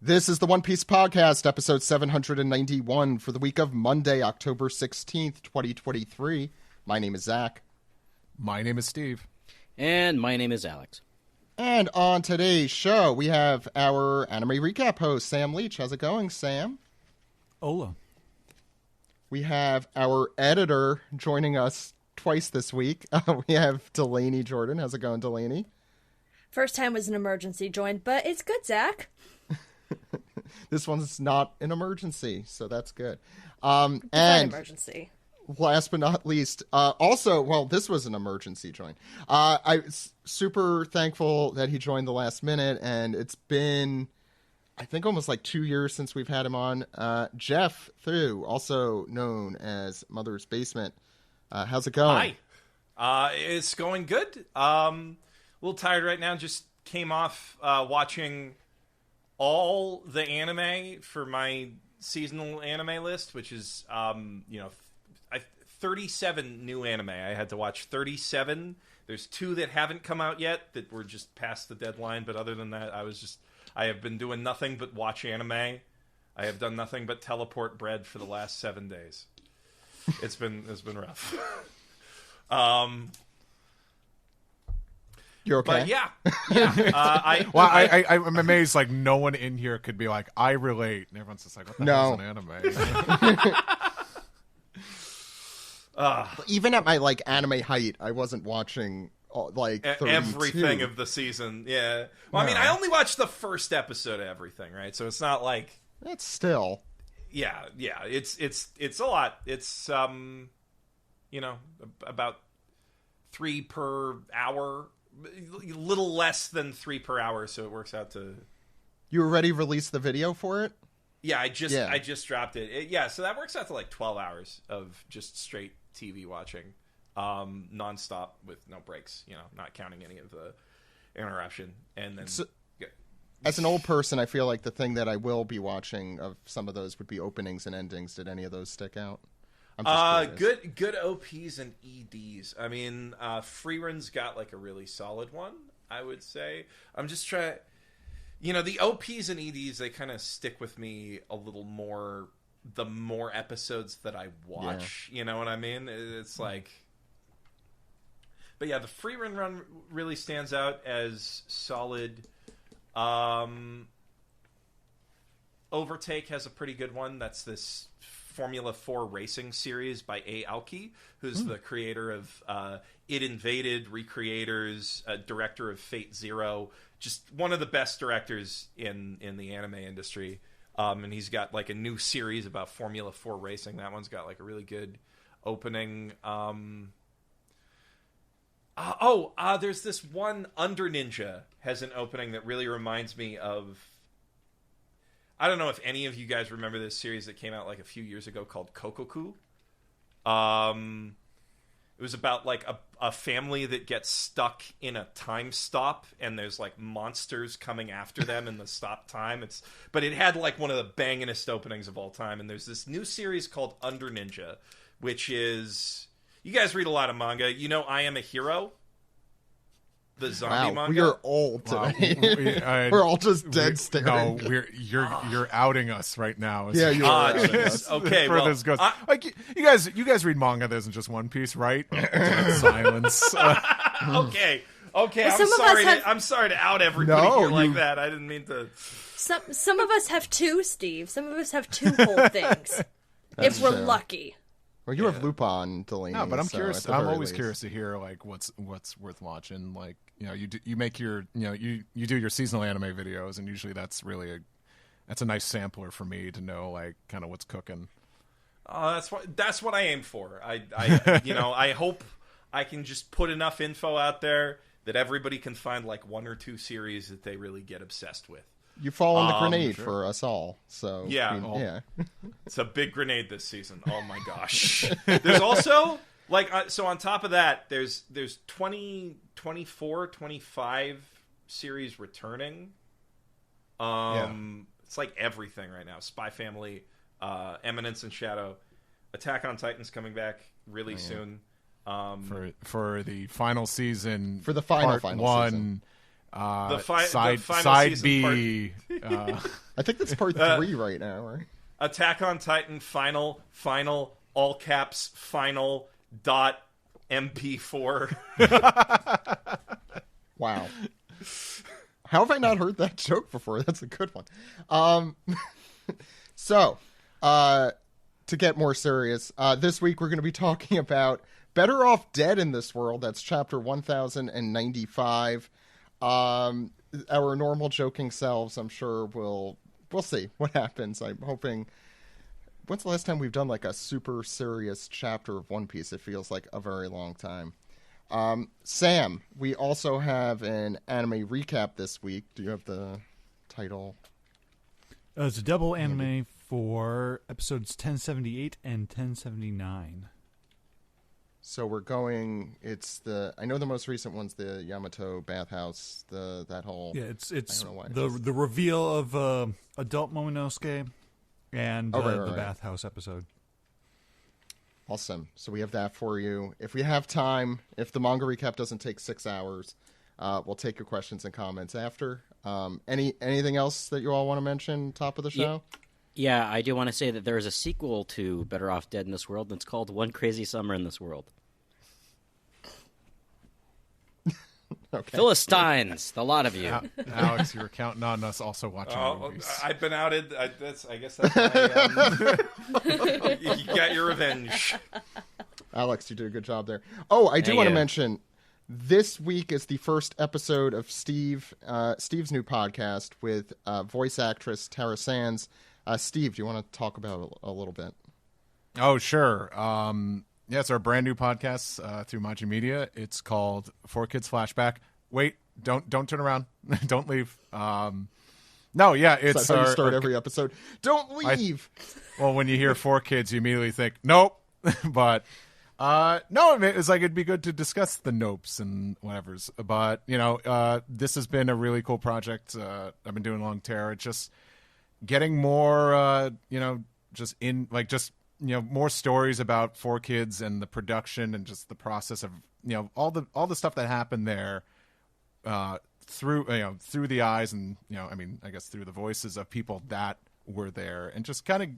This is the One Piece Podcast, episode 791 for the week of Monday, October 16th, 2023. My name is Zach. My name is Steve. And my name is Alex. And on today's show, we have our Anime Recap host, Sam Leach. How's it going, Sam? Hola. We have our editor joining us twice this week. We have Delaney Jordon. How's it going, Delaney? First time was an emergency join, but it's good, Zach. This one's not an emergency, so that's good. And emergency. Last but not least, this was an emergency join. I'm super thankful that he joined the last minute, and it's been, I think, almost like 2 years since we've had him on. Geoff Thew, also known as Mother's Basement. How's it going? Hi. It's going good. A little tired right now. Just came off watching all the anime for my seasonal anime list, which is 37 new anime. I had to watch 37. There's 2 that haven't come out yet that were just past the deadline, but other than that, I have been doing nothing but watch anime. I have done nothing but teleport bread for the last 7 days. It's been rough. You're okay? But yeah. I'm amazed. Like no one in here could be like, I relate, and everyone's just like, what the hell is an anime? Even at my anime height, I wasn't watching 32. Everything of the season. Yeah. Well, I mean, I only watched the first episode of everything, right? So it's not like it's still. Yeah. It's a lot. It's about 3 per hour. A little less than 3 per hour, so it works out to. You already released the video for it? Yeah, I just dropped it. So that works out to like 12 hours of just straight TV watching, nonstop with no breaks. Not counting any of the interruption. And then, as an old person, I feel like the thing that I will be watching of some of those would be openings and endings. Did any of those stick out? Good OPs and EDs. I mean, Freerun's got like a really solid one, I would say. I'm just trying, the OPs and EDs, they kind of stick with me a little more the more episodes that I watch. Yeah. You know what I mean? It's like, but yeah, the Freerun run really stands out as solid. Overtake has a pretty good one. That's this Formula 4 racing series by A. Aoki, who's the creator of It Invaded, Recreators, director of Fate Zero, just one of the best directors in the anime industry. And he's got like a new series about Formula 4 racing. That one's got like a really good opening. There's this one, Under Ninja has an opening that really reminds me of, I don't know if any of you guys remember this series that came out like a few years ago called Kokoku. It was about like a family that gets stuck in a time stop, and there's like monsters coming after them in the stop time. But it had like one of the bangingest openings of all time. And there's this new series called Under Ninja, which is, you guys read a lot of manga. I Am a Hero. The zombie manga. We are old today. We're all just dead staring. No, you're outing us right now. Yeah, you're outing us. Okay, well, this goes. You guys read manga that isn't just One Piece, right? Silence. Okay. I'm sorry to out everybody here like that. I didn't mean to. Some of us have 2, Steve. Some of us have 2 whole things. If we're lucky. Well, you have Lupin, Delaney. No, but I'm curious. I'm always curious to hear like what's worth watching. Like you make your you do your seasonal anime videos, and usually that's a nice sampler for me to know like kind of what's cooking. That's what I aim for. I hope I can just put enough info out there that everybody can find like 1 or 2 series that they really get obsessed with. You fall on the grenade for us all. So yeah. It's a big grenade this season. Oh my gosh. There's also so on top of that, there's 20, 24, 25 series returning. It's like everything right now. Spy Family, Eminence and Shadow, Attack on Titan's coming back really soon. For the final season, for the final one, season. final side season B. I think that's part 3 right now, right? Attack on Titan final all caps final dot MP4. Wow. How have I not heard that joke before? That's a good one. So, to get more serious, this week we're going to be talking about Better Off Dead in This World. That's chapter 1095. Our normal joking selves, I'm sure, we'll see what happens. I'm hoping... When's the last time we've done like a super serious chapter of One Piece? It feels like a very long time. Sam, we also have an anime recap this week. Do you have the title? It's a double anime for episodes 1078 and 1079. So we're going. I know the most recent one's the Yamato bathhouse. That whole. Yeah, it's I don't know why the reveal of adult Momonosuke and the bathhouse episode. Awesome. So we have that for you. If we have time, if the manga recap doesn't take 6 hours, we'll take your questions and comments after. Anything else that you all want to mention? Top of the show. Yeah, I do want to say that there is a sequel to Better Off Dead in This World, and it's called One Crazy Summer in This World. Okay. Philistines, the lot of you. Alex, you were counting on us also watching movies. I've been outed. I guess that's my, you got your revenge. Alex, you did a good job there. Oh, I do Thank want to you. mention, this week is the first episode of Steve's new podcast with voice actress Tara Sands. Steve, do you want to talk about it a little bit? Oh, sure. Yeah, it's our brand new podcast through Maji Media. It's called 4Kids Flashback. Wait, don't turn around. Don't leave. No, yeah, it's That's how you start every episode. Don't leave. Well, when you hear 4 kids, you immediately think, nope. But no, it's like it'd be good to discuss the nopes and whatever's. But, this has been a really cool project I've been doing along Terra. Just getting more, more stories about 4 kids and the production and just the process of, all the stuff that happened there through the eyes and, I guess through the voices of people that were there, and just kind of,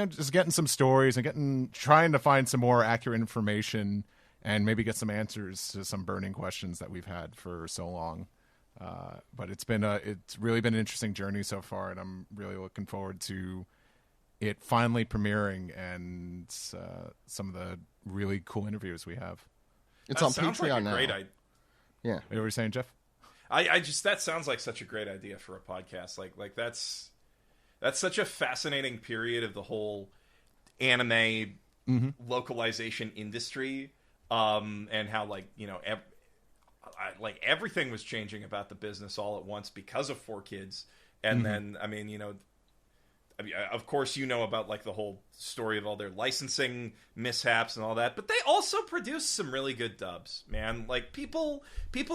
just getting some stories and trying to find some more accurate information and maybe get some answers to some burning questions that we've had for so long. But it's really been an interesting journey so far, and I'm really looking forward to it finally premiering and some of the really cool interviews we have. It's on Patreon now. Great idea. Yeah. What were you saying, Jeff? That sounds like such a great idea for a podcast. Like that's such a fascinating period of the whole anime localization industry, and how everything was changing about the business all at once because of 4 kids. And then, of course, about the whole story of all their licensing mishaps and all that, but they also produce some really good dubs, man. Like people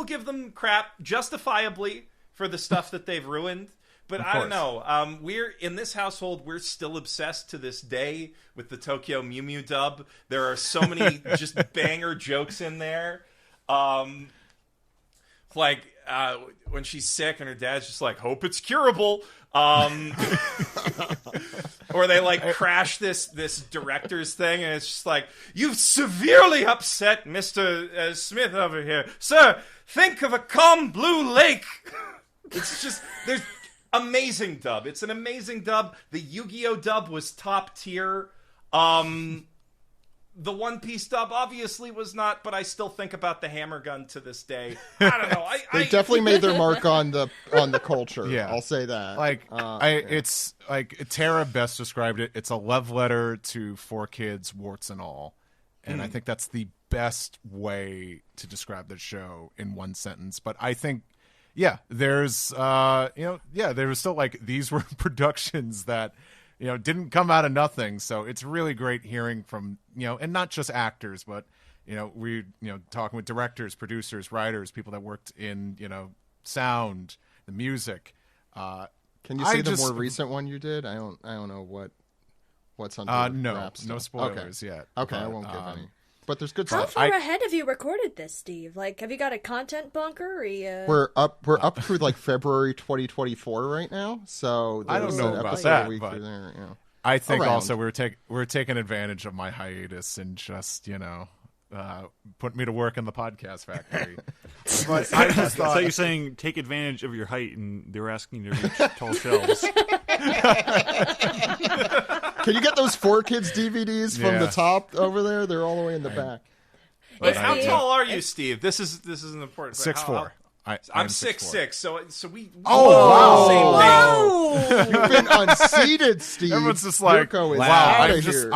give them crap justifiably for the stuff that they've ruined. But I don't know. We're in this household. We're still obsessed to this day with the Tokyo Mew Mew dub. There are so many just banger jokes in there. When she's sick and her dad's just like, "Hope it's curable." Or they crash this director's thing, and it's just like, "You've severely upset Mr. Smith over here, sir. Think of a calm blue lake." It's just there's amazing dub. It's an amazing dub. The Yu-Gi-Oh dub was top tier. The One Piece dub obviously was not, but I still think about the hammer gun to this day. I don't know. They definitely made their mark on the culture. Yeah, I'll say that. It's like Tara best described it. It's a love letter to 4 kids, warts and all. And I think that's the best way to describe the show in one sentence. But I think, there was still these were productions that, didn't come out of nothing. So it's really great hearing from, and not just actors, but, we talking with directors, producers, writers, people that worked in, sound, the music. Can you say the more recent one you did? I don't know what's on no wraps spoilers yet. Okay, but, I won't give any. but there's good How stuff. far ahead have you recorded this, Steve? Like, have you got a content bunker? Or We're up through like February 2024 right now. So I don't know about episode that, a week but through there, yeah. I think Around. also we're taking advantage of my hiatus and just put me to work in the podcast factory. But I just thought you're saying take advantage of your height, and they were asking you to reach tall shelves. Can you get those 4Kids DVDs from the top over there? They're all the way in the back. But how tall are you, Steve? This is an important. 6'4". I'm 6'6", so we. Oh wow! You've been unseated, Steve. Everyone's just like, Yurko is wow. outta here.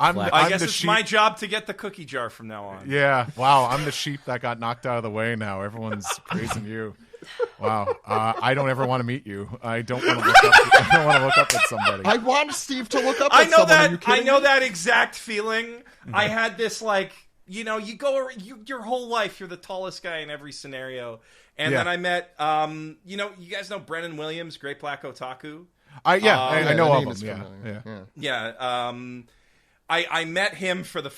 I guess the it's sheep. my job to get the cookie jar from now on. Yeah, wow. I'm the sheep that got knocked out of the way now. Everyone's praising you. Wow. I don't ever want to meet you. I don't want to look up. I don't want to look up at somebody. I want Steve to look up I at know someone. that. Are you kidding I know me? that exact feeling. I had this you go your whole life. You're the tallest guy in every scenario. And then I met, you guys know Brennan Williams, Great Black Otaku. I know the of name is him. familiar. Yeah. I met him for the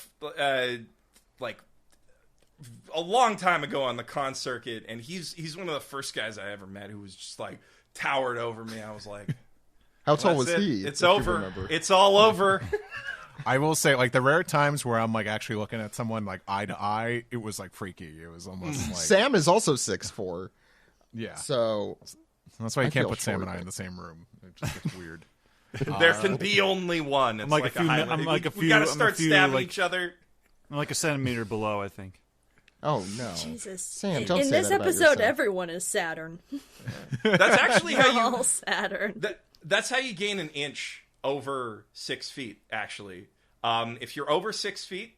a long time ago on the con circuit, and he's one of the first guys I ever met who was just like towered over me. I was like, How tall was "That's it. he? It's if you over. remember? It's all over." I will say, like, the rare times where I'm like actually looking at someone like eye to eye, it was like freaky. It was almost like Sam is also 6'4". yeah. So That's why you I can't feel put Sam short, and I but- in the same room. It just gets weird. There can be only one. It's like like a few- a highlight. I'm like a we few- gotta I'm a start few, stabbing like- each other. I'm like a centimeter below, I think. oh no, Jesus. Sam, don't In say this that about episode, yourself. everyone is Saturn. That's actually how you. All Saturn. That's how you gain an inch over 6 feet. Actually, if you're over 6 feet,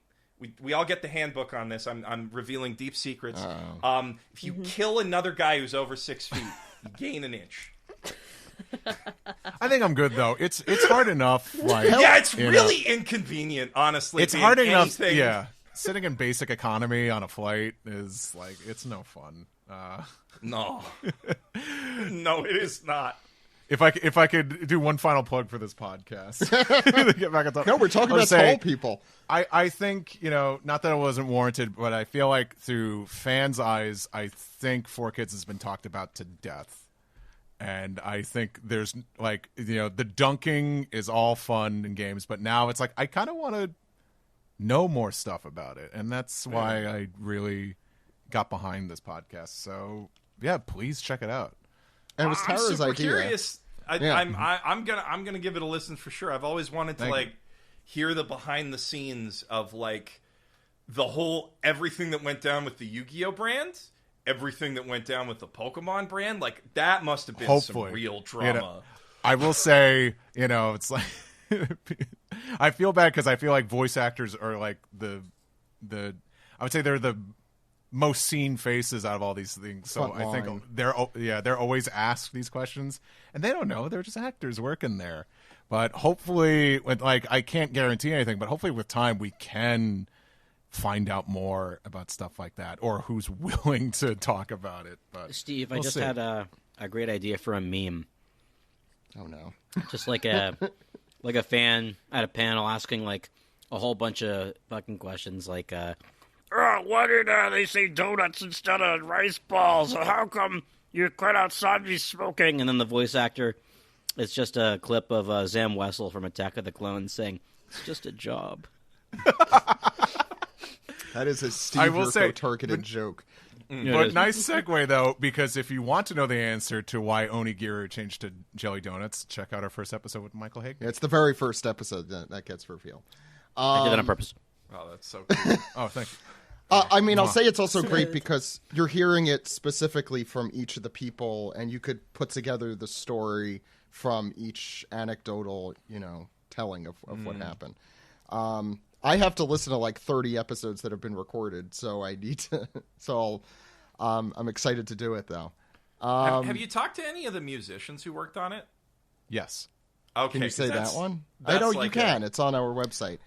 we all get the handbook on this. I'm revealing deep secrets. If you kill another guy who's over 6 feet, you gain an inch. I think I'm good though. It's hard enough. Like Yeah, it's really inconvenient. Honestly, it's being hard enough. anything- Yeah, sitting in basic economy on a flight is like it's no fun. No, no, it is not. If I could do one final plug for this podcast, to get back on top. No, we're talking I would about say, tall people. I think, not that it wasn't warranted, but I feel like through fans' eyes, I think 4Kids has been talked about to death. And I think there's the dunking is all fun and games, but now it's like I kind of want to know more stuff about it. And that's why I really got behind this podcast. So yeah, please check it out. And it was I'm Tara's super idea. curious. Yeah. I'm gonna give it a listen for sure. I've always wanted to hear the behind the scenes of the whole everything that went down with the Yu-Gi-Oh brand, everything that went down with the Pokemon brand. Like that must have been some real drama. I will say, it's like I feel bad because I feel like voice actors are like the I would say they're the most seen faces out of all these things. So I think they're always asked these questions and they don't know. They're just actors working there. But hopefully I can't guarantee anything, but hopefully with time we can find out more about stuff like that or who's willing to talk about it. But Steve, we'll I just see. had a great idea for a meme. Oh no. Just like a fan at a panel asking a whole bunch of fucking questions why did they say donuts instead of rice balls? How come you quit outside me smoking? And then the voice actor, it's just a clip of Zam Wessel from Attack of the Clones saying, it's just a job. That is a Steve I will say- targeted joke. But nice segue, though, because if you want to know the answer to why Onigiri changed to jelly donuts, check out our first episode with Michael Haig. Yeah, it's the very first episode that gets revealed. I did that on purpose. Oh, that's so cool. Oh, thank you. I mean, I'll say it's also great because you're hearing it specifically from each of the people, and you could put together the story from each anecdotal, telling of what happened. I have to listen to 30 episodes that have been recorded, so I need to. So I'm excited to do it, though. Have you talked to any of the musicians who worked on it? Yes. Okay, Can you 'cause say that that's- one? that's You like can. It's on our website.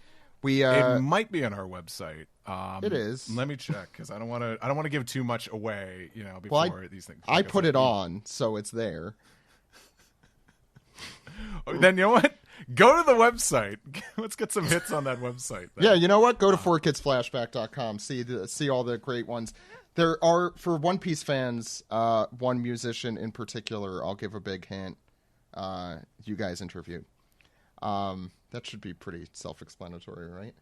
We It might be on our website. It is. Let me check because I don't want to give too much away. Before these things. I put it on, so it's there. Then you know what? Go to the website. Let's get some hits on that website. Yeah, you know what? Go to 4kidsflashback.com. See all the great ones. There are, for One Piece fans, one musician in particular, I'll give a big hint, you guys interviewed. That should be pretty self-explanatory, right?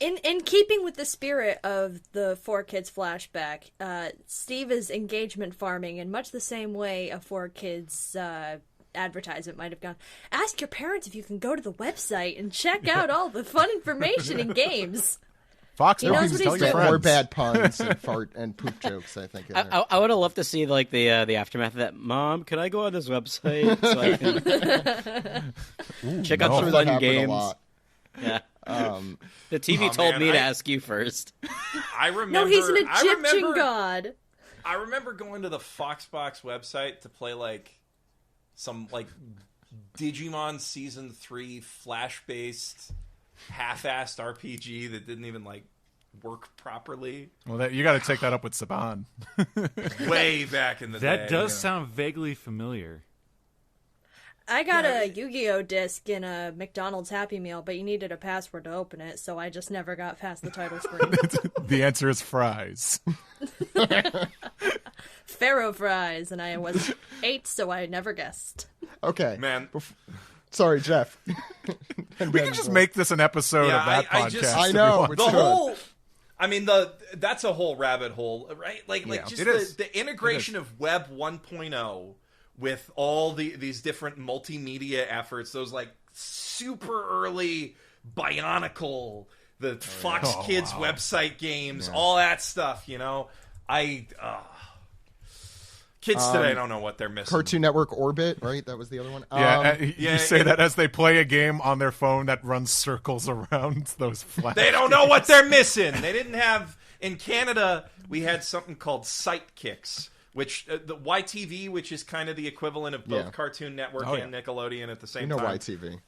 In keeping with the spirit of the 4Kids Flashback, Steve is engagement farming in much the same way a 4Kids advertisement might have gone. Ask your parents if you can go to the website and check out all the fun information and games. Fox, he knows what he's doing. More bad puns and fart and poop jokes, I think. I would have loved to see like the aftermath of that. Mom, can I go on this website so I can check out the fun games? Yeah. The TV told me to ask you first. I remember. No, he's an Egyptian god. I remember going to the Foxbox website to play like some like Digimon Season 3 Flash-based half-assed RPG that didn't even like work properly. Well, you got to take that up with Saban. Way back in the day. That does sound vaguely familiar. I got a Yu-Gi-Oh disc in a McDonald's Happy Meal, but you needed a password to open it, so I just never got past the title screen. The answer is fries. Pharaoh fries, and I was 8, so I never guessed. Okay. Man. Sorry, Jeff. We can just make this an episode of that podcast. I know. The whole... I mean, that's a whole rabbit hole, right? Like just the integration of Web 1.0 with all these different multimedia efforts, those like super early Bionicle, the Fox Kids website games, all that stuff, you know? Kids today don't know what they're missing. Cartoon Network Orbit, right? That was the other one. You say that as they play a game on their phone that runs circles around those flash. They don't know what they're missing. They didn't have... In Canada, we had something called Sidekicks, which the YTV, which is kind of the equivalent of both Cartoon Network and Nickelodeon at the same time. YTV.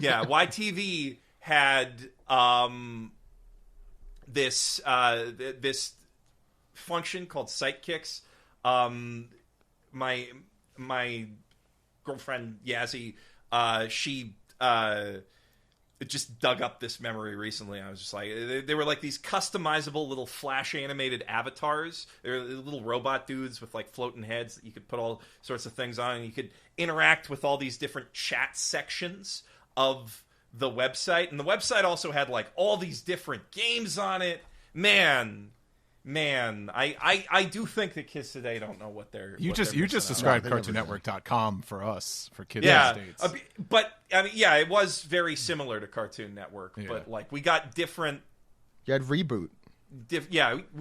Yeah, YTV had this function called Sidekicks. My girlfriend Yazzie, she just dug up this memory recently. I was just like, they were like these customizable little flash animated avatars. They were little robot dudes with like floating heads that you could put all sorts of things on, and you could interact with all these different chat sections of the website. And the website also had like all these different games on it. Man, I do think that kids today don't know what they're. You just described CartoonNetwork.com for us, for kids in the States. But I mean, yeah, it was very similar to Cartoon Network, but like we got different. You had Reboot. We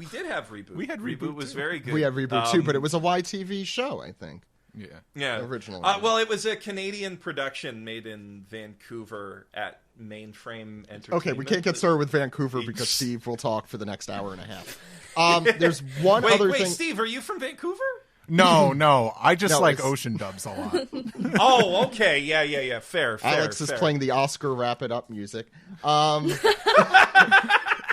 did have Reboot. We had Reboot was very good. We had Reboot too, but it was a YTV show, I think. Yeah. Originally. Well, it was a Canadian production made in Vancouver at Mainframe Entertainment. Okay, we can't get started with Vancouver because Steve will talk for the next hour and a half. There's one other thing. Wait, Steve, are you from Vancouver? No. I just like ocean dubs a lot. Oh, okay. Yeah. Fair. Alex is playing the Oscar Wrap It Up music.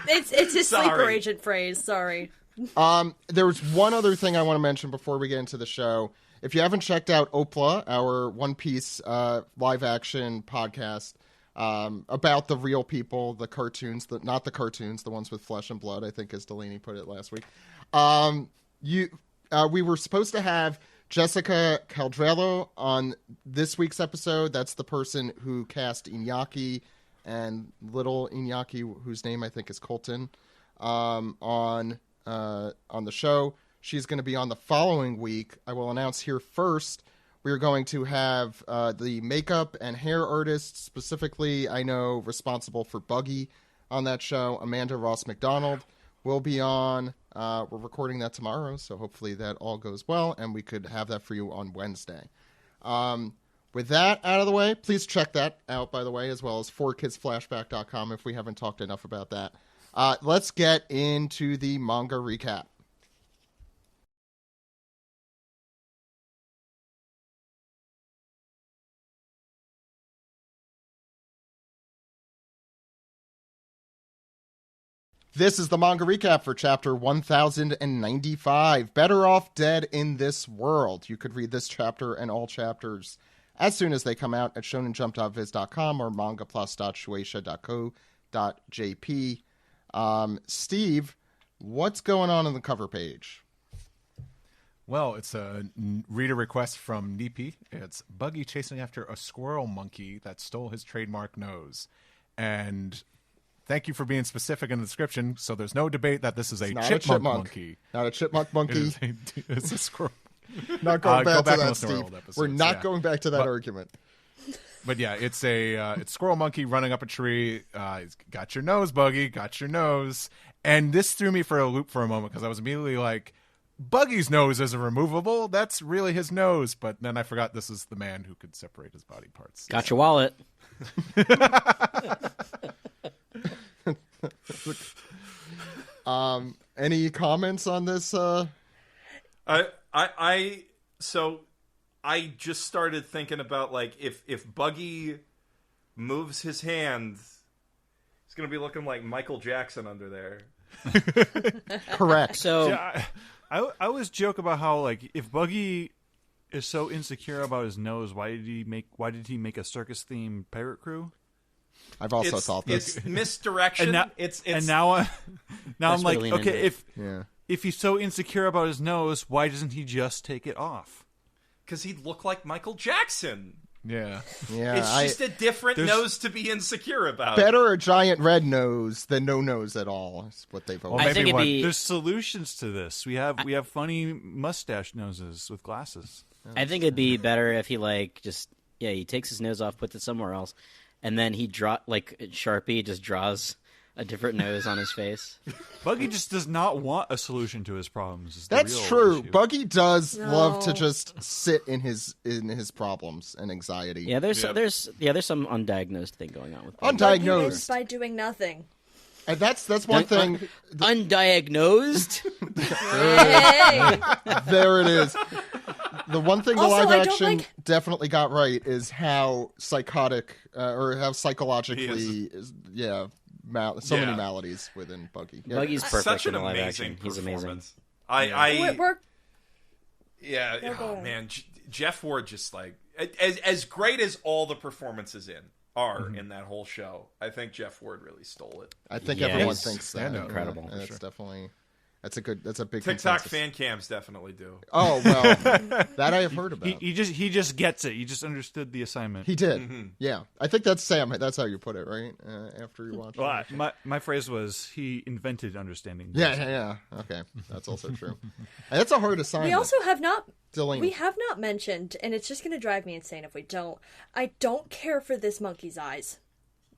It's his sleeper agent phrase. Sorry. There was one other thing I want to mention before we get into the show. If you haven't checked out OPLA, our One Piece live action podcast about the real people, the cartoons, not the cartoons, the ones with flesh and blood, I think, as Delaney put it last week. We were supposed to have Jessica Caldrello on this week's episode. That's the person who cast Iñaki and little Iñaki, whose name I think is Colton, on the show. She's going to be on the following week. I will announce here first. We are going to have the makeup and hair artist, specifically, I know, responsible for Buggy on that show, Amanda Ross McDonald, will be on. We're recording that tomorrow, so hopefully that all goes well, and we could have that for you on Wednesday. With that out of the way, please check that out, by the way, as well as 4kidsflashback.com if we haven't talked enough about that. Let's get into the manga recap. This is the manga recap for chapter 1095, Better Off Dead in This World. You could read this chapter and all chapters as soon as they come out at shonenjump.viz.com or mangaplus.shueisha.co.jp. Steve, what's going on the cover page? Well, it's a reader request from Nipi. It's Buggy chasing after a squirrel monkey that stole his trademark nose. And thank you for being specific in the description, so there's no debate that this is a chipmunk monkey. Not a chipmunk monkey. It's a squirrel. Not going back to that, Steve. We're not going back to that argument. But yeah, it's it's squirrel monkey running up a tree. He's got your nose, Buggy. Got your nose. And this threw me for a loop for a moment because I was immediately like, Buggy's nose isn't removable. That's really his nose. But then I forgot this is the man who could separate his body parts. Got your wallet. Any comments on this? I just started thinking about, like, if Buggy moves his hand, he's gonna be looking like Michael Jackson under there. Correct. So yeah, I always joke about how, like, if Buggy is so insecure about his nose, why did he make a circus themed pirate crew? I've also thought this. It's misdirection. And now I'm like, really okay, if he's so insecure about his nose, why doesn't he just take it off? Because he'd look like Michael Jackson. Yeah. It's just a different nose to be insecure about. Better a giant red nose than no nose at all. Is what they've always. I think it'd be. There's solutions to this. We have funny mustache noses with glasses. I think it'd be better if he he takes his nose off, puts it somewhere else, and then he Sharpie just draws a different nose on his face. Buggy just does not want a solution to his problems. That's true. Issue. Buggy does love to just sit in his problems and anxiety. Yeah, there's some undiagnosed thing going on with Buggy. Undiagnosed by doing nothing. And that's one thing. Undiagnosed. There it is. The one thing the live action definitely got right is how psychotic or how psychologically many maladies within Buggy. Yeah. Buggy's perfect. Such an in the live amazing action. He's amazing. Man, Jeff Ward just like as great as all the performances are in that whole show. I think Jeff Ward really stole it. I think everyone thinks that. Incredible. That's definitely. That's a big TikTok consensus. fan cams definitely do. Oh well, that I have heard about. He just gets it. He just understood the assignment. He did. Mm-hmm. Yeah, I think that's Sam. That's how you put it, right? After you watch. Well, my phrase was he invented understanding. Yeah. Okay, that's also true. And that's a hard assignment. We also have not. Delaney. We have not mentioned, and it's just going to drive me insane if we don't. I don't care for this monkey's eyes.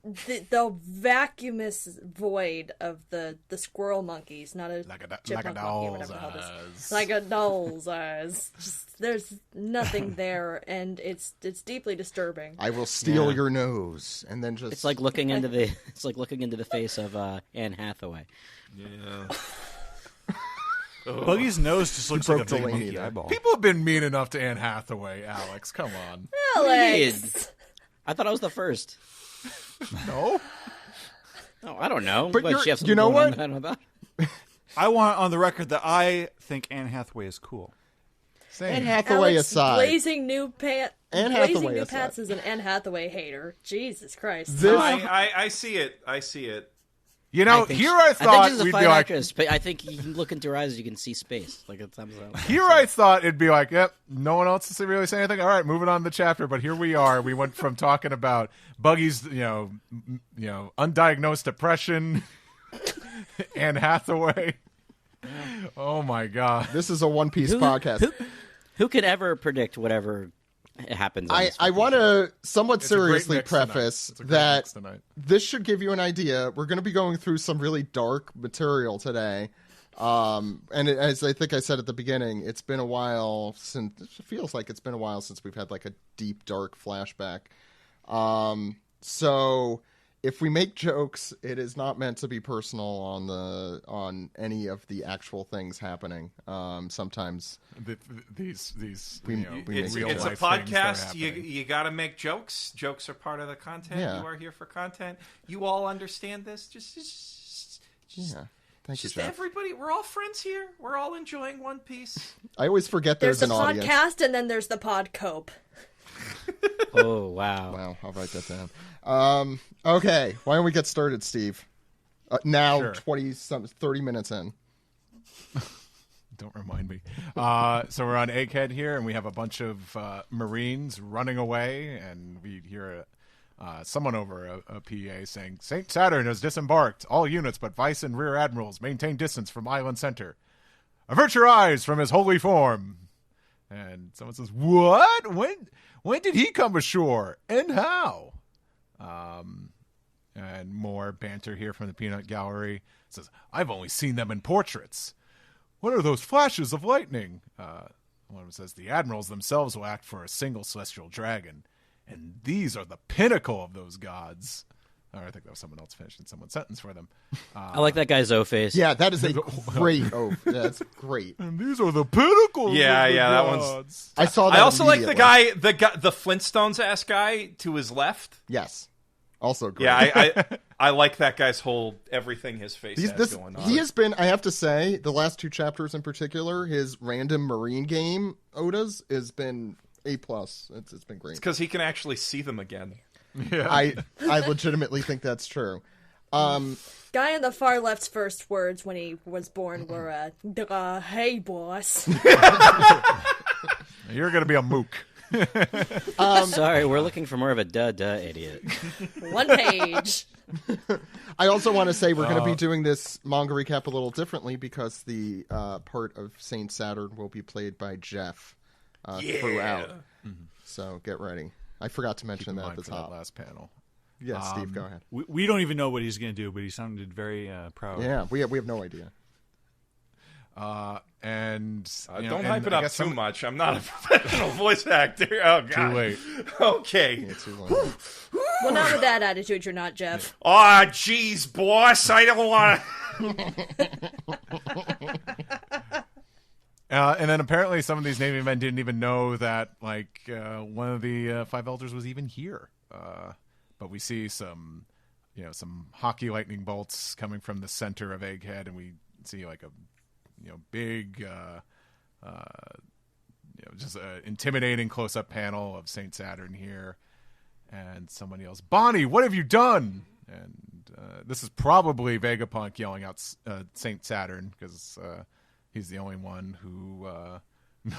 The vacuumous void of the squirrel monkeys, not a chipmunk monkey, whatever the hell this is. Like a doll's eyes. Just, there's nothing there, and it's deeply disturbing. I will steal your nose, and then just. It's like looking into the face of Anne Hathaway. Yeah. Buggy's nose just looks like a big monkey eyeball. People have been mean enough to Anne Hathaway, Alex. Come on. Alex! I thought I was the first. No? Oh, I don't know. But you know what? I want on the record that I think Anne Hathaway is cool. Same. Anne Hathaway Alex aside. Blazing New Pants is an Anne Hathaway hater. Jesus Christ. I see it. I see it. You know, I thought she's a fine actress, but I think you can look into her eyes, you can see space. Like I thought it'd be like, yep, no one else is really saying anything. All right, moving on to the chapter. But here we are. We went from talking about Buggy's, undiagnosed depression, Anne Hathaway. Oh my God, this is a One Piece podcast. Who could ever predict whatever happens? I want to somewhat seriously preface that this should give you an idea. We're going to be going through some really dark material today. As I think I said at the beginning, it feels like it's been a while since we've had like a deep, dark flashback. So if we make jokes, it is not meant to be personal on any of the actual things happening. Sometimes it's a podcast. You got to make jokes. Jokes are part of the content. Yeah. You are here for content. You all understand this. Thank you, Jeff. Everybody, we're all friends here. We're all enjoying One Piece. I always forget there's an audience. There's the podcast, and then there's the podcope. Oh, wow. Wow, I'll write that down. Okay, why don't we get started, Steve? Now, Sure. 30 minutes in. Don't remind me. So we're on Egghead here, and we have a bunch of Marines running away, and we hear someone over a PA saying, St. Saturn has disembarked. All units but Vice and Rear Admirals maintain distance from Island Center. Avert your eyes from his holy form. And someone says, what? When did he come ashore? And how? And more banter here from the Peanut Gallery. It says, I've only seen them in portraits. What are those flashes of lightning? One of them says, the admirals themselves will act for a single celestial dragon, and these are the pinnacle of those gods. Or I think that was someone else finishing someone's sentence for them. I like that guy's O face. Yeah, that is a great oath. That's great. And these are the pinnacles Yeah, of the yeah, that gods. one's- I saw that I also like the immediately. guy, the Flintstones ass guy to his left. Yes. Also great. Yeah, I like that guy's whole everything his face has going on. He has been, I have to say, the last 2 chapters in particular, his random Marine game Odas has been A+. It's been great. because he can actually see them again. Yeah. I legitimately think that's true. Guy on the far left's first words when he was born were, hey, boss. You're going to be a mook. Sorry, we're looking for more of a duh idiot. 1 page. I also want to say we're going to be doing this manga recap a little differently because the part of Saint Saturn will be played by Geoff throughout. So get ready. I forgot to mention that at the For top. that last panel. Yeah, Steve, go ahead. We don't even know what he's going to do, but he sounded very proud. Yeah, we have no idea. And you know, Don't and hype it I up guess too much. I'm not a professional voice actor. Oh, God. Too late. Okay. Yeah, too late. Well, not with that attitude, you're not, Jeff. Aw, jeez, boss. I don't want to. And then apparently some of these Navy men didn't even know that like one of the 5 elders was even here. But we see some hockey lightning bolts coming from the center of Egghead, and we see like a big just an intimidating close-up panel of Saint Saturn here, and someone yells, "Bonnie, what have you done?" And this is probably Vegapunk yelling out Saint Saturn because he's the only one who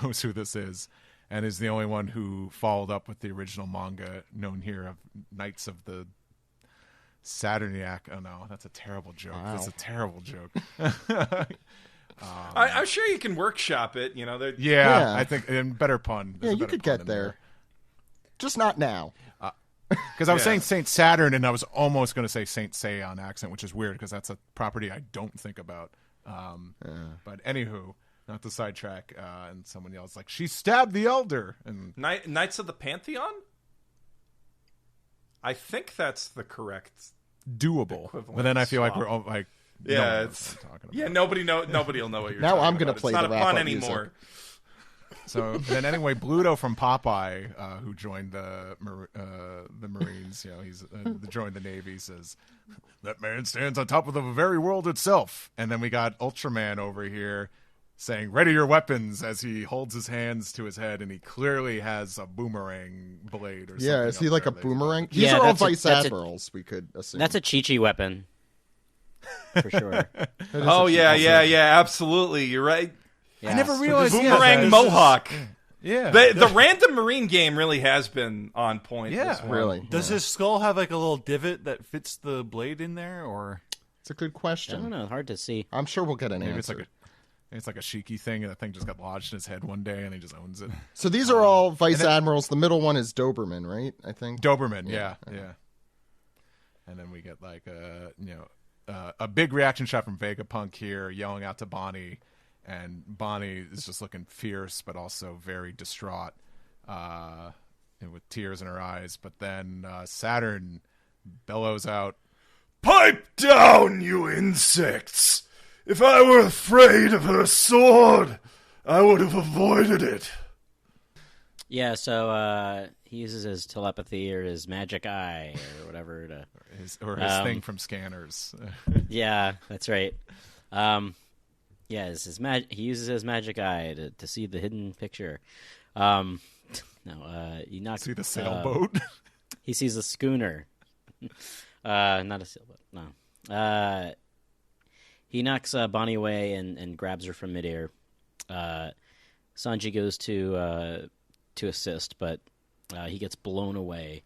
knows who this is, and is the only one who followed up with the original manga known here of Knights of the Saturniac. Oh no, that's a terrible joke. Wow. That's a terrible joke. I'm sure you can workshop it. Yeah, I think and better pun. Yeah, you could get there. Just not now. Because I was saying Saint Saturn, and I was almost going to say Saint Seiya accent, which is weird because that's a property I don't think about. But anywho, not to sidetrack. And someone yells like, "She stabbed the elder!" And Knights of the Pantheon? I think that's the correct. doable. Equivalent But then I feel like swap. we're all like, Yeah, no one knows it's what I'm talking about. yeah. Nobody will know what you're. Now talking I'm gonna about. play It's the not a pun wrap-up music. anymore. So then anyway, Bluto from Popeye, who joined the Marines, he's joined the Navy, says, "That man stands on top of the very world itself." And then we got Ultraman over here saying, "Ready your weapons," as he holds his hands to his head, and he clearly has a boomerang blade or something. Yeah, is he up like a there that- boomerang? These Yeah, are all that's a- vice that's a- admirals, we could assume. That's a Chi-Chi weapon. For sure. That is Oh a yeah, cheap- yeah, absolutely. You're right. Yeah. I never realized Boomerang that. Mohawk. Yeah. The random Marine game really has been on point. Yeah. this one. Really. Does his skull have like a little divot that fits the blade in there, or? It's a good I don't question. know. Hard to see. I'm sure we'll get an Maybe answer. it's like a Shiki thing, and that thing just got lodged in his head one day, and he just owns it. So these are all vice admirals. The middle one is Doberman, right? I think. Doberman, yeah. And then we get like a big reaction shot from Vegapunk here, yelling out to Bonnie, and Bonnie is just looking fierce, but also very distraught, and with tears in her eyes. But then Saturn bellows out, Pipe down, you insects! If I were afraid of her sword, I would have avoided it. Yeah, so he uses his telepathy or his magic eye or whatever to... his thing from Scanners. Yeah, that's right. Yeah, it's he uses his magic eye to see the hidden picture. No, he knocks. See the sailboat. He sees a schooner. Not a sailboat. No. He knocks Bonnie away and grabs her from midair. Sanji goes to assist, but he gets blown away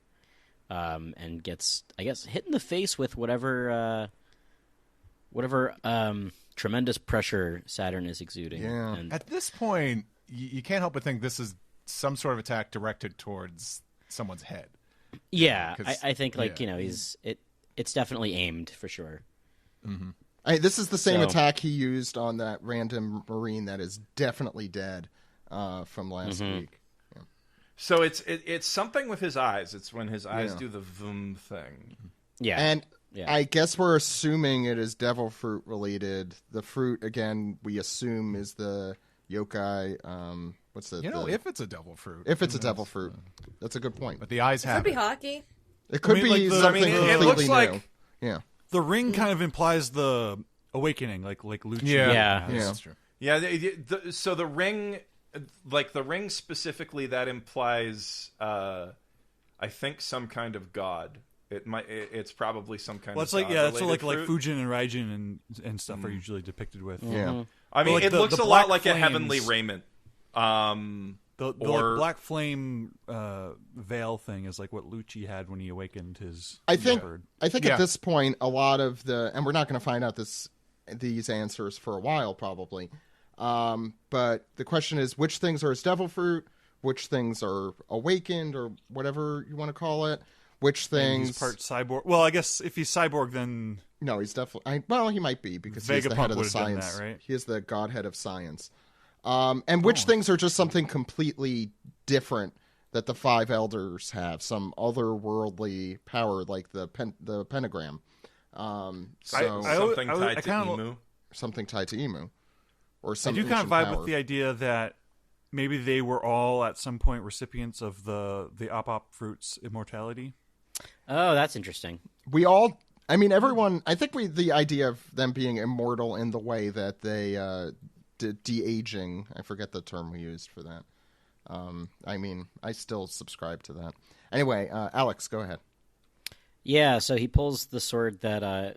and gets, I guess, hit in the face with whatever tremendous pressure Saturn is exuding. Yeah. And At this point, you can't help but think this is some sort of attack directed towards someone's head. yeah, 'cause- I think like yeah. it's definitely aimed for sure. This is the same So- attack he used on that random Marine that is definitely dead from last week. So it's something with his eyes. It's when his eyes Yeah. do the vroom thing. Yeah, And yeah. I guess we're assuming it is devil fruit related. The fruit, again, we assume is the yokai. What's it? If it's a devil fruit. If it's a devil fruit. That's a good point. But the eyes Could have be it. hockey. It could I mean, be like the- something I mean, completely it looks new. like- Yeah. The ring kind of implies the awakening, like Lucci. Yeah, Yeah. that's true. Yeah. So the ring, like the ring specifically, that implies, I think, some kind of god. It's probably some kind Well, of. it's like it's god-related like fruit. Fujin and Raijin and stuff are usually depicted with. Yeah. I mean, like it the looks a black lot like a flames- heavenly raiment. The Or- like black flame veil thing is like what Lucci had when he awakened his. I think leopard. Yeah. at this point, a lot of and we're not going to find out these answers for a while probably. But the question is, which things are his devil fruit? Which things are awakened, or whatever you want to call it? Which And things? he's part cyborg. Well, I guess if he's cyborg, then No, he's definitely. Well, he might be because he's the Vegapunk head of the would've done science. that, right? He is the godhead of science. And which things are just something completely different that the five elders have, some otherworldly power, like the pentagram. something I tied to kinda- Emu. Something tied to Emu, or I some do kind of ancient vibe power. with the idea that maybe they were all at some point recipients of the OPP fruit's immortality. Oh, that's interesting. We all, I mean, everyone. I think the idea of them being immortal in the way that they de-aging. I forget the term we used for that. I mean, I still subscribe to that. Anyway, Alex, go ahead. Yeah, so he pulls the sword that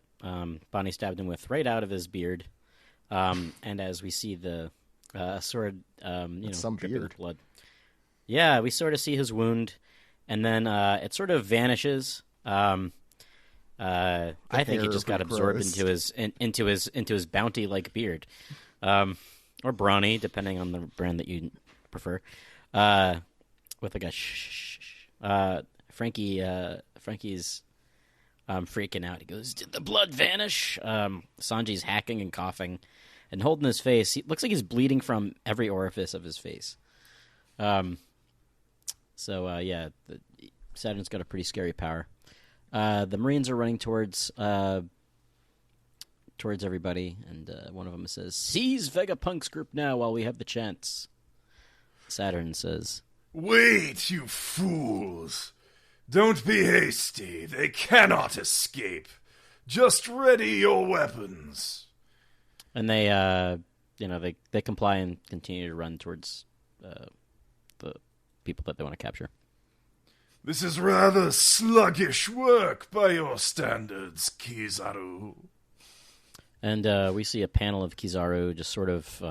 Bonnie stabbed him with right out of his beard, and as we see the sword, some dripping beard. blood. Yeah, we sort of see his wound, and then it sort of vanishes. I think he hair just got absorbed regrows. into his bounty-like beard, or brawny, depending on the brand that you prefer. With like a Frankie's freaking out. He goes, "Did the blood vanish?" Sanji's hacking and coughing and holding his face. He looks like he's bleeding from every orifice of his face. Saturn's got a pretty scary power. The Marines are running towards everybody, and one of them says, "Seize Vegapunk's group now while we have the chance." Saturn says, Wait, you fools! Don't be hasty. They cannot escape. Just ready your weapons. and they they comply and continue to run towards the people that they want to capture. This is rather sluggish work by your standards, Kizaru. And we see a panel of Kizaru just sort of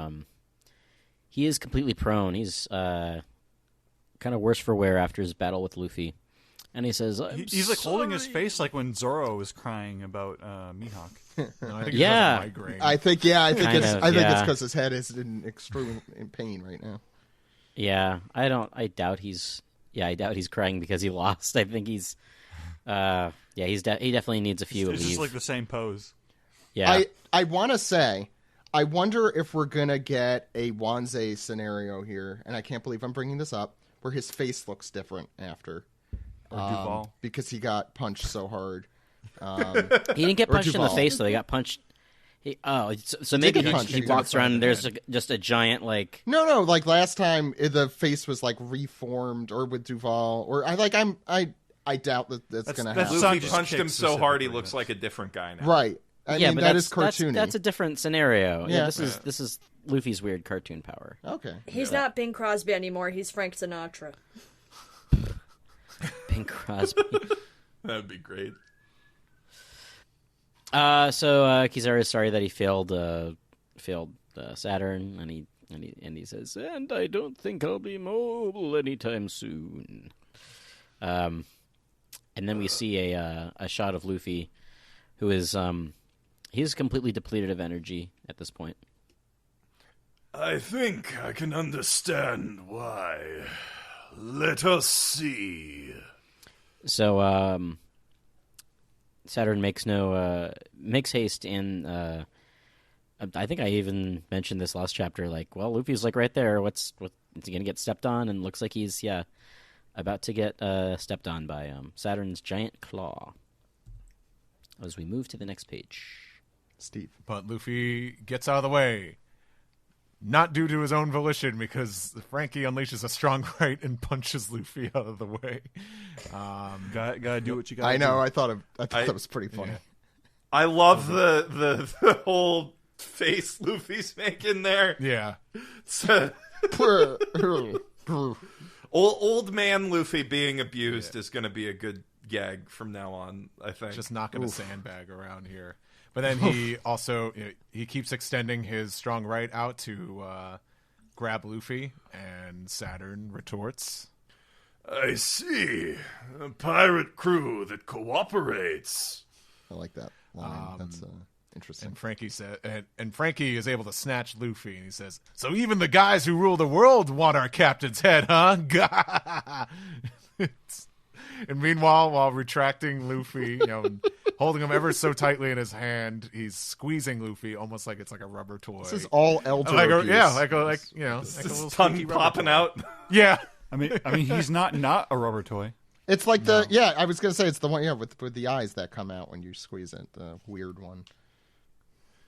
he is completely prone. He's kind of worse for wear after his battle with Luffy. And he says, He's like holding his face like when Zoro was crying about Mihawk. No, I think Yeah. he has a migraine. I think Kind it's of, it's yeah. because his head is in extreme pain right now. Yeah, I doubt he's crying because he lost. I think he's he definitely needs a few It's leave. just like the same pose. Yeah. I want to say, I wonder if we're going to get a Wanze scenario here, and I can't believe I'm bringing this up, where his face looks different after. Or Duval. Because he got punched so hard. He didn't get Or punched in the Duval. face though. He got punched. So did maybe get punched. he He got walks in front around of and the there's head. just a giant like. No, like last time the face was like reformed, or with Duval, or I doubt that that's going to that's happen. Sanji's Luffy punched him kick so hard he specifically, looks yes. like a different guy now. Right. I mean, but that is that's cartoony. That's a different scenario. Yeah. This is Luffy's weird cartoon power. Okay. He's not Bing Crosby anymore. He's Frank Sinatra. Bing Crosby. That'd be great. So Kizaru is sorry that he failed Saturn, and he says, "And I don't think I'll be mobile anytime soon." And then we see a shot of Luffy, who is he's completely depleted of energy at this point. I think I can understand why. Let us see. So Saturn makes haste in. I think I even mentioned this last chapter. Like, well, Luffy's like right there. Is he gonna get stepped on? And looks like he's about to get stepped on by Saturn's giant claw. As we move to the next page, Steve. But Luffy gets out of the way. Not due to his own volition, because Frankie unleashes a strong right and punches Luffy out of the way. Gotta do what you gotta I know. do. I thought that was pretty funny. Yeah. I love the whole face Luffy's making there. Yeah. So, old man Luffy being abused is going to be a good gag from now on, I think. Just knocking a sandbag around here. But then he also he keeps extending his strong right out to grab Luffy, and Saturn retorts. I see. A pirate crew that cooperates. I like that line. That's interesting. And Frankie is able to snatch Luffy, and he says, "So even the guys who rule the world want our captain's head, huh?" And meanwhile, while retracting Luffy, holding him ever so tightly in his hand, he's squeezing Luffy almost like it's like a rubber toy. This is all elder abuse. like a little tongue popping out. Yeah. I mean, he's not a rubber toy. It's like I was gonna say it's the one with the eyes that come out when you squeeze it, the weird one.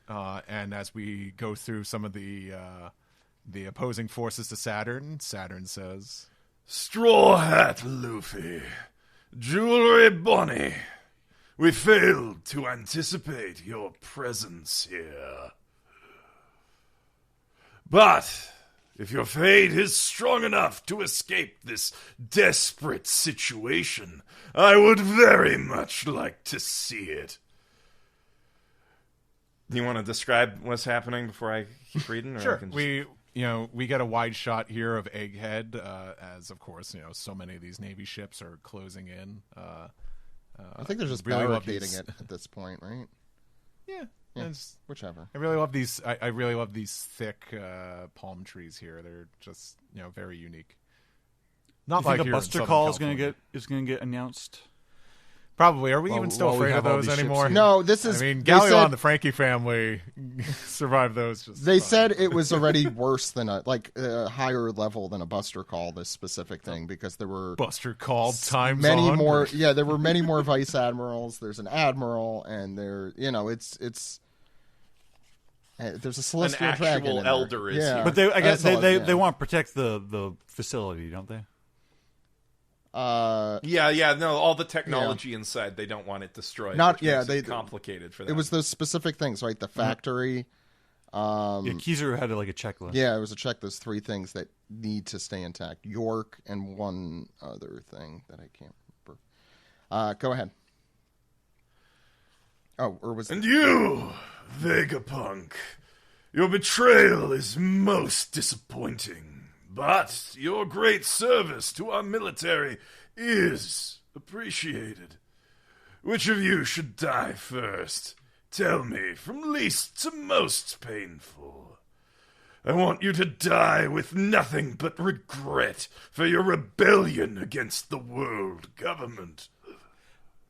And as we go through some of the opposing forces to Saturn says, Straw Hat Luffy. Jewelry Bonnie. We failed to anticipate your presence here. But if your fate is strong enough to escape this desperate situation, I would very much like to see it. Do you want to describe what's happening before I keep reading? Or sure. I can just... We get a wide shot here of Egghead, as of course, so many of these Navy ships are closing in. I think they're just really barricading it at this point, right? Yeah. Whichever. I really love these. I really love these thick palm trees here. They're just very unique. Not you like think a here in Buster Southern Call California. is going to get announced? Probably. Are we even still afraid of those anymore? No, this is. I mean, Galleon, the Frankie family, survived those. They said it was already worse than a higher level than a Buster Call. This specific thing because there were Buster Call times many on. more. Yeah, there were many more vice admirals. There's an admiral, and there's a celestial an dragon. actual elder is here. But I guess they want to protect the facility, don't they? All the technology inside, they don't want it destroyed. It's complicated for them. It was those specific things, right? The factory. Kizaru had a checklist. Yeah, it was a checklist. 3 things that need to stay intact. York and one other thing that I can't remember. Go ahead. Oh, or was And you, Vegapunk, your betrayal is most disappointing. But your great service to our military is appreciated. Which of you should die first? Tell me, from least to most painful. I want you to die with nothing but regret for your rebellion against the world government.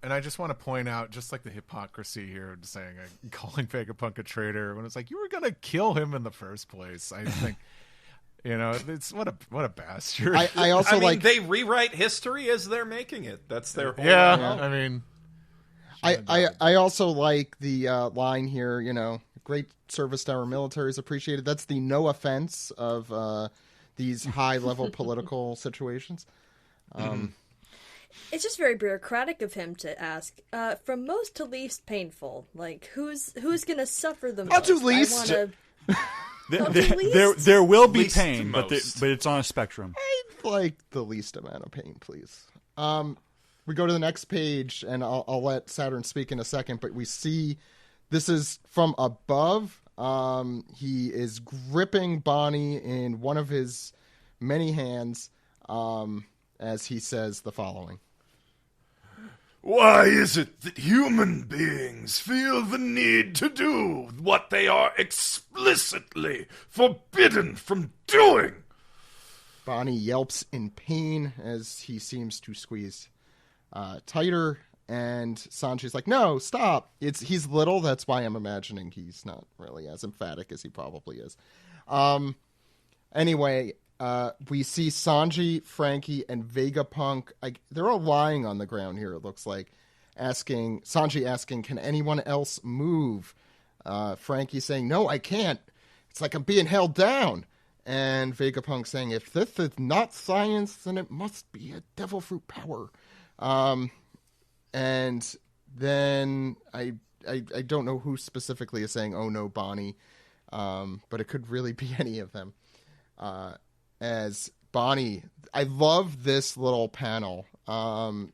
And I just want to point out, just like the hypocrisy here, saying calling Vegapunk a traitor when it's like you were going to kill him in the first place. I think. It's what a bastard. I also they rewrite history as they're making it. That's their whole I mean, I also like the line here. Great service to our military is appreciated. That's the no offense of these high level political situations. It's just very bureaucratic of him to ask from most to least painful. Like who's going to suffer the most? I'll do least. There will be Least pain, to but it's on a spectrum. I'd like the least amount of pain, please. we go to the next page, and I'll let Saturn speak in a second, but we see this is from above. He is gripping Bonnie in one of his many hands as he says the following. Why is it that human beings feel the need to do what they are explicitly forbidden from doing? Bonnie yelps in pain as he seems to squeeze tighter, and Sanji's like, no, stop. He's little, that's why I'm imagining he's not really as emphatic as he probably is. Anyway, we see Sanji, Frankie, and Vegapunk. They're all lying on the ground here, it looks like. Sanji asking, can anyone else move? Frankie saying, no, I can't. It's like I'm being held down. And Vegapunk saying, if this is not science, then it must be a devil fruit power. And then I don't know who specifically is saying, oh no, Bonnie. But it could really be any of them. As Bonnie, I love this little panel,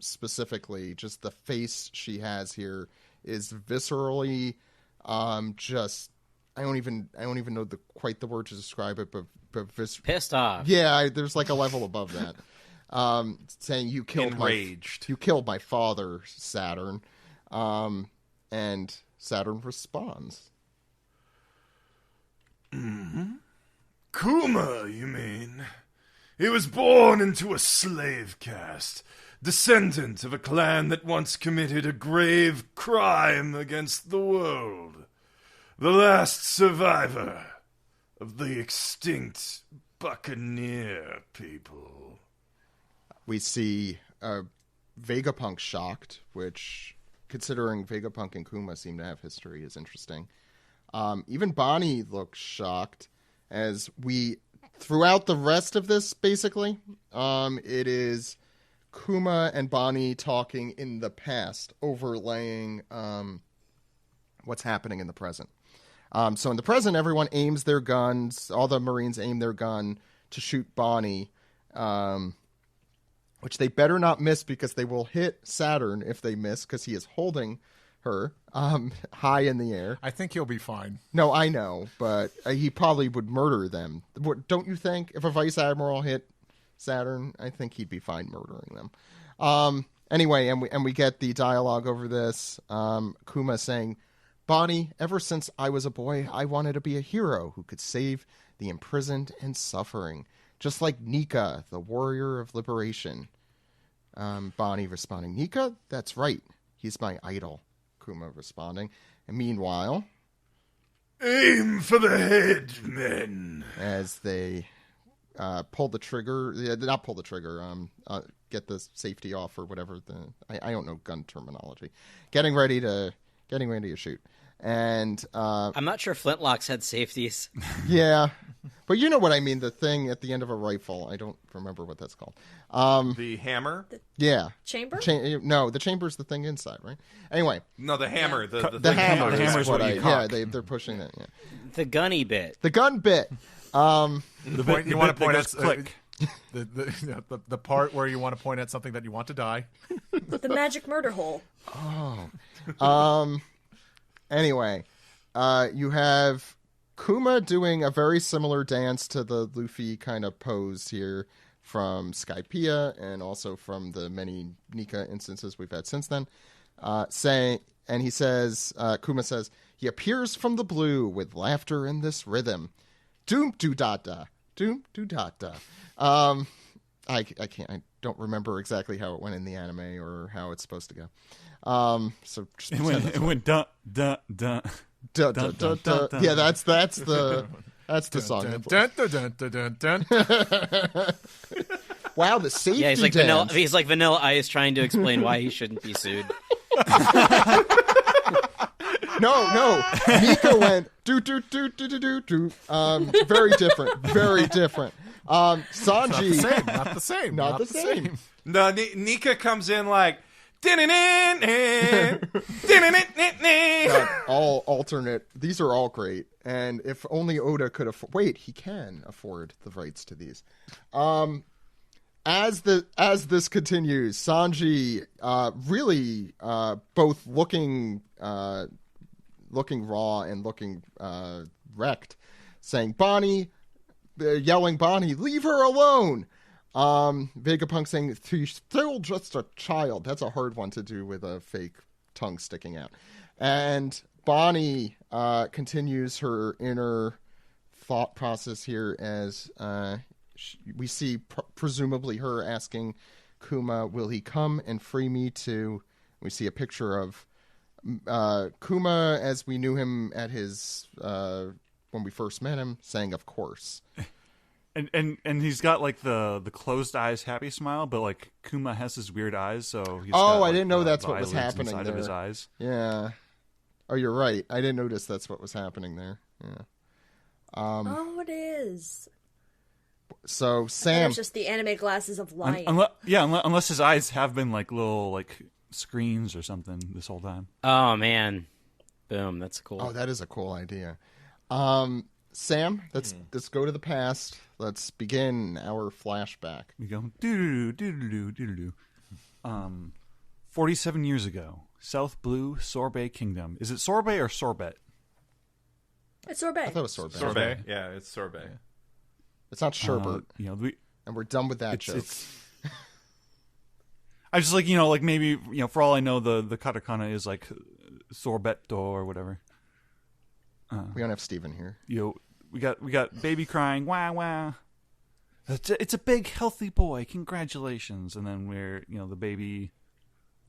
specifically. Just the face she has here is viscerally, just, I don't even know quite the word to describe it, but pissed off. Yeah, there's like a level above that. Saying you killed my father, Saturn. And Saturn responds. Mm-hmm. Kuma, you mean? He was born into a slave caste, descendant of a clan that once committed a grave crime against the world. The last survivor of the extinct Buccaneer people. We see Vegapunk shocked, which, considering Vegapunk and Kuma seem to have history, is interesting. Even Bonnie looks shocked, as throughout the rest of this, basically, it is Kuma and Bonnie talking in the past, overlaying what's happening in the present. So in the present, everyone aims their guns. All the Marines aim their gun to shoot Bonnie, which they better not miss because they will hit Saturn if they miss because he is holding her high in the air. I think he'll be fine. No, I know, but he probably would murder them. Don't you think? If a Vice Admiral hit Saturn, I think he'd be fine murdering them. Anyway, and we get the dialogue over this. Kuma saying, Bonnie, ever since I was a boy, I wanted to be a hero who could save the imprisoned and suffering, just like Nika, the warrior of liberation. Bonnie responding, Nika? That's right. He's my idol. Kuma responding. And meanwhile, aim for the head, men. As they pull the trigger, not pull the trigger, get the safety off or whatever. I don't know gun terminology. Getting ready to shoot. And I'm not sure flintlocks had safeties. Yeah, but you know what I mean. The thing at the end of a rifle. I don't remember what that's called. The hammer. Yeah. Chamber. No, the chamber's the thing inside, right? Anyway. No, the hammer. Yeah. The hammer. The hammer's what they're pushing it. Yeah. The gunny bit. The gun bit. The point you want to point at. Click. The part where you want to point at something that you want to die. The magic murder hole. Oh. Anyway, you have Kuma doing a very similar dance to the Luffy kind of pose here from Skypiea and also from the many Nika instances we've had since then. He says, Kuma says, he appears from the blue with laughter in this rhythm. Doom do da da. Doom do da da. I don't remember exactly how it went in the anime or how it's supposed to go. So just it went dun dun dun dun dun dun dun. Yeah, that's the song. Dun, dun, dun, dun, dun, dun. Wow, the safety. Yeah, he's like Vanilla Ice trying to explain why he shouldn't be sued. No. Nika went do do do do do do do. Very different. Sanji, not the same. Not the same. No, Nika comes in like. All alternate. These are all great. And if only Oda could afford. Wait, he can afford the rights to these. as this continues, Sanji really both looking raw and looking wrecked, saying, Bonnie, yelling, Bonnie, leave her alone. Vegapunk saying, she's still just a child. That's a hard one to do with a fake tongue sticking out. And Bonnie continues her inner thought process here as we see presumably her asking Kuma, will he come and free me too? We see a picture of Kuma as we knew him at his when we first met him, saying of course. And he's got like the closed eyes happy smile, but like Kuma has his weird eyes, so he's got, like, I didn't know that's the what was happening inside there. Of his eyes. Yeah. Oh, you're right. I didn't notice that's what was happening there. Yeah. Oh, it is. So Sam, it's just the anime glasses of lying. Unless his eyes have been like little like screens or something this whole time. Oh man, boom! That's cool. Oh, that is a cool idea. Sam, let's go to the past. Let's begin our flashback. We go doo doo doo doo doo. 47 years ago, South Blue Sorbet Kingdom. Is it sorbet or sorbet? It's sorbet. I thought it was sorbet. Sorbet. Yeah, it's sorbet. It's not sherbet. And we're done with that joke. I just like maybe for all I know the katakana is like sorbetto or whatever. We don't have Steven here. We got baby crying, wah wah. It's a big healthy boy. Congratulations. And then we're the baby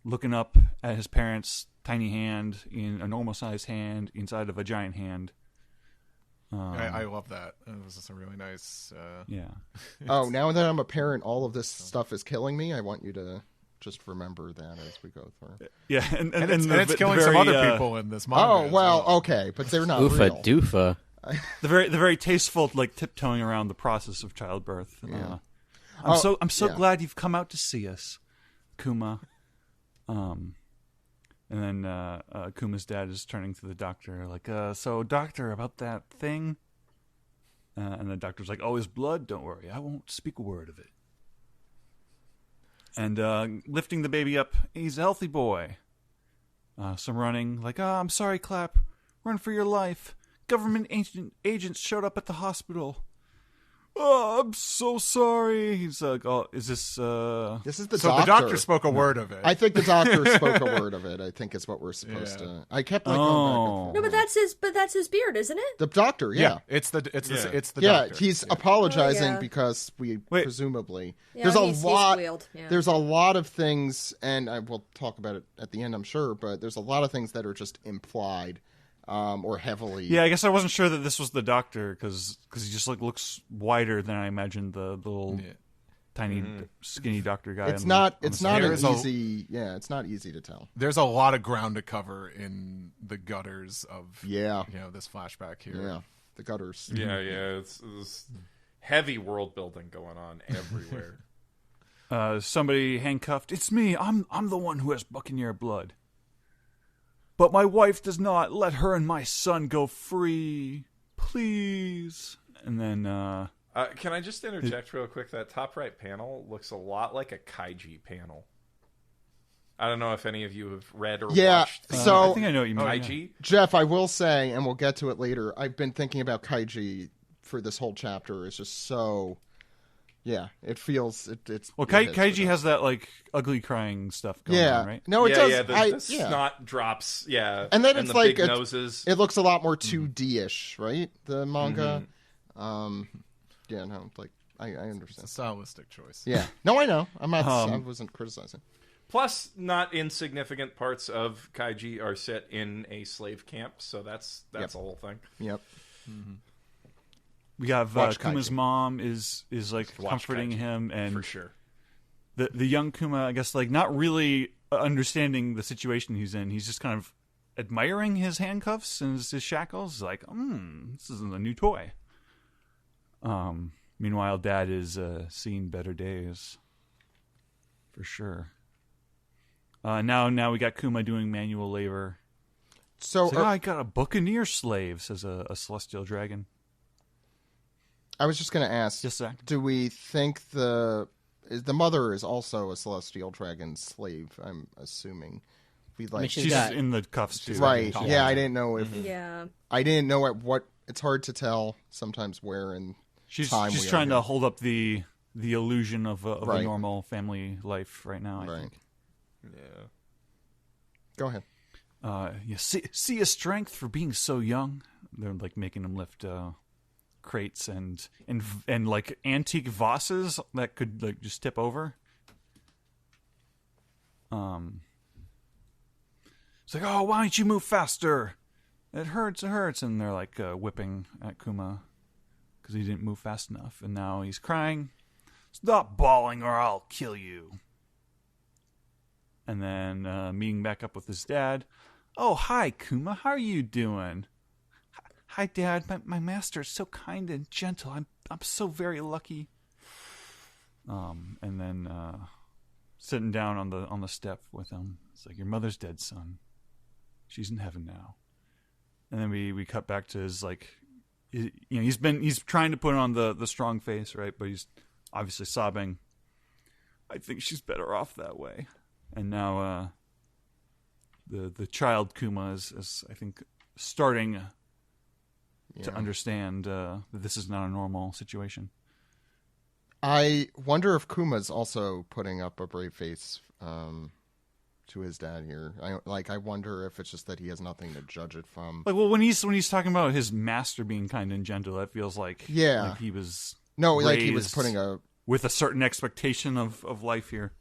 looking up at his parents' tiny hand in a normal sized hand inside of a giant hand. I love that. It was just a really nice. Yeah. Oh, now that I'm a parent, all of this stuff is killing me. I want you to just remember that as we go through. Yeah, and it's killing some other people in this manga. Oh well, okay, but they're not Oofa real. doofa. The very tasteful tiptoeing around the process of childbirth. Yeah. I'm so glad you've come out to see us, Kuma. And then Kuma's dad is turning to the doctor, like, so doctor, about that thing? And the doctor's like, oh, his blood? Don't worry, I won't speak a word of it. And lifting the baby up, he's a healthy boy. Some running, like, I'm sorry, Clap. Run for your life. Government agents showed up at the hospital. Oh, I'm so sorry. He's like, oh, is this... This is the so doctor. The doctor spoke a word of it. I think the doctor spoke a word of it. I think is what we're supposed to... I kept like going back and forth. No, but that's his beard, isn't it? The doctor, yeah. It's the doctor. Yeah, he's apologizing because presumably... Yeah, there's a lot... Yeah. There's a lot of things, and I will talk about it at the end, I'm sure, but there's a lot of things that are just implied. Or heavily. Yeah, I guess I wasn't sure that this was the doctor because he just like looks wider than I imagined the little tiny skinny doctor guy. It's not easy. Yeah, it's not easy to tell. There's a lot of ground to cover in the gutters of this flashback here. Yeah, the gutters. Yeah, it's heavy world building going on everywhere. Somebody handcuffed. It's me. I'm the one who has Buccaneer blood. But my wife does not. Let her and my son go free, please. And then, can I just interject real quick? That top right panel looks a lot like a kaiji panel. I don't know if any of you have read or watched. So I think I know what you mean. Kaiji. Jeff, I will say, and we'll get to it later. I've been thinking about kaiji for this whole chapter. It's just so. Yeah, it feels it's. Well, kaiji has that like ugly crying stuff going on, right? No, it does. The snot drops. Yeah, and then it's the like big noses. It looks a lot more 2D-ish, right? The manga. Yeah, no, like I understand. It's a stylistic choice. Yeah, no, I know. I'm not. I wasn't criticizing. Plus, not insignificant parts of kaiji are set in a slave camp, so that's a whole thing. Yep. Mm-hmm. We got Kuma's mom is like comforting him, and for sure. The young Kuma, I guess, like not really understanding the situation he's in. He's just kind of admiring his handcuffs and his shackles. Like, this isn't a new toy. Meanwhile, Dad is seeing better days, for sure. Now we got Kuma doing manual labor. So like, I got a Buccaneer slave, says a celestial dragon. I was just going to ask, do we think the mother is also a celestial dragon slave, I'm assuming. She's in the cuffs too. Right. Yeah, I didn't know if... Yeah. I didn't know at what... It's hard to tell sometimes where in time she's trying to hold up the illusion of a normal family life right now, I think. Yeah. Go ahead. You see his strength for being so young. They're like making him lift crates and like antique vases that could like just tip over. It's like, oh, why don't you move faster? It hurts, and they're like whipping at Kuma because he didn't move fast enough, and now he's crying. Stop bawling, or I'll kill you. And then meeting back up with his dad. Oh, hi, Kuma. How are you doing? Hi, Dad. My master is so kind and gentle. I'm so very lucky. And then sitting down on the step with him. It's like, your mother's dead, son. She's in heaven now. And then we cut back to his he's trying to put on the strong face, right? But he's obviously sobbing. I think she's better off that way. And now the child Kuma is I think starting to understand that this is not a normal situation. I wonder if Kuma's also putting up a brave face to his dad here. I wonder if it's just that he has nothing to judge it from. Like, well, when he's talking about his master being kind and gentle, that feels like like he was like he was putting with a certain expectation of life here.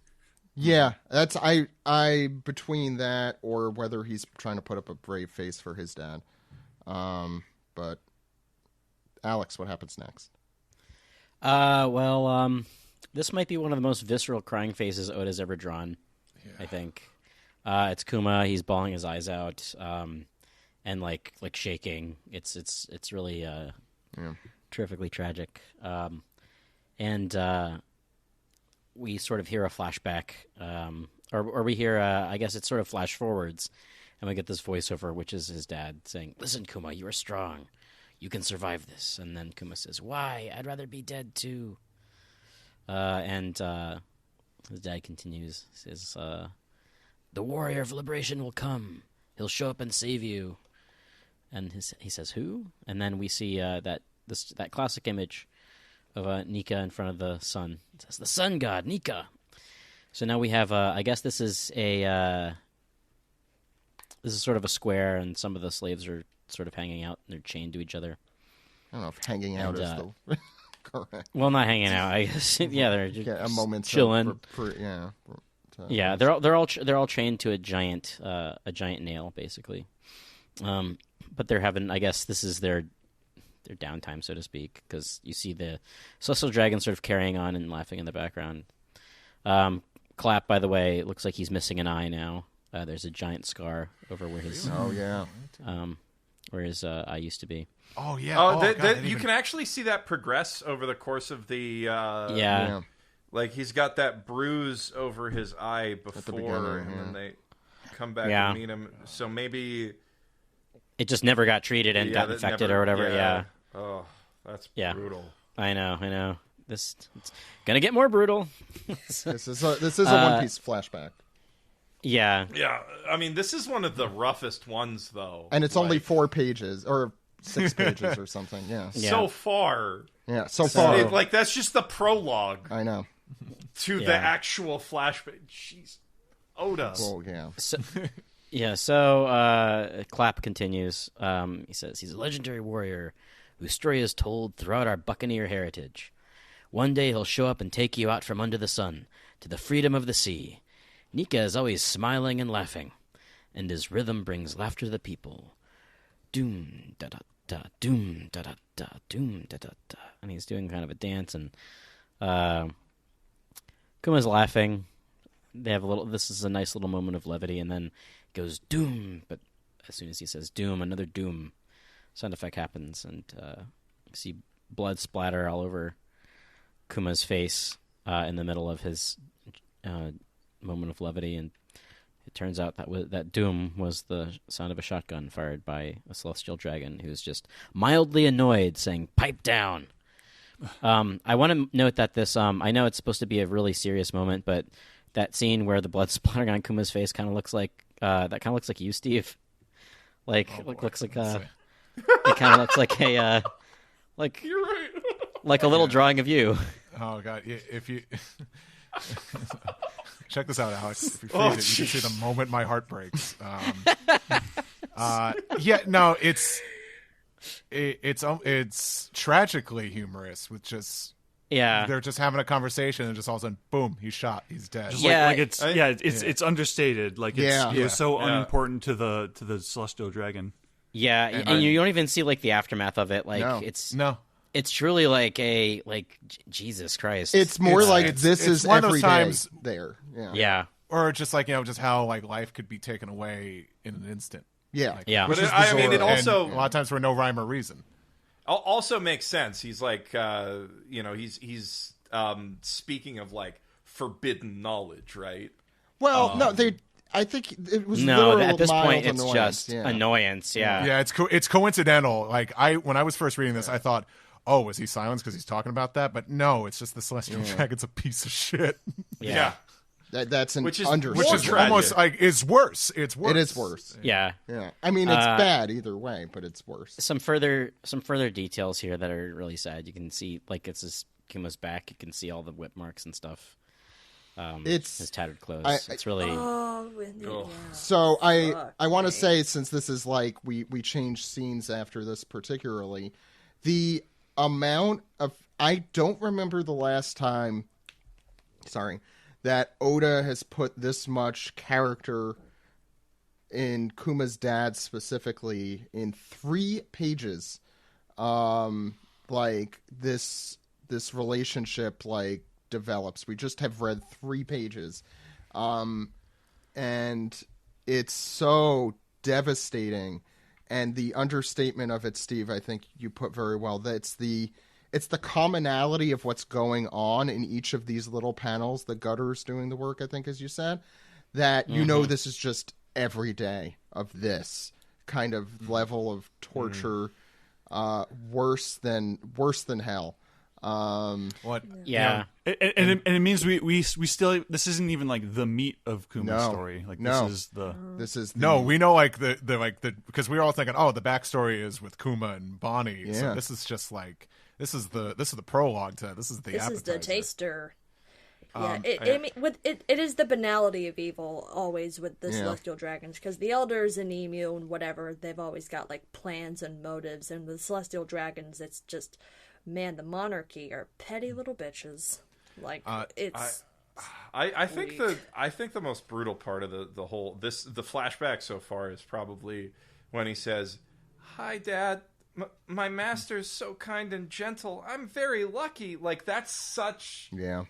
Yeah, that's I between that or whether he's trying to put up a brave face for his dad. But Alex, what happens next? This might be one of the most visceral crying faces Oda's ever drawn. Yeah. I think it's Kuma. He's bawling his eyes out, and like shaking. It's really terrifically tragic. And we sort of hear a flashback, or we hear I guess it's sort of flash forwards, and we get this voiceover, which is his dad saying, "Listen, Kuma, you are strong. You can survive this." And then Kuma says, "Why? I'd rather be dead too." And his dad continues, says, "The warrior of liberation will come. He'll show up and save you." And he says, "Who?" And then we see that classic image of Nika in front of the sun. It says, "The sun god, Nika." So now we have, I guess this is sort of a square, and some of the slaves are sort of hanging out, and they're chained to each other. I don't know if hanging out is the correct. Well, not hanging out, I guess. Yeah, they're just a moment chilling. Yeah, they're all chained to a giant nail, basically. But they're having, I guess, this is their downtime, so to speak, because you see the celestial dragon sort of carrying on and laughing in the background. Clap, by the way, it looks like he's missing an eye now. There's a giant scar over where his where his eye used to be. Oh yeah. You can actually see that progress over the course of the like he's got that bruise over his eye before, and then they come back and meet him. So maybe it just never got treated and got infected or whatever. Yeah. Oh, that's brutal. I know. It's gonna get more brutal. This is a One Piece flashback. Yeah. Yeah. I mean, this is one of the roughest ones, though. And it's only 4 pages or 6 pages or something. Yeah. So far. Yeah. So far. That's just the prologue. I know. To the actual flashback. Jeez. Oda. Oh, yeah. So Clap continues. He says, "He's a legendary warrior whose story is told throughout our buccaneer heritage. One day he'll show up and take you out from under the sun to the freedom of the sea. Nika is always smiling and laughing, and his rhythm brings laughter to the people. Doom da da da, doom da da da, doom da da da." And he's doing kind of a dance, and Kuma's laughing. They have this is a nice little moment of levity, and then it goes doom. But as soon as he says doom, another doom sound effect happens, and you see blood splatter all over Kuma's face in the middle of his moment of levity, and it turns out that doom was the sound of a shotgun fired by a celestial dragon who's just mildly annoyed, saying, "Pipe down." I want to note that this, I know it's supposed to be a really serious moment, but that scene where the blood's splattering on Kuma's face kind of looks like, that kind of looks like you, Steve. Like, looks like, it kind of looks like a, like, You're right. like a little drawing of you. Oh god, if you check this out, Alex. If you freeze it, you can see the moment my heart breaks. Yeah, no, it's tragically humorous with just they're just having a conversation and just all of a sudden, boom, he's shot, he's dead. Just like it's understated. Like it was so unimportant to the celestial dragon. Yeah, and you don't even see like the aftermath of it. Like it's truly like Jesus Christ. It's more like this is one of every those times day there. Yeah. Or just like, just how like life could be taken away in an instant. Yeah. Like, Yeah. But I mean, it also a lot of times for no rhyme or reason. Also makes sense. He's like, he's speaking of like forbidden knowledge, right? Well, no, I think it was at this mild point it's annoyance. just annoyance. Yeah. Yeah, it's coincidental. Like when I was first reading this, I thought, oh, was he silenced because he's talking about that? But no, it's just the celestial dragon's a piece of shit. Yeah. That's an Which is understatement. Which is almost like it's worse. It's worse. It is worse. Yeah. Yeah. I mean, it's bad either way, but it's worse. Some further details here that are really sad. You can see like it's his Kuma's back. You can see all the whip marks and stuff. It's his tattered clothes. It's really. So I want to say, since this is like we changed scenes after this particularly, the amount of I don't remember the last time. Sorry. That Oda has put this much character in Kuma's dad specifically in 3 pages. Like this relationship like develops. We just have read 3 pages. And it's so devastating. And the understatement of it, Steve, I think you put very well. That it's the commonality of what's going on in each of these little panels. The Gutter's doing the work, I think, as you said, that you know this is just every day of this kind of level of torture, worse than hell. What? Yeah. And it means we still, this isn't even like the meat of Kuma's story. Like this is no, we know like the because we were all thinking, oh, the backstory is with Kuma and Bonnie. Yeah. So this is just like this is the prologue to this is the This appetizer. is the taster. Yeah, it is the banality of evil always with the celestial dragons, because the elders and Emu and whatever, they've always got like plans and motives, and with celestial dragons, it's just, man, the monarchy are petty little bitches. Like it's. I think the most brutal part of the whole the flashback so far is probably when he says, "Hi, Dad. My master's so kind and gentle. I'm very lucky." Like that's such. Yeah.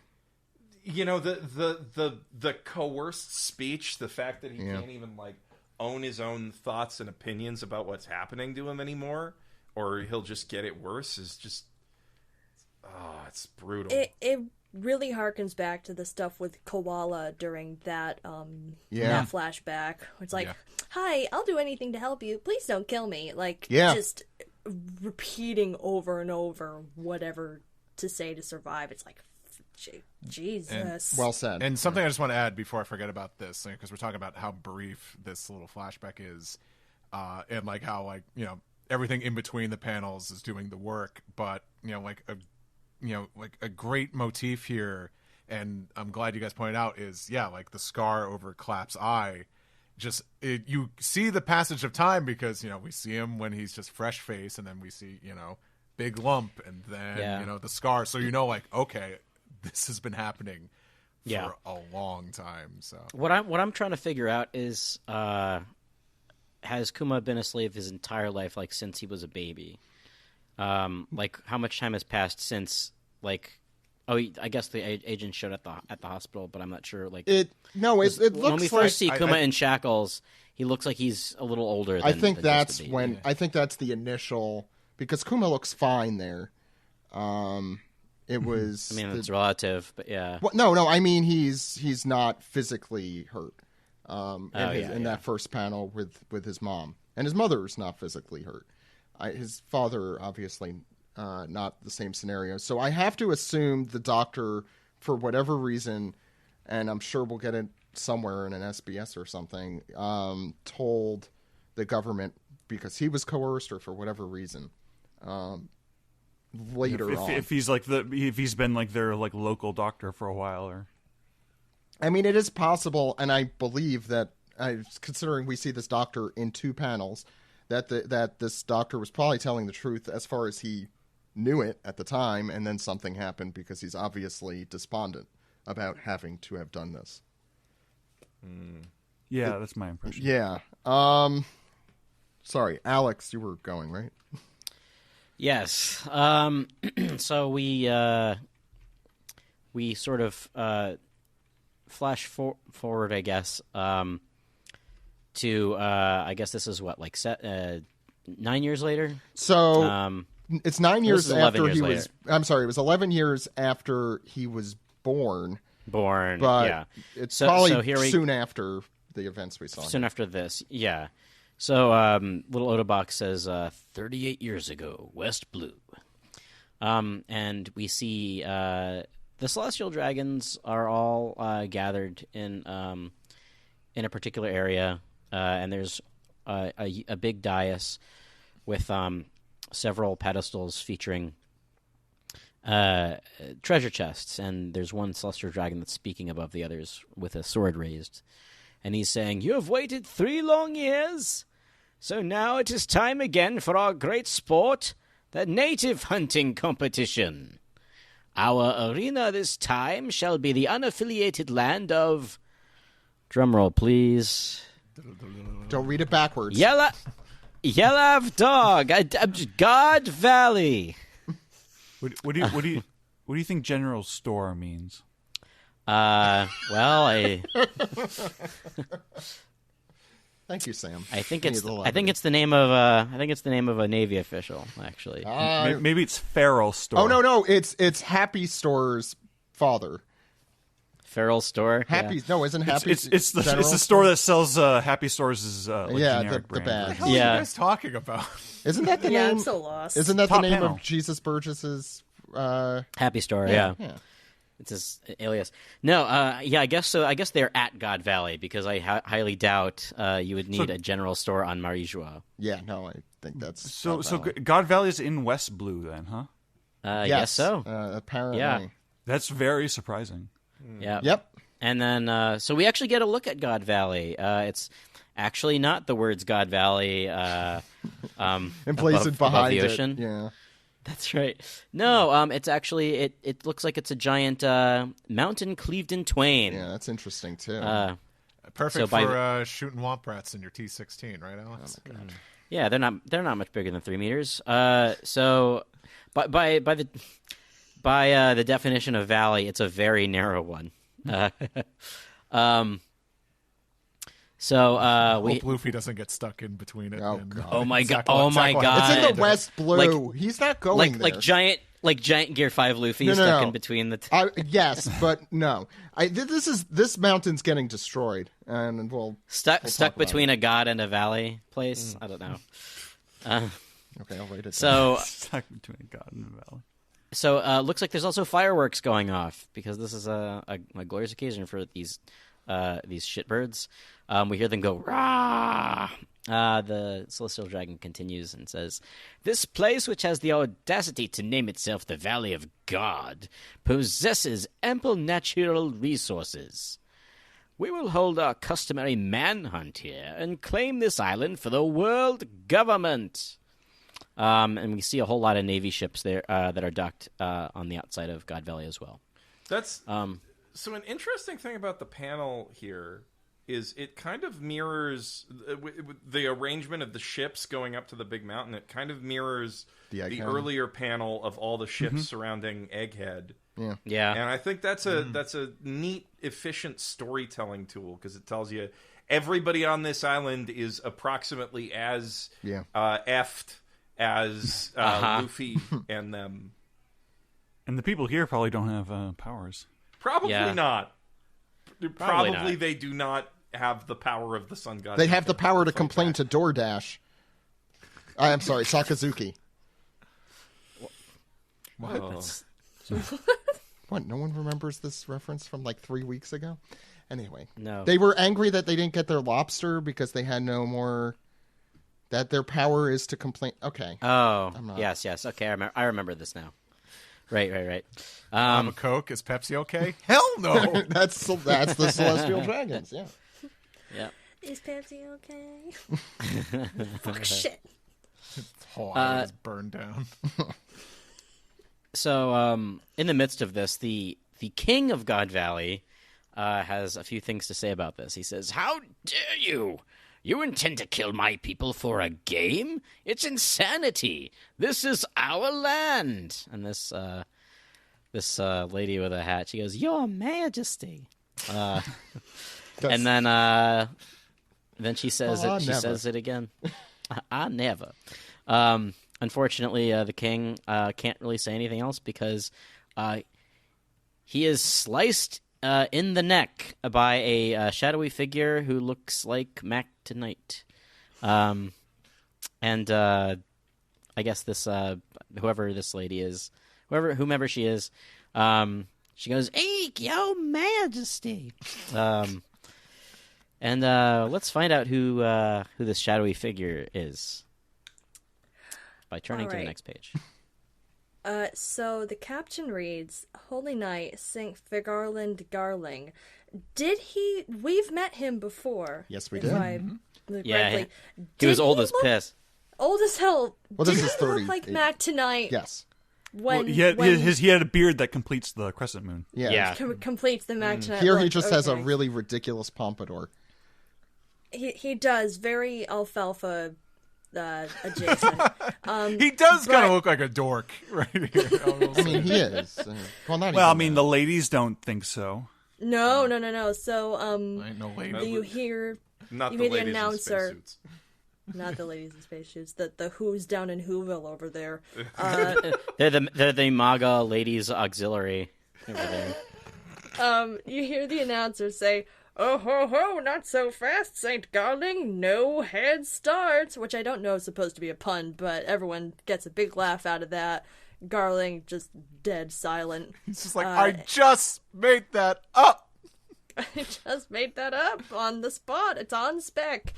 You know, the coerced speech, the fact that he can't even like own his own thoughts and opinions about what's happening to him anymore, or he'll just get it worse, is just it's brutal. It really harkens back to the stuff with Koala during that that flashback. It's like, "Hi, I'll do anything to help you. Please don't kill me." Like just repeating over and over whatever to say to survive. It's like, Jesus. Well said. And something I just want to add before I forget about this, because we're talking about how brief this little flashback is, and like how like everything in between the panels is doing the work, but like a great motif here, and I'm glad you guys pointed out, is like the scar over Clap's eye. Just you see the passage of time, because we see him when he's just fresh face, and then we see big lump, and then the scar. So like, okay, this has been happening for a long time. So what I'm trying to figure out is, has Kuma been a slave his entire life, like since he was a baby? Like how much time has passed since, like, I guess the agent showed at the hospital, but I'm not sure. Like it looks when we first see like, Kuma in shackles, he looks like he's a little older. Than, I think than that's just a baby. when I think that's the initial, because Kuma looks fine there. It was. I mean, it's relative, but yeah. Well, no. I mean, he's not physically hurt. In that first panel with his mom, and his mother is not physically hurt. His father obviously not the same scenario. So I have to assume the doctor, for whatever reason, and I'm sure we'll get it somewhere in an SBS or something, told the government because he was coerced or for whatever reason. Later on, if he's like if he's been like their like local doctor for a while, or I mean, it is possible, and I believe that, considering we see this doctor in 2 panels, that this doctor was probably telling the truth as far as he knew it at the time, and then something happened because he's obviously despondent about having to have done this. Yeah, that's my impression. Yeah. Sorry, Alex, you were going, right? Yes. So we sort of flash forward, I guess, to I guess this is what, like 9 years later. So it's 9 years after years he later. was. I'm sorry, it was 11 years after he was born. But Yeah, it's probably soon after the events we saw. Soon after this, yeah. So little Odabox says 38 years ago, West Blue. And we see the Celestial Dragons are all gathered in a particular area, and there's a big dais with several pedestals featuring treasure chests, and there's one Celestial Dragon that's speaking above the others with a sword raised. And he's saying, "You have waited 3 long years, so now it is time again for our great sport, the native hunting competition. Our arena this time shall be the unaffiliated land of..." Drumroll, please. Don't read it backwards. Yelav Dog, God Valley. What do you think General Store means? Well, Thank you, Sam. I think it's the name of a Navy official, actually. Maybe it's Feral Store. Oh no, it's Happy Store's father. Feral Store. Happy? Yeah. No, isn't Happy? It's the store that sells Happy Stores' generic the brand. bag. What the hell are you guys talking about? Isn't that the Yeah, name? I'm so lost. Isn't that Top the name panel. of Jesus Burgess's? Happy Store. Yeah. It's his alias. No, I guess so. I guess they're at God Valley because I highly doubt you would need a general store on Marie-Joie. Yeah, no, I think that's so. God Valley is in West Blue, then, huh? Yes, Guess so. Apparently, Yeah. That's very surprising. Yeah. Yep. And then, so we actually get a look at God Valley. It's actually not the words God Valley Emblazoned behind the it. ocean. Yeah. That's right. No, it's actually it looks like it's a giant mountain cleaved in twain. Yeah, that's interesting too. Perfect So for shooting womp rats in your T16, right, Alex? Yeah, they're not much bigger than 3 meters. So, by the definition of valley, it's a very narrow one. So Hope Luffy doesn't get stuck in between it. Oh, and, God. Oh my god! Zack- Oh my Zack- god! It's in the West Blue. Like- He's not going there. like giant Gear 5 Luffy No, stuck no. in between the. Yes, but no. This mountain's getting destroyed, and we'll Stuck talk about between a god and a valley place. I don't know. Okay, I'll write it down. So Stuck between God and the Valley. so looks like there's also fireworks going off because this is a glorious occasion for these shitbirds. We hear them go rah. The Celestial Dragon continues and says, "This place, which has the audacity to name itself the Valley of God, possesses ample natural resources. We will hold our customary manhunt here and claim this island for the world government." And we see a whole lot of Navy ships there that are docked on the outside of God Valley as well. That's so an interesting thing about the panel here is it kind of mirrors the arrangement of the ships going up to the big mountain. It kind of mirrors the earlier panel of all the ships surrounding Egghead. Yeah. And I think that's a neat, efficient storytelling tool because it tells you everybody on this island is approximately as effed as Luffy and them. And the people here probably don't have powers. Probably not. Probably Probably not. they do not have the power of the sun god. They have the power to complain to DoorDash. I'm sorry, Sakazuki. What? What? No one remembers this reference from like 3 weeks ago? Anyway. No. They were angry that they didn't get their lobster because they had no more... That their power is to complain... Okay. Oh, yes. Okay, I remember this now. Right. A Coke? Is Pepsi okay? Hell no! That's the Celestial Dragons, yeah. Yeah. Is Pepsi okay? Fuck shit. Oh, I was burned down. So, in the midst of this, the king of God Valley has a few things to say about this. He says, "How dare you? You intend to kill my people for a game? It's insanity. This is our land." And this lady with a hat, she goes, "Your Majesty." And then she says it. She says it again. I never. Unfortunately, the king can't really say anything else because he is sliced in the neck by a shadowy figure who looks like Mac tonight. And I guess this whoever this lady is, whomever she is, she goes, "Eek, Your Majesty." And let's find out who this shadowy figure is by turning to the next page. So the caption reads, "Holy Knight, Saint Figarland Garling." We've met him before. Yes, we if did. I look Yeah, correctly. he was Did old as look piss. Old as hell. Well, Did this he is 30. look like Mac tonight? Yes. Well, When he had a beard that completes the crescent moon. Yeah. completes the Mac tonight. Here he look, just has a okay. really ridiculous pompadour. He does very alfalfa adjacent. He does kind of look like a dork right here. I mean, he is. Well, not Well, I even mean, that. the ladies don't think so. No. So I ain't no lady. you hear Not You the hear the ladies in announcer. spacesuits. not the ladies in spacesuits, the Who's down in Whoville over there. They're the Manga ladies auxiliary over there. You hear the announcer say, "Oh ho ho, not so fast, Saint Garling, no head starts," which I don't know is supposed to be a pun, but everyone gets a big laugh out of that. Garling just dead silent. He's just like, I just made that up. I just made that up on the spot. It's on spec.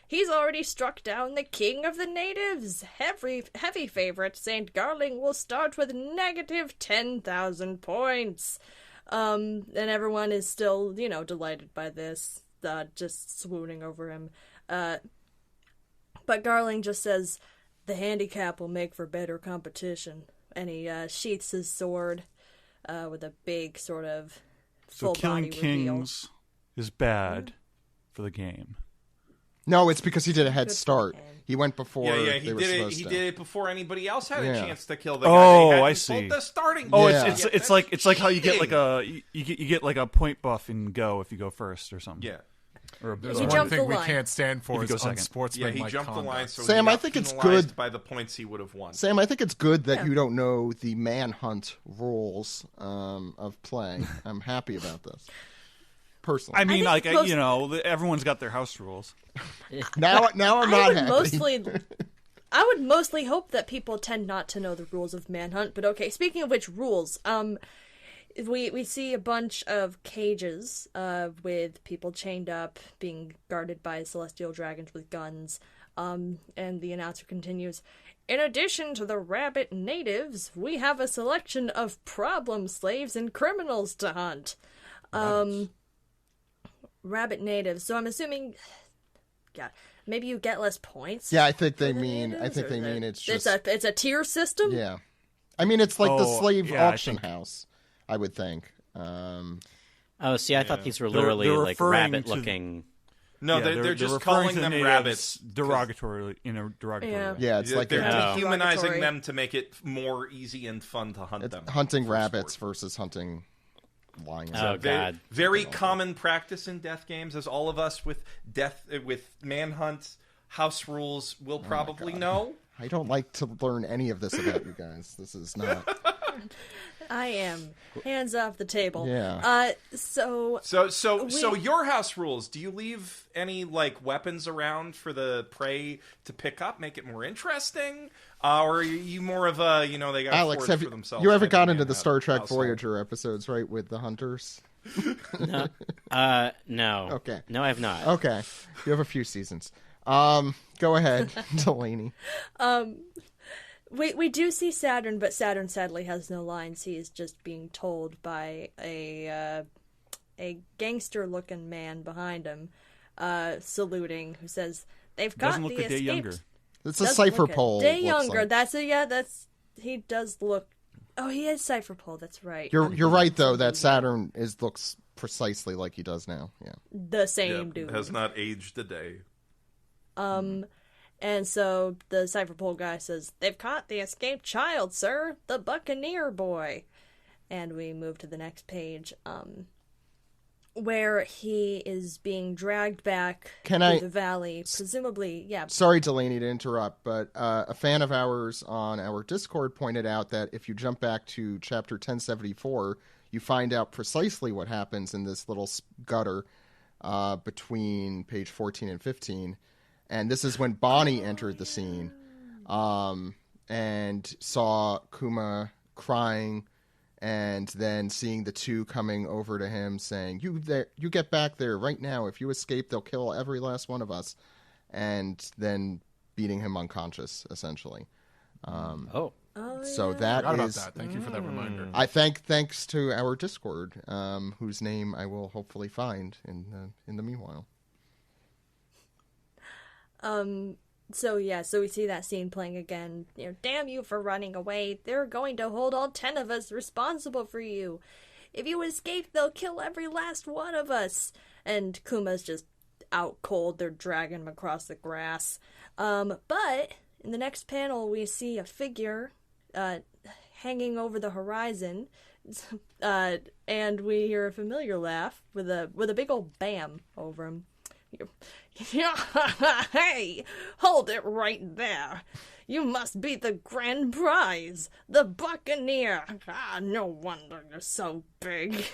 He's already struck down the king of the natives. Heavy favorite Saint Garling will start with negative 10,000 points. And everyone is still, delighted by this, just swooning over him. But Garling just says, "The handicap will make for better competition." And he sheaths his sword with a big sort of So full killing body reveal. kings is bad for the game. No, it's because he did a head Good for start. him. He went before Yeah, they were He supposed to. did it before anybody else had a Yeah. chance to kill the guy. Oh, They hadn't I see. pulled the starting. Oh, Yeah. it's like how you get like you get like a point buff in Go if you go first or something. Yeah. Or There's He one jumped thing the we line. can't stand for If you is go second. Yeah, unsportsmanlike he jumped the line, conduct. so Sam, he I got think it's penalized good- by the points he would have won. Sam, I think it's good that you don't know the manhunt rules of play. I'm happy about this. Personally. I mean, think most- everyone's got their house rules. Now I'm not happy. I would mostly hope that people tend not to know the rules of Manhunt, but okay, speaking of which rules, we see a bunch of cages with people chained up, being guarded by celestial dragons with guns, and the announcer continues, "In addition to the rabbit natives, we have a selection of problem slaves and criminals to hunt." Rabbit natives, so I'm assuming... God, maybe you get less points. Yeah, I think they for the mean. I natives, think or they is mean it- it's just. it's a tier system. Yeah, I mean it's like the Oh, slave yeah, I auction think- house. I would think. Oh, see, I thought these were They're literally like referring rabbit-looking. No, Yeah, they're just referring calling to them natives rabbits derogatorily in a derogatory Yeah. way. Yeah, it's like they're a, dehumanizing Derogatory. them to make it more easy and fun to hunt it's them. hunting for rabbits sport. versus hunting lions. Oh, God. Very common practice in death games, as all of us with Manhunt house rules will probably God. know. I don't like to learn any of this about you guys. This is not. I am. Hands off the table. Yeah. So your house rules. Do you leave any like weapons around for the prey to pick up, make it more interesting, or are you more of a they got Alex? forage Have for themselves? you ever got into the type Star Trek household? Voyager episodes, right, with the hunters? No. Okay. No, I have not. Okay, you have a few seasons. Go ahead, Delaney. We do see Saturn, but Saturn sadly has no lines. He is just being told by a gangster-looking man behind him, saluting, who says, "They've got Doesn't look the a day escaped." younger. It's a cipher pole. Day looks younger. like. He does look. Oh, he is cipher pole. That's right. You're right though. That Saturn looks precisely like he does now. Yeah. the same dude. Has not aged a day. And so the cipher pole guy says, "They've caught the escaped child, sir, the Buccaneer boy." And we move to the next page, where he is being dragged back through the valley, presumably, yeah. Sorry, Delaney, to interrupt, but a fan of ours on our Discord pointed out that if you jump back to chapter 1074, you find out precisely what happens in this little gutter between page 14 and 15. And this is when Bonnie entered the scene and saw Kuma crying, and then seeing the two coming over to him saying, you get back there right now. If you escape, they'll kill every last one of us. And then beating him unconscious, essentially. So that Forgot about is... that. Thank you for that reminder. I thanks to our Discord, whose name I will hopefully find in the meanwhile. So we see that scene playing again. Damn you for running away. They're going to hold all 10 of us responsible for you. If you escape, they'll kill every last one of us. And Kuma's just out cold. They're dragging him across the grass. But in the next panel, we see a figure hanging over the horizon. And we hear a familiar laugh with a big old bam over him. Hey, hold it right there. You must be the grand prize, the Buccaneer. No wonder you're so big.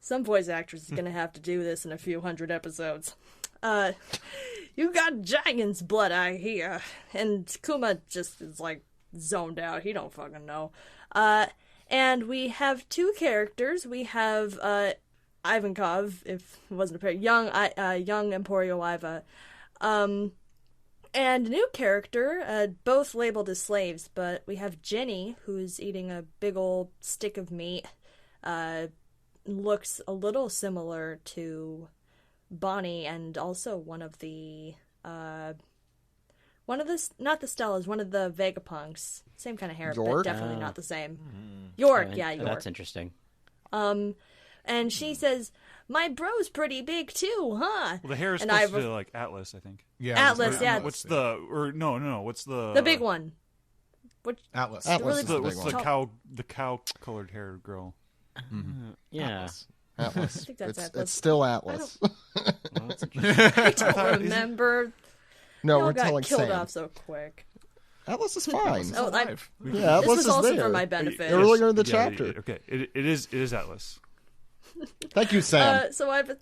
Some voice actress is gonna have to do this in a few hundred episodes. You got giant's blood, I hear. And Kuma just is like zoned out. He don't fucking know. And we have two characters. We have Ivankov, if it wasn't a pair, young Emporio Iva, and a new character, both labeled as slaves, but we have Jenny, who's eating a big old stick of meat, looks a little similar to Bonnie, and also not the Stellas, one of the Vegapunks, same kind of hair, York? but definitely not the same. York, York. That's interesting. And she says, "My bro's pretty big too, huh?" Well, the hair is and supposed to be like Atlas, I think. Yeah, Atlas, yeah. What's the big one? Which Atlas? Atlas is the what's big the one. cow colored hair girl? Yeah. Atlas. I think that's it's Atlas. still Atlas. I don't remember. No, They all we're got telling killed Sam. off so quick. Atlas is fine. Oh, Yeah, this Atlas was is also there. for my benefit. Earlier in the Yeah, chapter. okay, it is Atlas. Thank you, Sam. So I've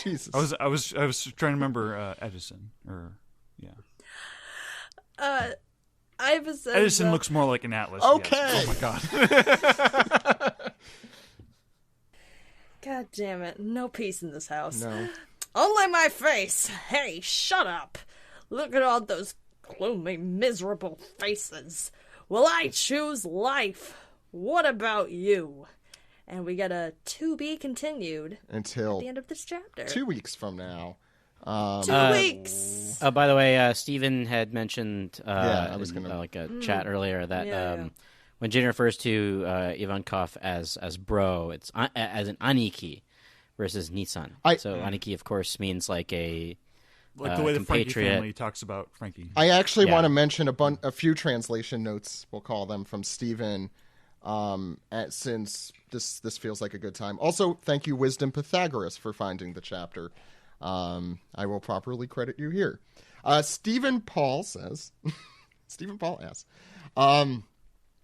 Jesus. I was trying to remember Edison Iva says Edison looks more like an Atlas. Okay. Yes. Oh my god. God damn it! No peace in this house. No. Only my face. Hey, shut up! Look at all those gloomy, miserable faces. Will I choose life? What about you? And we got a to be continued at Until the end of this chapter. 2 weeks from now. 2 weeks. Oh, by the way, Steven had mentioned I was in, gonna- like a chat earlier that Yeah. when Jenny refers to Ivankov as bro, it's as an aniki versus Nissan. So aniki, of course, means like a Like the way the Frankie compatriot. family talks about Frankie. I actually Yeah. want to mention a few translation notes, we'll call them, from Steven, since this feels like a good time. Also, thank you, Wisdom Pythagoras, for finding the chapter. I will properly credit you here. Stephen Paul says, Stephen Paul asks,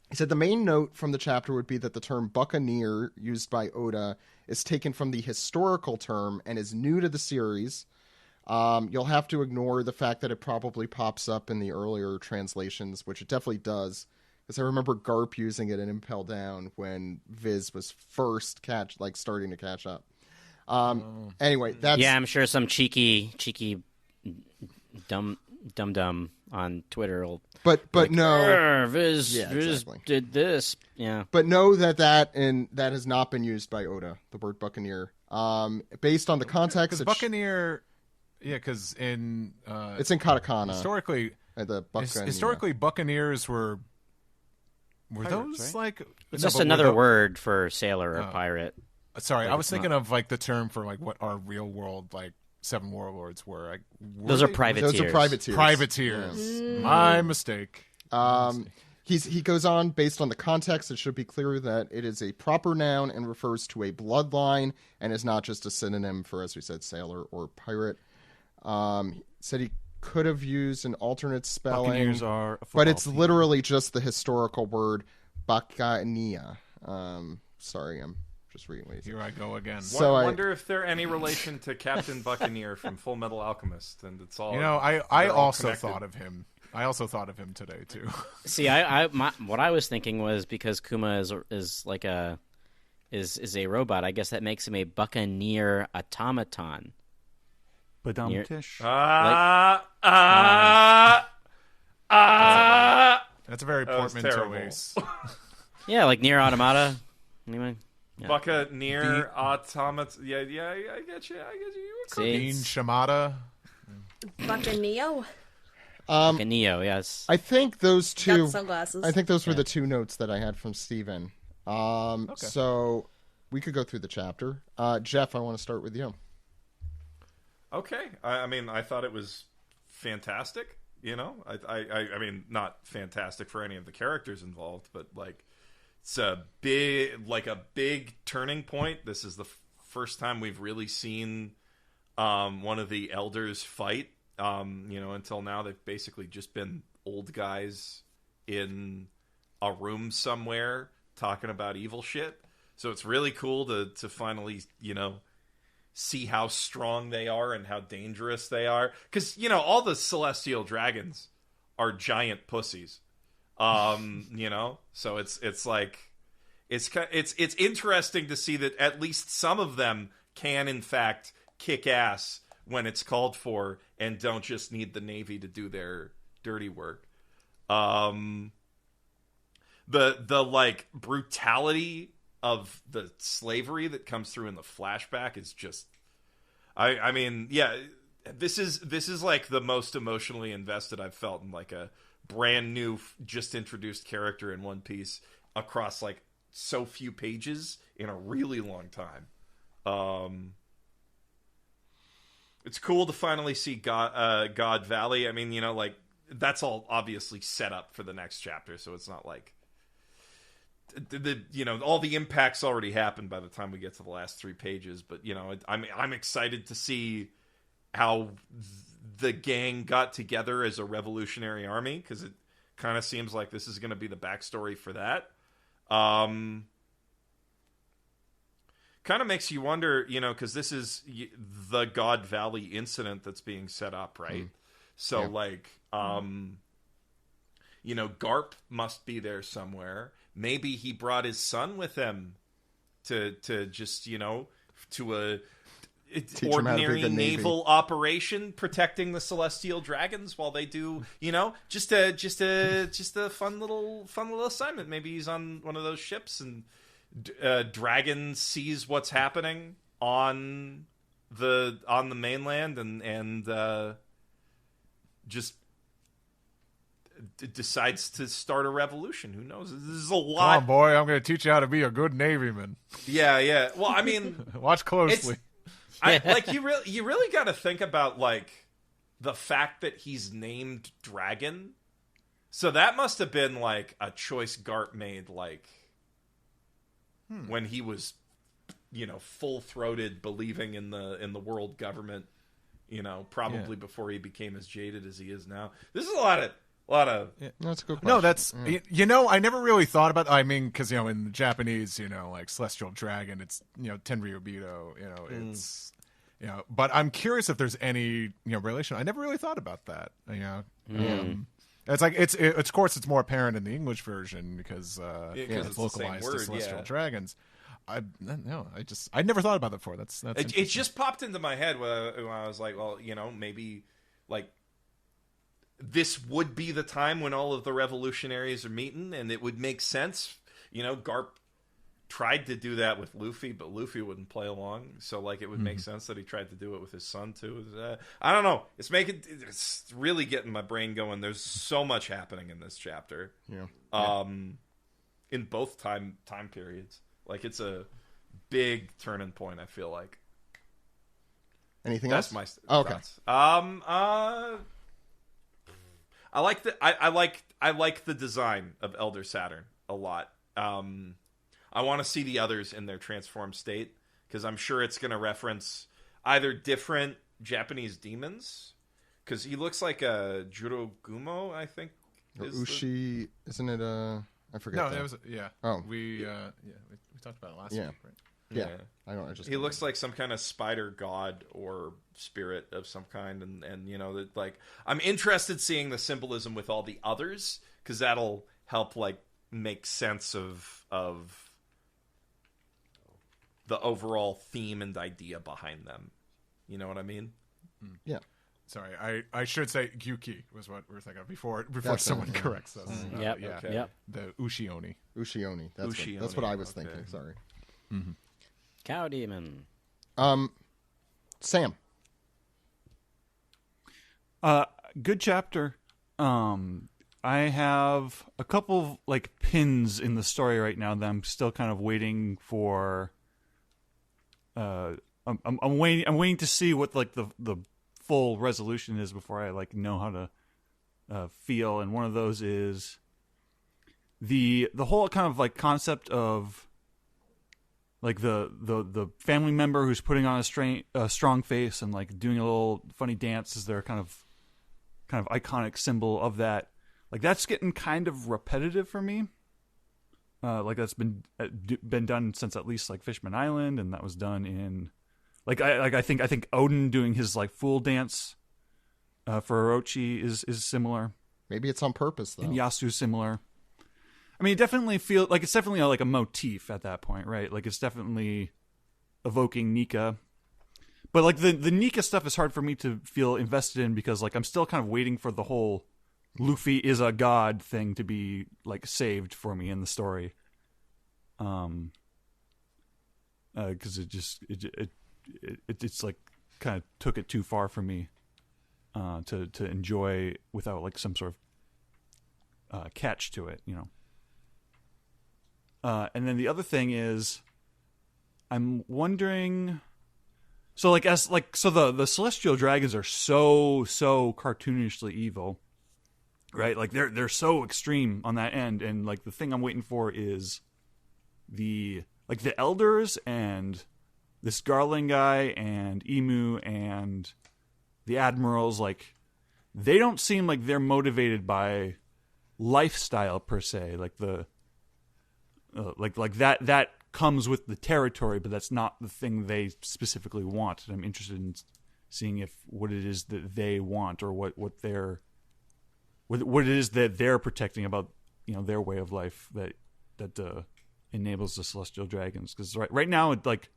He said the main note from the chapter would be that the term buccaneer used by Oda is taken from the historical term and is new to the series. You'll have to ignore the fact that it probably pops up in the earlier translations, which it definitely does. Because I remember Garp using it in Impel Down when Viz was first starting to catch up. Anyway, that's... Yeah, I'm sure some cheeky dumb on Twitter will... But no... Viz exactly. did this. Yeah. But know that has not been used by Oda, the word buccaneer. Based on the context... Buccaneer... Yeah, because in... it's in katakana. Historically, buccaneers were pirates, those, right? like... It's just another word for sailor or pirate. Sorry, I was thinking of, like, the term for, like, what our real world, like, Seven Warlords were. Like, those are privateers. Those are privateers. Privateers. My mistake. He goes on, based on the context, it should be clear that it is a proper noun and refers to a bloodline and is not just a synonym for, as we said, sailor or pirate. Said he could have used an alternate spelling. Buccaneers are a football but it's team. literally just the historical word bacania. Sorry, I'm just reading what he said. Here I go again. So I wonder if they're any relation to Captain Buccaneer from Full Metal Alchemist, and it's all... I also connected. thought of him. I also thought of him today too. See, what I was thinking was because Kuma is like a robot. I guess that makes him a buccaneer automaton. Badum-tish. That's a very That was portmanteau-ish. Yeah, like Nier Automata. Anyway. Yeah. Buccaneer automat. Yeah, I get you. You were See? Dean Shimada. Buccaneo. Buccaneo, yes. I think those two... Got sunglasses. I think those were the two notes that I had from Steven. So we could go through the chapter. Geoff, I want to start with you. Okay. I mean, I thought it was fantastic. I mean, not fantastic for any of the characters involved, but like, it's a big turning point. This is the first time we've really seen one of the elders fight. Until now they've basically just been old guys in a room somewhere talking about evil shit. So it's really cool to finally, see how strong they are and how dangerous they are. Because, all the celestial dragons are giant pussies. So it's like, it's interesting to see that at least some of them can, in fact, kick ass when it's called for and don't just need the Navy to do their dirty work. The like brutality of the slavery that comes through in the flashback is just, I mean, yeah, this is like the most emotionally invested I've felt in like a brand new, just introduced character in One Piece across like so few pages in a really long time. It's cool to finally see God Valley. I mean, like that's all obviously set up for the next chapter, so it's not like all the impacts already happened by the time we get to the last 3 pages. But I'm excited to see how the gang got together as a revolutionary army, because it kind of seems like this is going to be the backstory for that. Kind of makes you wonder, because this is the God Valley incident that's being set up, right? So, Garp must be there somewhere. Maybe he brought his son with him to just, to a ordinary naval operation protecting the celestial dragons while they do, just a fun little assignment. Maybe he's on one of those ships and Dragon sees what's happening on the mainland and just decides to start a revolution. Who knows? This is a lot. Come on, boy, I'm going to teach you how to be a good Navyman. Yeah. Well, I mean, watch closely. You really got to think about like the fact that he's named Dragon. So that must have been like a choice Garp made, like when he was, full-throated, believing in the world government, probably before he became as jaded as he is now. This is a A lot of That's a good question. No, that's I never really thought about. I mean, because in Japanese, like celestial dragon, it's Tenryubido. It's But I'm curious if there's any relation. I never really thought about that. It's like it's of course it's more apparent in the English version because it's localized to celestial dragons. I never thought about that before. That's it just popped into my head when I was like, well, maybe like this would be the time when all of the revolutionaries are meeting, and it would make sense. Garp tried to do that with Luffy, but Luffy wouldn't play along, so like it would make sense that he tried to do it with his son too. I don't know. It's really getting my brain going. There's so much happening in this chapter. In both time periods. Like it's a big turning point, I feel like. Anything That's else? my okay. thoughts. I like the design of Elder Saturn a lot. I want to see the others in their transformed state because I'm sure it's going to reference either different Japanese demons because he looks like a Jurogumo, I think. Ushi, isn't it? I forget. No, that. it was Oh, we talked about it last week, right? Yeah. I don't. He looks like some kind of spider god or spirit of some kind, and that like I'm interested seeing the symbolism with all the others because that'll help like make sense of the overall theme and idea behind them. You know what I mean? Yeah. Sorry, I should say Gyuki was what we're thinking of before That's someone it, corrects us. Yep. Okay. Yep. The Ushioni. Ushioni. Ushioni, That's what I was okay. thinking. Sorry. Cow demon. Sam. Good chapter. I have a couple like pins in the story right now that I'm still kind of waiting for. I'm waiting to see what like the full resolution is before I like know how to feel. And one of those is the whole kind of like concept of like the family member who's putting on a strong face and like doing a little funny dance is their kind of iconic symbol of that. Like that's getting kind of repetitive for me. Like that's been done since at least like Fishman Island, and that was done in I think Odin doing his like fool dance for Orochi is similar. Maybe it's on purpose though. And Yasu's similar. I mean, it definitely feels like it's definitely like a motif at that point, right? Like it's definitely evoking Nika. But like the Nika stuff is hard for me to feel invested in because like I'm still kind of waiting for the whole Luffy is a god thing to be like saved for me in the story. Because it's like kind of took it too far for me to enjoy without like some sort of catch to it, and then the other thing is I'm wondering, so like the celestial dragons are so cartoonishly evil, right? Like they're so extreme on that end, and like the thing I'm waiting for is the elders and this Garland guy and Emu and the admirals, like they don't seem like they're motivated by lifestyle per se, like the like that comes with the territory, but that's not the thing they specifically want. And I'm interested in seeing what it is that they want, or what it is that they're protecting about their way of life that enables the celestial dragons. Because right now it like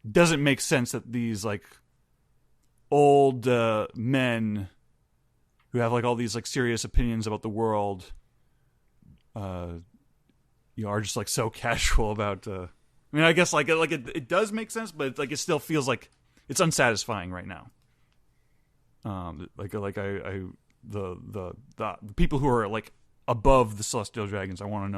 doesn't make sense that these like old men who have like all these like serious opinions about the world are just like so casual about I mean, I guess like it does make sense, but like it still feels like it's unsatisfying right now. The people who are like above the celestial dragons, I want to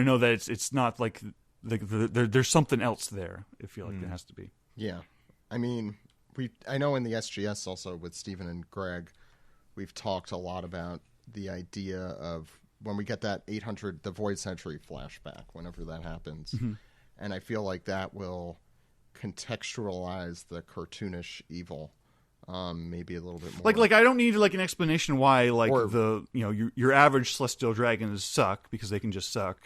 know that it's not like there's something else there. I feel like there has to be. Yeah. I mean, I know in the SGS also with Stephen and Greg, we've talked a lot about the idea of when we get that 800, the Void Century flashback, whenever that happens. Mm-hmm. And I feel like that will contextualize the cartoonish evil maybe a little bit more. Like I don't need like an explanation why like Or- the your average celestial dragons suck because they can just suck.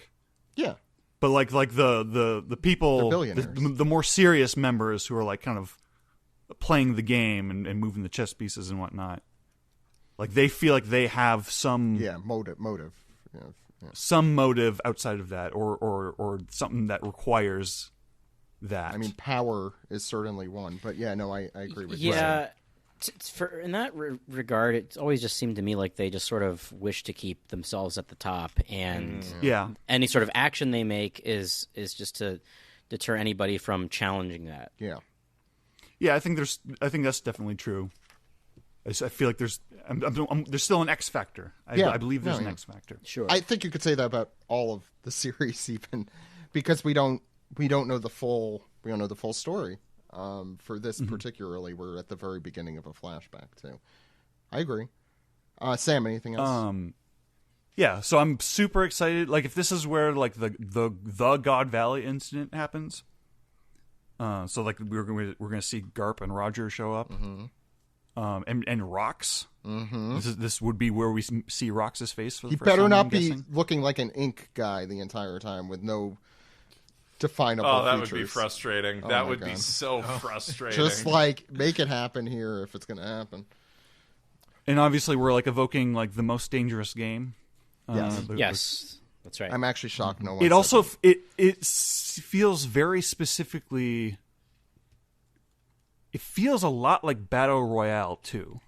Yeah. But like the people, They're billionaires. the more serious members who are like kind of playing the game and moving the chess pieces and whatnot, like they feel like they have some motive. Yeah. some motive outside of that, or something that requires that. I mean, power is certainly one, but I agree with you. Yeah, in that regard, it's always just seemed to me like they just sort of wish to keep themselves at the top, and any sort of action they make is just to deter anybody from challenging that. Yeah, I think that's definitely true. I feel like there's still an X factor. I believe there's an X factor. Sure, I think you could say that about all of the series, even because we don't know the full story. For this particularly, we're at the very beginning of a flashback too. I agree. Sam, anything else? Yeah, so I'm super excited. Like, if this is where like the God Valley incident happens, so like we're gonna see Garp and Roger show up, and Rox. This would be where we see Rox's face for the He first better time, not I'm be guessing. looking like an ink guy the entire time with no definable that features. would be frustrating. Oh That my would be God. so frustrating. Just like make it happen here if it's going to happen. And obviously, we're like evoking like the most dangerous game. yes, that's right. I'm actually shocked no one. It said also that. it feels very specifically. It feels a lot like Battle Royale 2,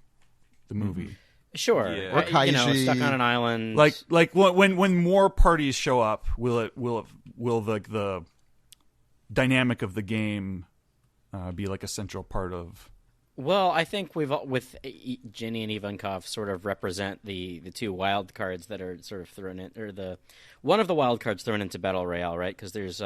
the movie. Sure, Yeah. Or Kaiji. stuck on an island. Like when more parties show up, will the dynamic of the game be like a central part of? Well, I think with Ginny and Ivankov sort of represent the two wild cards that are sort of thrown in, or one of the wild cards thrown into Battle Royale, right? Because there's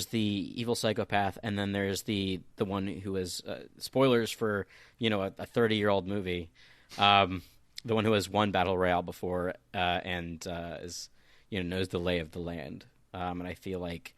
the evil psychopath, and then there's the one who is spoilers for a 30-year-old movie, the one who has won Battle Royale before and is knows the lay of the land, and I feel like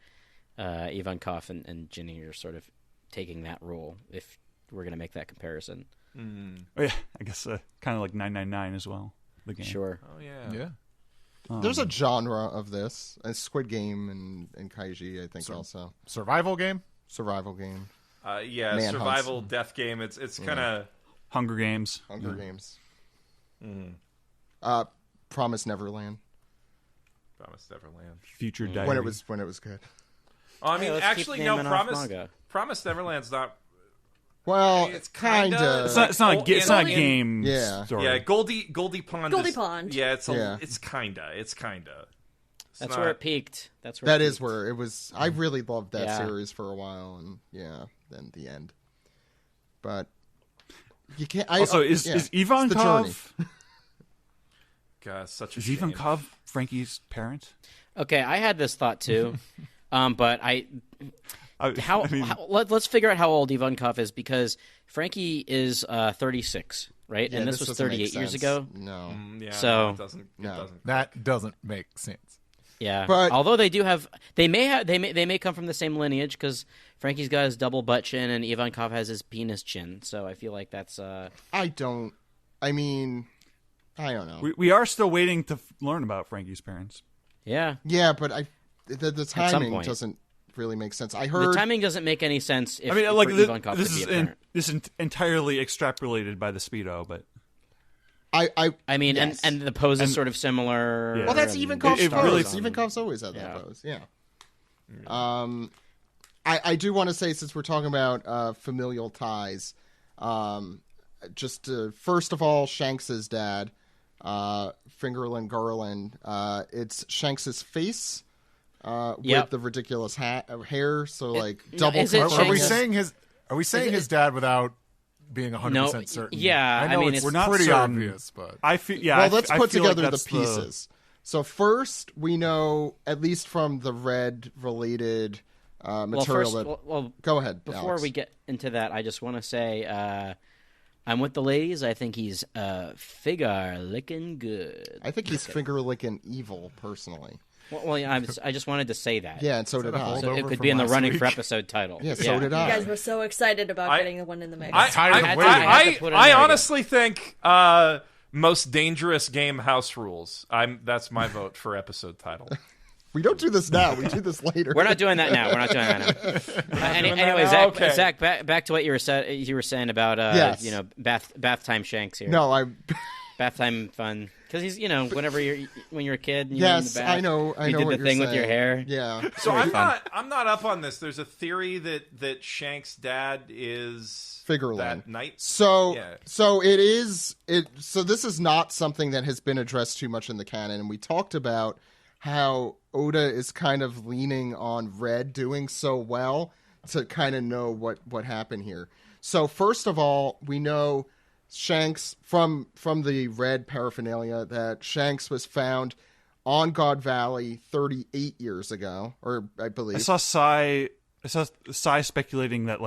Ivankov and Ginny are sort of taking that role if we're going to make that comparison. Oh, yeah, I guess kind of like 999 as well. The game. Sure. Oh yeah. Yeah. There's a genre of this, a Squid Game and Kaiji, I think also Survival game? survival game, Yeah, survival death game. It's kind of Hunger Games. Hunger Games, Promise Neverland Promised Neverland. Future Diary. when it was good. Oh, I mean, let's keep actually, naming no. off Manga. Promised Neverland's not. Well, It's kind kinda- of. It's not a in- game. Yeah. Story. Yeah, Goldie Pond. Goldie is- Pond. Yeah, it's Yeah. it's kinda. It's That's not- where it peaked. That is where it was. I really loved that Yeah. series for a while, and then the end. But you can't. Also, is it's the Ivankov God, such a is shame. Ivankov Frankie's parent? Okay, I had this thought too, but mean, let's figure out how old Ivankov is, because Frankie is 36, right? Yeah, and this was doesn't make 38 years sense. ago. No, Yeah, So- it doesn't. It No. doesn't. That doesn't make sense. Yeah, But- although they may come from the same lineage, because Frankie's got his double butt chin and Ivankov has his penis chin. So I feel like that's I don't. I mean, I don't know. we are still waiting to learn about Frankie's parents. yeah. Yeah, but the some timing point. doesn't really make sense. I The heard. timing doesn't make any sense. If, I mean, for like Ivankov this to be is a parent. entirely extrapolated by the Speedo, but I mean, yes. and the pose is sort of similar. Yeah. Well, that's and even It really- pose. Ivankov's always had that Yeah. pose. Yeah. I do want to say, since we're talking about familial ties, just first of all, Shanks's dad, Fingerlin Garland. It's Shanks's face Yep. with the ridiculous hair. So like no, double. is it confirming Are we Shanks- it. saying his? Are we saying it- his dad without being 100% No, certain? yeah, I know I mean, it's we're not pretty certain. obvious, but I feel Well, let's I put feel like together the that's pieces. So first, we know, at least from the Red related Well, material. first, that, well, go ahead. before Alex. we get into that, I just want to say I'm with the ladies. I think he's figure looking good. I think he's finger licking evil, personally. Well, yeah, I just wanted to say that. Yeah, and so did I. So it Over could from be in the last running week. for episode title. Yeah, so did You I. guys were so excited about getting the one in the mix. I most dangerous game house rules. That's my vote for episode title. We don't do this now. We do this later. We're not doing that now. Anyway, Zach, back to what you were saying about Yes. bath time Shanks here. No, bath time fun because he's when you're a kid. And you're yes, in the bath, I know. I you know did what the you're thing saying. with your hair. Yeah. So I'm not up on this. There's a theory that Shank's dad is Figureland. that knight. So Yeah. so it is it. So this is not something that has been addressed too much in the canon, and we talked about how Oda is kind of leaning on Red doing so well to kind of know what happened here. So first of all, we know Shanks from the Red paraphernalia that Shanks was found on God Valley 38 years ago, or I believe. I saw Sai speculating that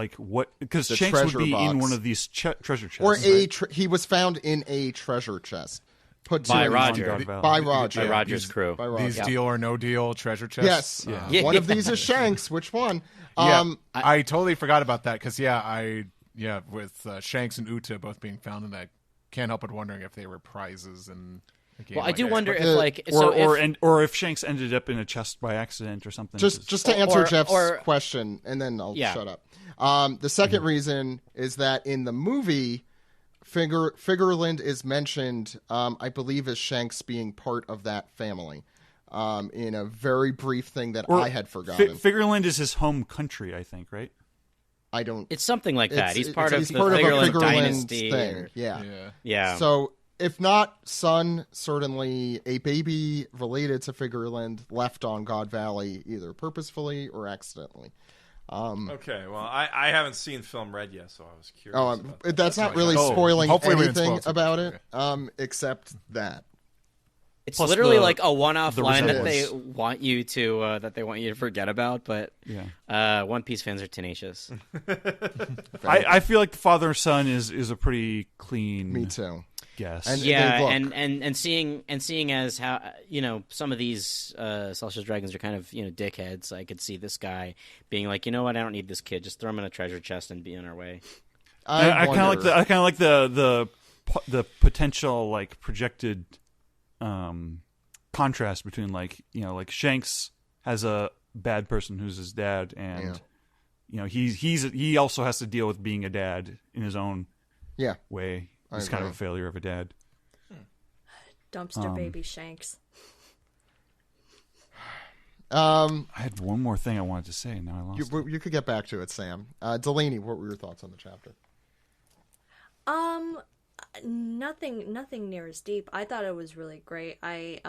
because The Shanks would treasure be box. in one of these treasure chests, or right? he was found in a treasure chest. Put By to- Roger. On God Valley. By Roger. By Roger's crew. By Roger. These deal or no deal treasure chests. Yes. Yeah. One of these is Shanks. Which one? Yeah, I totally forgot about that because with Shanks and Uta both being found in that, can't help but wondering if they were prizes and. Well, I do wonder if or if Shanks ended up in a chest by accident or something. Just to answer Jeff's or- question, and then I'll Yeah. shut up. The second reason is that in the movie, Figureland is mentioned, I believe, as Shanks being part of that family, in a very brief thing that I had forgotten. Figureland is his home country, I think, right? I don't. it's something like that. He's part of the a Figureland dynasty. thing. Yeah. Yeah. So if not son, certainly a baby related to Figureland left on God Valley, either purposefully or accidentally. Okay, well, I haven't seen film Red yet, so I was curious. Oh, about that. that's not really spoiling Hopefully we didn't anything spoil too about much. it, except that. It's Plus literally the- like a one-off the line that resemblance. they want you to forget about, but One Piece fans are tenacious. I feel like the father and son is a pretty clean. Me too. Guess. And- Yeah, look. and seeing as how some of these Celestial Dragons are kind of dickheads, I could see this guy being like, you know what, I don't need this kid, just throw him in a treasure chest and be on our way. I kind of like the potential projected contrast between Shanks has a bad person who's his dad, and he also has to deal with being a dad in his own way. He's kind of a failure of a dad. Dumpster baby Shanks. I had one more thing I wanted to say, and now I lost it. You could get back to it, Sam. Delaney, what were your thoughts on the chapter? Nothing near as deep. I thought it was really great. I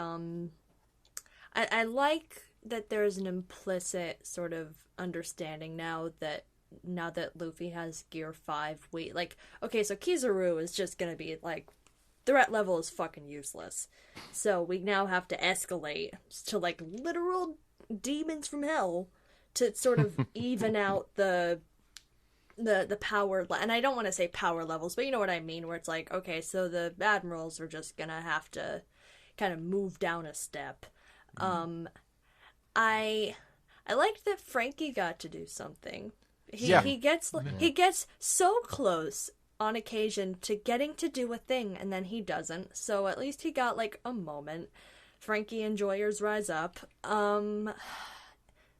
like that there's an implicit sort of understanding now that Luffy has Gear 5, okay, so Kizaru is just gonna be threat level is fucking useless. So we now have to escalate to literal demons from hell to sort of even out the power, and I don't want to say power levels, but you know what I mean, where it's okay, so the admirals are just gonna have to kind of move down a step. I liked that Frankie got to do something. He gets so close on occasion to getting to do a thing, and then he doesn't. So at least he got a moment. Frankie enjoyers rise up. The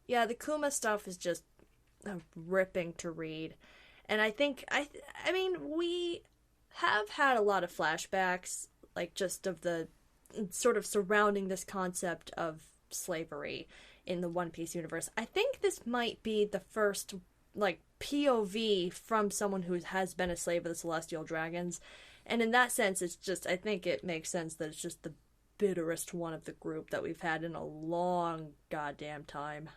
Kuma stuff is just ripping to read, and I think I mean we have had a lot of flashbacks, just of the sort of surrounding this concept of slavery in the One Piece universe. I think this might be the first POV from someone who has been a slave of the Celestial Dragons, and in that sense I think it makes sense that it's just the bitterest one of the group that we've had in a long goddamn time.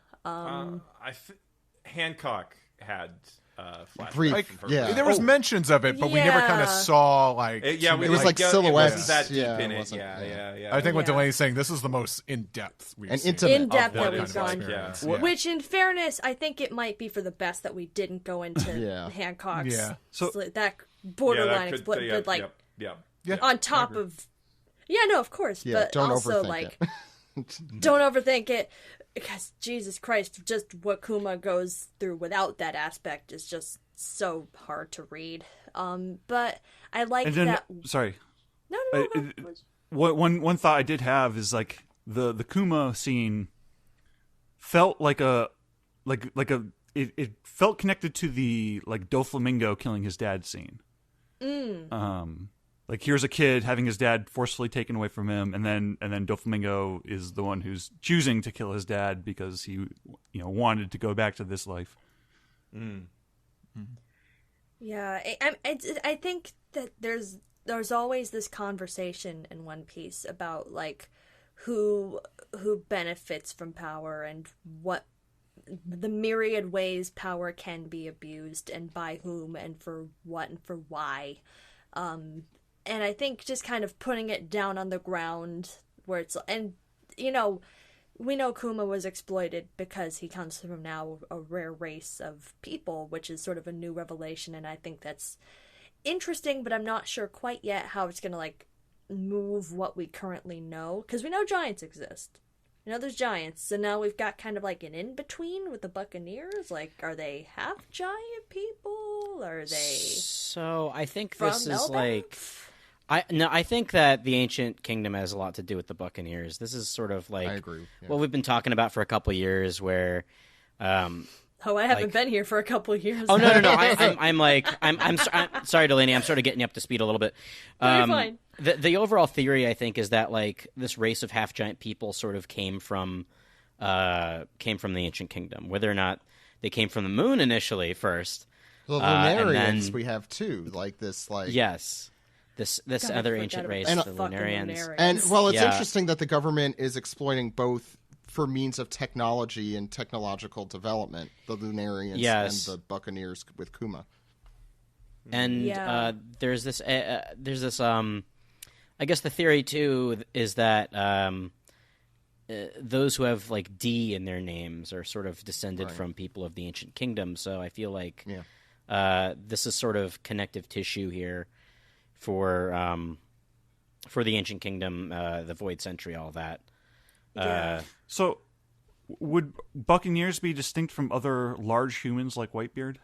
Hancock had flashbacks. Brief, from her. yeah. There was mentions of it, but we never kind of saw It was silhouettes. Wasn't that deep Yeah, in it it. wasn't- Yeah. I think what Delaney's saying, this is the most in depth we've And seen. intimate. In depth of that that we've kind of gone, experience. Yeah. which in fairness, I think it might be for the best that we didn't go into Yeah. Hancock's So- that borderline that exploit, could, but yeah. on top of, of course, Yeah, but don't also overthink it. Don't overthink it, because Jesus Christ, just what Kuma goes through without that aspect is just so hard to read. But I like that. Sorry. No. One thought I did have is like the Kuma scene felt like it felt connected to the like Doflamingo killing his dad scene. Like here's a kid having his dad forcefully taken away from him, and then Doflamingo is the one who's choosing to kill his dad because he wanted to go back to this life. Yeah, I think that there's always this conversation in One Piece about like who benefits from power and what the myriad ways power can be abused and by whom and for what and for why. And I think just kind of putting it down on the ground where it's, and we know Kuma was exploited because he comes from now a rare race of people, which is sort of a new revelation, and I think that's interesting, but I'm not sure quite yet how it's going to like move what we currently know, because we know giants exist. There's giants, so now we've got kind of like an in-between with the Buccaneers. Like, are they half giant people? Are they So I think from this is Melbourne? like... I think that the Ancient Kingdom has a lot to do with the Buccaneers. This is sort of like I agree. Yeah. what we've been talking about for a couple of years where... Oh, I haven't been here for a couple of years. Oh no! I'm sorry, Delaney. I'm sort of getting you up to speed a little bit. You're fine. The overall theory, I think, is that like this race of half giant people sort of came from the Ancient Kingdom. Whether or not they came from the moon initially first. The Lunarians we have too, like this, like yes, this God, other I ancient forgot race, about the the fucking Lunarians. And well, it's Yeah. interesting that the government is exploiting both for means of technology and technological development, the Lunarians Yes. and the Buccaneers with Kuma. And Yeah. there's this I guess the theory too is that those who have like D in their names are sort of descended from people of the Ancient Kingdom. So I feel like this is sort of connective tissue here for the Ancient Kingdom, the Void Century, all that. So, would Buccaneers be distinct from other large humans like Whitebeard?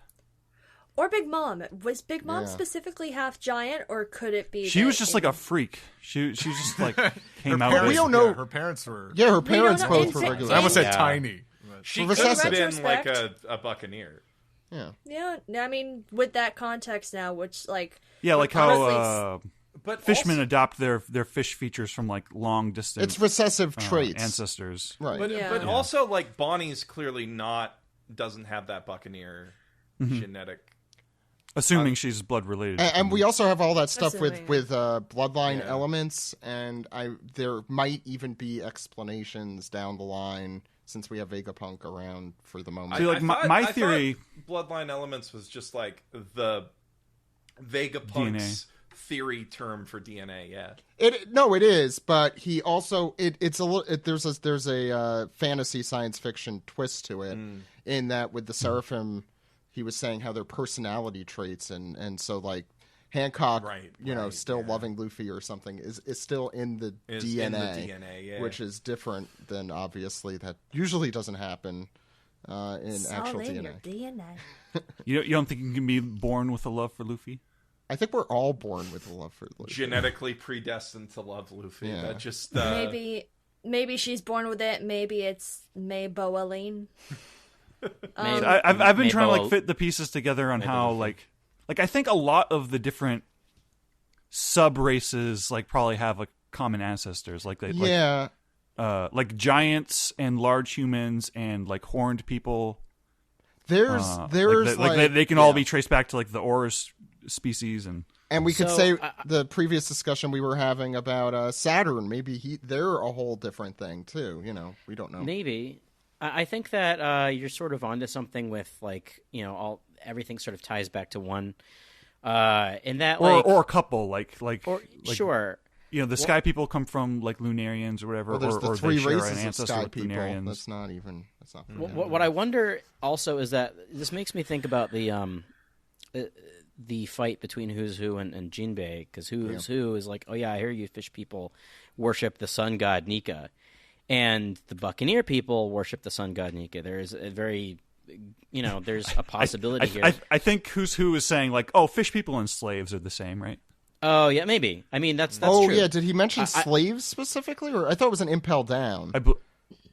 Or Big Mom. Was Big Mom Yeah. specifically half giant, or could it be? She that was just it like a was- freak. She just like came Her out. parents, We don't know- yeah, her parents were. Yeah, her We don't parents know- both in were fa- regular. I almost said Yeah. tiny. She For could have recessive. been like Retrospect. a buccaneer. Yeah. Yeah, I mean, with that context now, which like Yeah, like honestly, how But fishmen also, adopt their fish features from like long distance It's recessive traits. ancestors. Right. but Yeah. but also like Bonnie's clearly doesn't have that buccaneer Mm-hmm. genetic. Assuming she's blood related. And we also have all that stuff Assuming. with bloodline Yeah. elements, and there might even be explanations down the line since we have Vegapunk around for the moment. See, like, my I theory- thought bloodline elements was just like the Vegapunk's theory term for DNA. Yeah. It is, but he also it's a little. There's a fantasy science fiction twist to it in that with the Seraphim, he was saying how their personality traits and so like Hancock, Right, still yeah. loving Luffy or something is still in the Is DNA, in the DNA, yeah. which is different than obviously that usually doesn't happen in it's all actual in DNA. your DNA. You don't think you can be born with a love for Luffy? I think we're all born with a love for Luffy. Genetically predestined to love Luffy. Yeah. That just Maybe she's born with it. Maybe it's Mayboaline. I've been trying to Maybe like fit the pieces together on how like I think a lot of the different sub races like probably have like common ancestors like like giants and large humans and like horned people. There's they can all be traced back to like the Horus species and we could So, say the previous discussion we were having about Saturn. Maybe they're a whole different thing too. We don't know. Maybe. I think that you're sort of onto something with like everything sort of ties back to one. In that or a couple like sure. the Sky People come from like Lunarians or whatever, Well, there's the or three they share an races of ancestor sky with people. Lunarians. That's not from What I wonder also is that this makes me think about the fight between Who's Who and Jinbei, because Who's Who is like, oh yeah, I hear you fish people worship the sun god Nika, and the Buccaneer people worship the sun god Nika. There is a very, there's a possibility here. I think Who's Who is saying like, oh, fish people and slaves are the same, right? Oh yeah, maybe. I mean, that's oh true. yeah, did he mention slaves specifically, or I thought it was an Impel Down?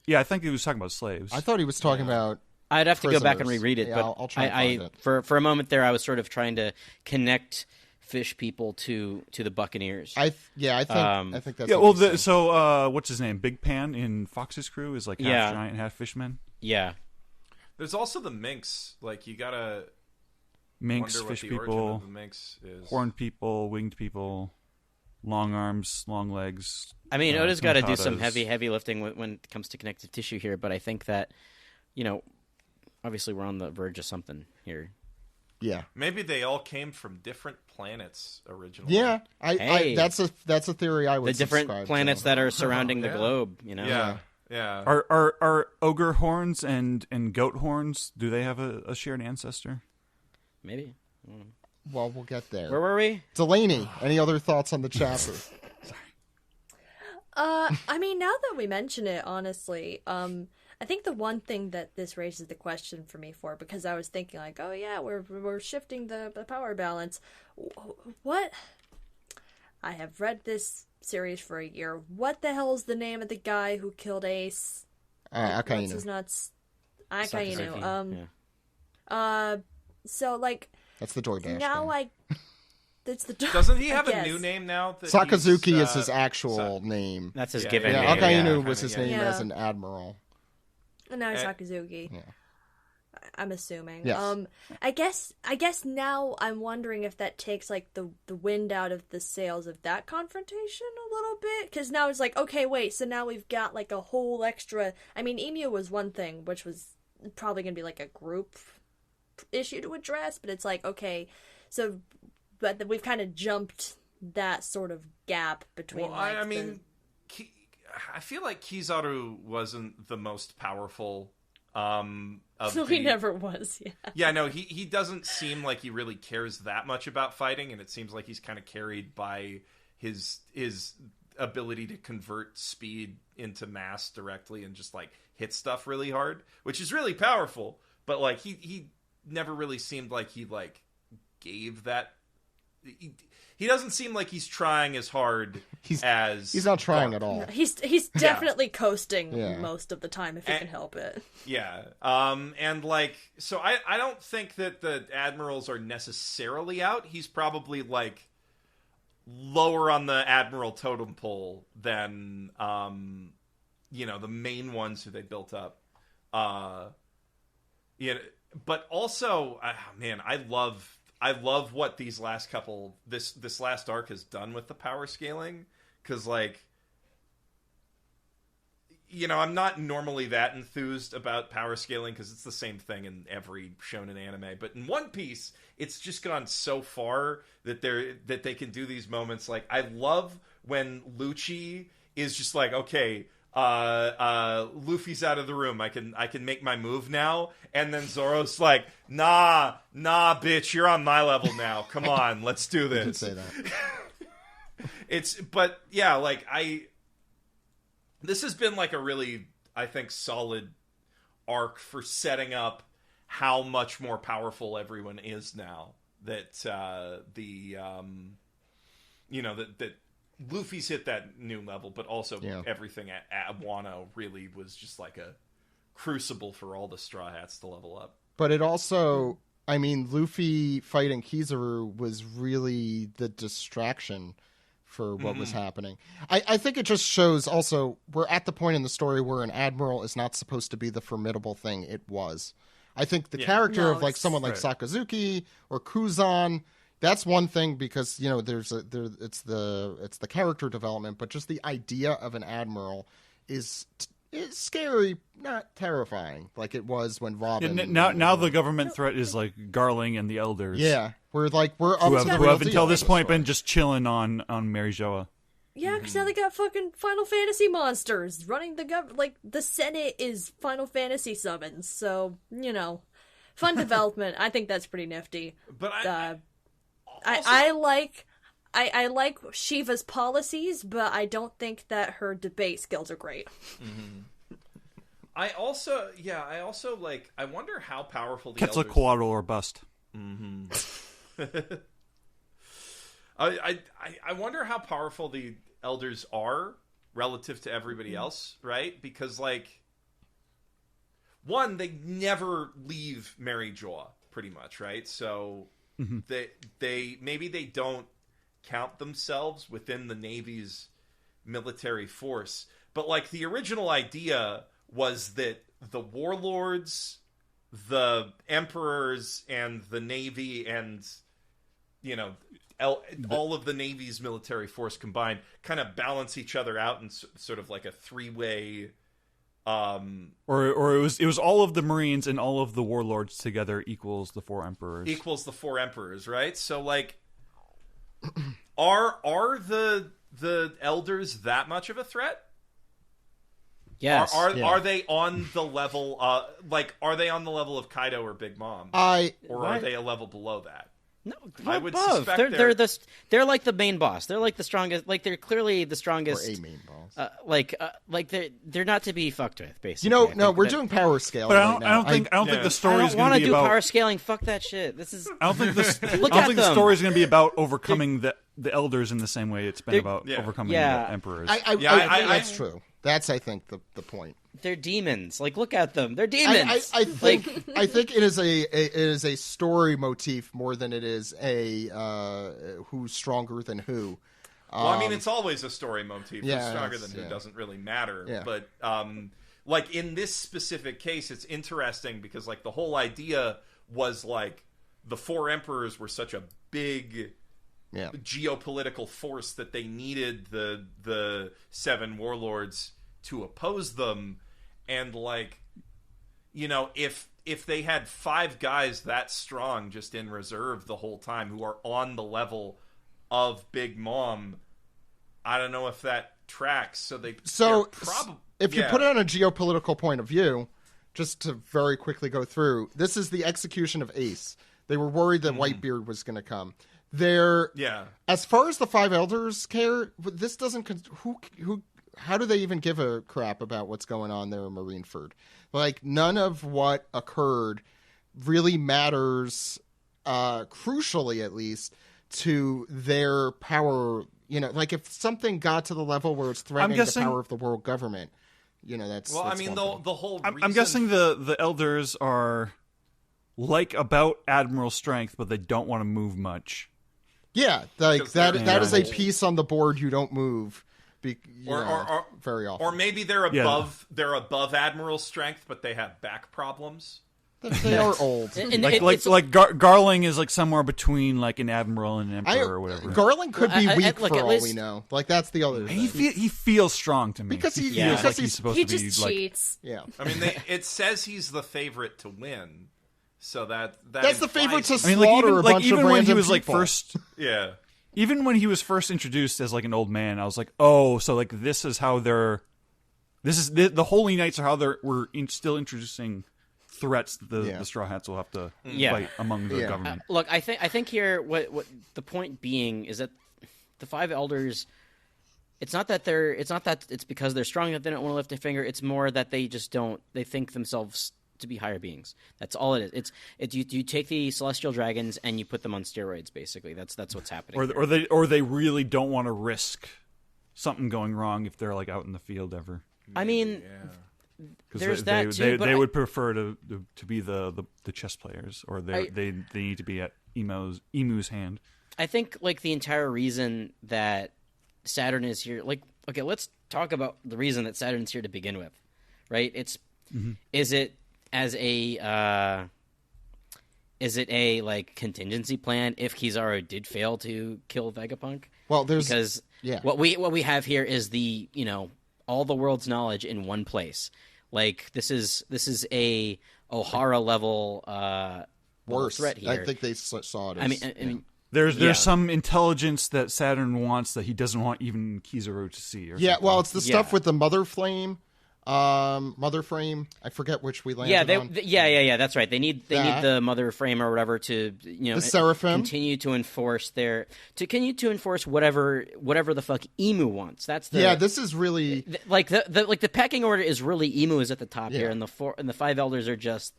Yeah, I think he was talking about slaves. I thought he was talking about. I'd have to prisoners. go back and reread it, Yeah, but I'll try and find it. For a moment there, I was sort of trying to connect fish people to the Buccaneers. I think that's. Yeah, well, so what's his name? Big Pan in Fox's crew is like half giant, half fishman. Yeah. There's also the minx. Like you gotta minx, wonder fish what the origin people, of the minx is. horned people, winged people, long arms, long legs. I mean, Oda's got to do some tontatas. heavy lifting when it comes to connective tissue here, but I think that, obviously we're on the verge of something here. Yeah. Maybe they all came from different planets originally. Yeah, that's a theory I would. The different planets that are surrounding the globe. Yeah. Are ogre horns and goat horns? Do they have a shared ancestor? Maybe. Well, we'll get there. Where were we? Delaney, any other thoughts on the chapter? I mean, now that we mention it, honestly, I think the one thing that this raises the question for me for, because I was thinking like, oh yeah, we're shifting the power balance. What? I have read this series for a year. What the hell is the name of the guy who killed Ace? Akainu. What's his nuts? Akainu. Yeah. So like. That's the DoorDash. Now thing. It's the. Doesn't he have a new name now? That Sakazuki is his actual name. That's his given name. Yeah, Akainu Yeah. was his name as an admiral. And now it's Sakazuki. Yeah. I'm assuming. Yes. I guess now I'm wondering if that takes like the wind out of the sails of that confrontation a little bit, because now it's like, okay, wait, so now we've got like a whole extra. I mean, Emu was one thing, which was probably gonna be like a group issue to address, but it's like, okay, so but we've kind of jumped that sort of gap between. Well, I mean, I feel like Kizaru wasn't the most powerful. He never was. Yeah. Yeah, no, he doesn't seem like he really cares that much about fighting, and it seems like he's kind of carried by his ability to convert speed into mass directly and just like hit stuff really hard, which is really powerful. But like he never really seemed like he like gave that. He doesn't seem like he's trying as hard as... He's not trying at all. No, he's definitely coasting most of the time if he can help it. Yeah. And like, so I don't think that the admirals are necessarily out. He's probably like lower on the admiral totem pole than, the main ones who they built up. But also, man, I love what these last couple this last arc has done with the power scaling, because like, I'm not normally that enthused about power scaling because it's the same thing in every shonen anime, but in One Piece it's just gone so far that they can do these moments. Like, I love when Lucci is just like, okay, Luffy's out of the room, I can make my move now, and then Zoro's like, nah bitch, you're on my level now, come on, let's do this. You could say that. But yeah, like, this has been like a really, I think, solid arc for setting up how much more powerful everyone is now that that Luffy's hit that new level, but also everything at Wano really was just like a crucible for all the Straw Hats to level up. But it also, I mean, Luffy fighting Kizaru was really the distraction for what was happening. I think it just shows also, we're at the point in the story where an admiral is not supposed to be the formidable thing it was. I think the character of like someone like Sakazuki or Kuzan, that's one thing, because it's the character development, but just the idea of an admiral is scary, not terrifying, like it was when Robin. Now the government threat is like Garling and the elders. Yeah, we're up who have until this point been just chilling on Mary Joa. Yeah, because now they got fucking Final Fantasy monsters running the like the Senate is Final Fantasy summons, so fun development. I think that's pretty nifty. But I like I like Shiva's policies, but I don't think that her debate skills are great. I also like. I wonder how powerful the Quetzalcoatl or bust. I wonder how powerful the elders are relative to everybody else, right? Because like, one, they never leave Mary Jaw, pretty much, right? So they maybe they don't count themselves within the Navy's military force, but like the original idea was that the warlords, the emperors, and the Navy, and all of the Navy's military force combined kind of balance each other out in sort of like a three-way. Or it was all of the Marines and all of the warlords together equals the four emperors. Equals the four emperors, right? So like, are the elders that much of a threat? Yes. Are they on the level? Are they on the level of Kaido or Big Mom? Or are they a level below that? No, I would above. suspect They're like the main boss. They're like the strongest. Like they're clearly the strongest. Or a main boss. They're not to be fucked with. Basically, we're doing power scale. But right I don't think the story is going to be do about power scaling. Fuck that shit. This is. I don't think the story is going to be about overcoming the elders in the same way it's been about overcoming the emperors. I think that's true. That's, I think, the point. They're demons. Like, look at them. They're demons. I think it is a story motif more than it is a who's stronger than who. Well, I mean, it's always a story motif. Who's stronger than who doesn't really matter. Yeah. But like in this specific case, it's interesting because like the whole idea was like the four emperors were such a big geopolitical force that they needed the seven warlords to oppose them, and like, if they had five guys that strong just in reserve the whole time who are on the level of Big Mom, I don't know if that tracks. If you put it on a geopolitical point of view, just to very quickly go through, this is the execution of Ace. They were worried that Whitebeard was going to come. As far as the five elders care, this doesn't. How do they even give a crap about what's going on there in Marineford? Like, none of what occurred really matters, crucially at least, to their power. Like if something got to the level where it's threatening the power of the world government, that's. Well, that's I mean, the whole. I'm guessing the elders are like about Admiral Strength, but they don't want to move much. Yeah, like that is a piece on the board you don't move. Or very often. Or maybe they're above Admiral Strength, but they have back problems. They are old. Garling is like somewhere between like an admiral and an emperor or whatever. Garling could be weak for all we know. Like that's the other thing. He feels strong to me because he feels like he's supposed to be. He just cheats. Yeah, I mean, it says he's the favorite to win, so that's the favorite to slaughter a bunch of even when he was people. like first. Yeah. Even when he was first introduced as like an old man, I was like, oh, so like this is how the Holy Knights are how we're still introducing threats that the Straw Hats will have to fight among the government. Look, I think here what the point being is that the five elders, it's not that it's because they're strong that they don't want to lift a finger. It's more that they just don't. They think themselves to be higher beings. That's all it is. It's you take the celestial dragons and you put them on steroids. Basically, that's what's happening. Or they really don't want to risk something going wrong if they're like out in the field ever. I mean, there's that too. They would prefer to be the chess players, or they need to be at Emu's hand. I think like the entire reason that Saturn is here. Like, okay, let's talk about the reason that Saturn's here to begin with, right? Is it a like contingency plan if Kizaru did fail to kill Vegapunk? Well, what we have here is the all the world's knowledge in one place. Like this is a Ohara level worse threat here. I think they saw it. I mean, there's some intelligence that Saturn wants that he doesn't want even Kizaru to see. Or well, it's the stuff with the Mother Flame. Mother frame. I forget which we landed on. Yeah. That's right. They need the mother frame or whatever to the seraphim continue to enforce whatever the fuck Emu wants. That's the This is really the pecking order is really Emu is at the top here, and the five elders are just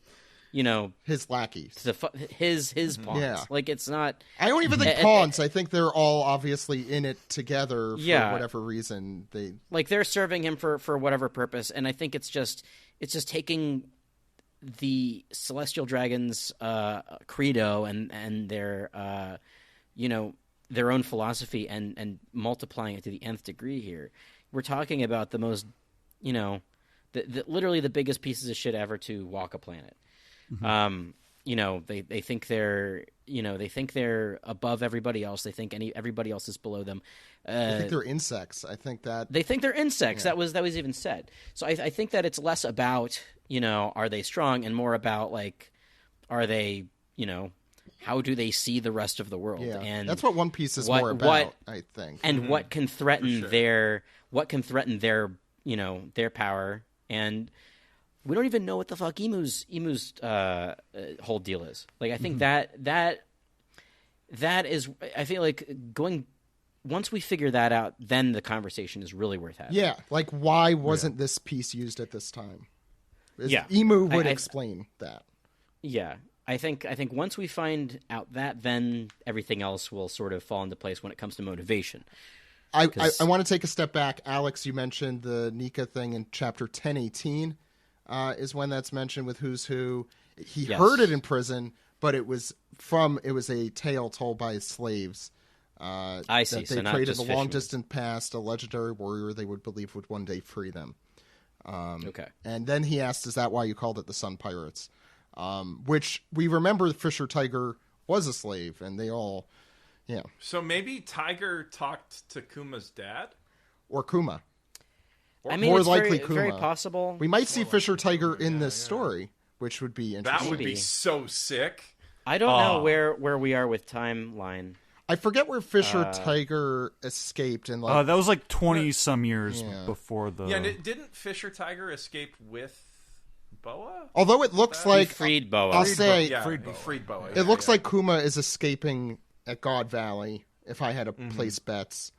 his lackeys, his pawns. Yeah. Like it's not. I don't even think pawns. I think they're all obviously in it together for whatever reason. They're serving him for whatever purpose, and I think it's just taking the celestial dragons' credo and their their own philosophy and multiplying it to the nth degree. Here, we're talking about the most literally the biggest pieces of shit ever to walk a planet. Mm-hmm. They think they're above everybody else. They think everybody else is below them. I think they're insects. I think that they think they're insects. Yeah. That was even said. So I think that it's less about are they strong and more about are they how do they see the rest of the world? Yeah. And that's what One Piece is more about. I think, and what can threaten their their power. And we don't even know what the fuck Emu's whole deal is. I think that is. I feel like once we figure that out, then the conversation is really worth having. Yeah, why wasn't this piece used at this time? Emu would explain that. Yeah, I think once we find out that, then everything else will sort of fall into place when it comes to motivation. I want to take a step back. Alex, you mentioned the Nika thing in chapter 1018. Is when that's mentioned with Who's Who. He heard it in prison, but it was a tale told by his slaves. I see. That they traded a long-distant past, a legendary warrior they would believe would one day free them. Okay. And then he asked, is that why you called it the Sun Pirates? Which we remember Fisher Tiger was a slave, and they all, So maybe Tiger talked to Kuma's dad? Or Kuma. I mean, more it's likely very, Kuma. very possible. We might see Fisher Tiger in this story, which would be interesting. That would be so sick. I don't know where we are with timeline. I forget where Fisher Tiger escaped, and that was 20-some years before the. Yeah, didn't Fisher Tiger escape with Boa? Although it looks like he freed Boa. I'll say freed Boa. It looks like Kuma is escaping at God Valley. If I had to place bets,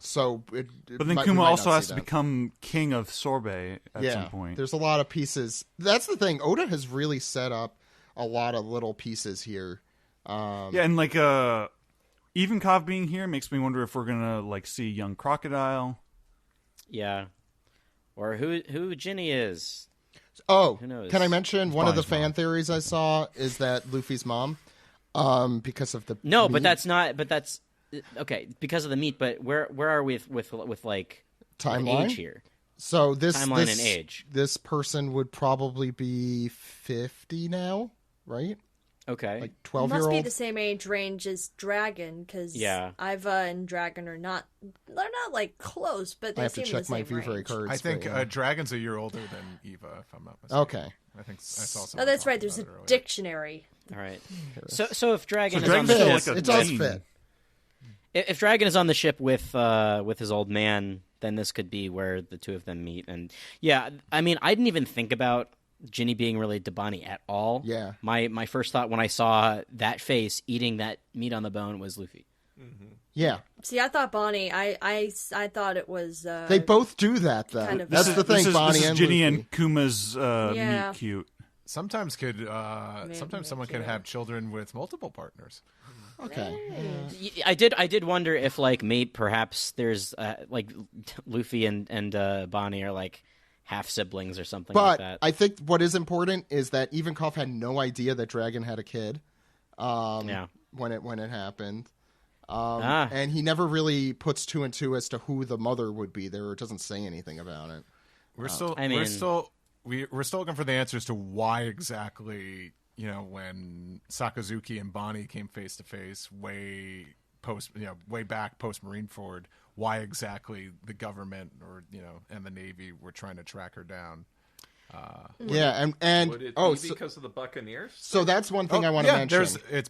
so but then Kuma also has to become king of Sorbet at some point. There's a lot of pieces. That's the thing. Oda has really set up a lot of little pieces here. And even Kav being here makes me wonder if we're gonna see young Crocodile. Yeah, or who Ginny is. Oh, who knows? Can I mention one of the fan theories I saw is that Luffy's mom, because of the meat. But that's not. But that's. Okay, because of the meat, but where are we with timeline age here? So timeline and age. This person would probably be 50 now, right? Okay, 12-year-old. Must be the same age range as Dragon, because Iva and Dragon are not. They're not close, but they seem the same range. I have to check my Vivre cards. I think Dragon's a year older than Eva, if I'm not mistaken. Okay. I think I saw something. Oh, that's right. There's a dictionary. All right. So if Dragon is on the the ship, it does fit. If Dragon is on the ship with his old man, then this could be where the two of them meet. And I mean, I didn't even think about Ginny being related to Bonnie at all. Yeah. My first thought when I saw that face eating that meat on the bone was Luffy. Mm-hmm. Yeah. See, I thought Bonnie. I thought it was. They both do that, though. That's the thing. Bonnie and Ginny Luffy. and Kuma's meet cute. Sometimes someone could have children with multiple partners. Okay. I did wonder if maybe perhaps there's Luffy and Bonnie are half siblings or something like that. But I think what is important is that Ivankov had no idea that Dragon had a kid. When it happened. And he never really puts two and two as to who the mother would be there. It doesn't say anything about it. We're still looking for the answers to why exactly, when Sakazuki and Bonnie came face to face way back post Marineford, why exactly the government and the Navy were trying to track her down. Would it be because of the Buccaneers? So that's one thing I want to mention. It's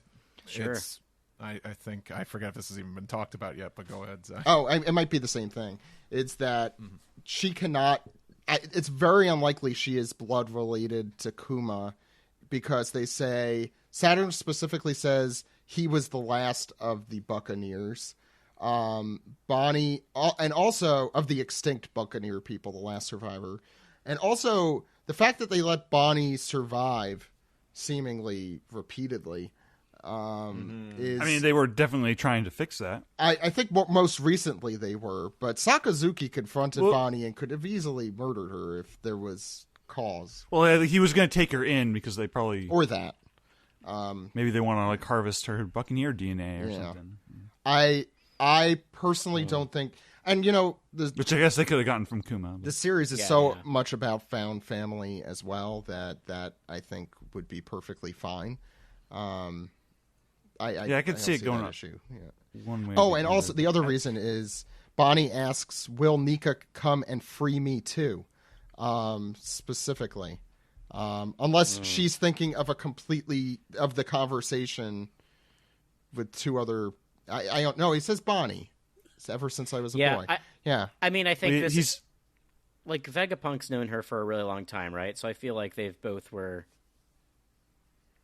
I think I forget if this has even been talked about yet, but go ahead, Zach. Oh, it might be the same thing. It's that she cannot. It's very unlikely she is blood related to Kuma, because they say Saturn specifically says he was the last of the Buccaneers. Bonnie, and also of the extinct Buccaneer people, the last survivor, and also the fact that they let Bonnie survive, seemingly repeatedly. Is, I mean, they were definitely trying to fix that. I think most recently they were, but Sakazuki confronted Bonnie and could have easily murdered her if there was cause. Well, he was going to take her in because they probably... Or that. Maybe they want to like harvest her Buccaneer DNA or something. I personally don't think... And, you know... Which I guess they could have gotten from Kuma. But... The series is much about found family as well that I think would be perfectly fine. I could see it going on. Issue. Yeah. One way. Oh, and also the other reason is Bonnie asks, "Will Nika come and free me too?" Specifically, unless she's thinking of the conversation with two other. I don't know. He says Bonnie. It's ever since I was a boy. I mean, I think he's like Vegapunk's known her for a really long time, right? So I feel like they've both were.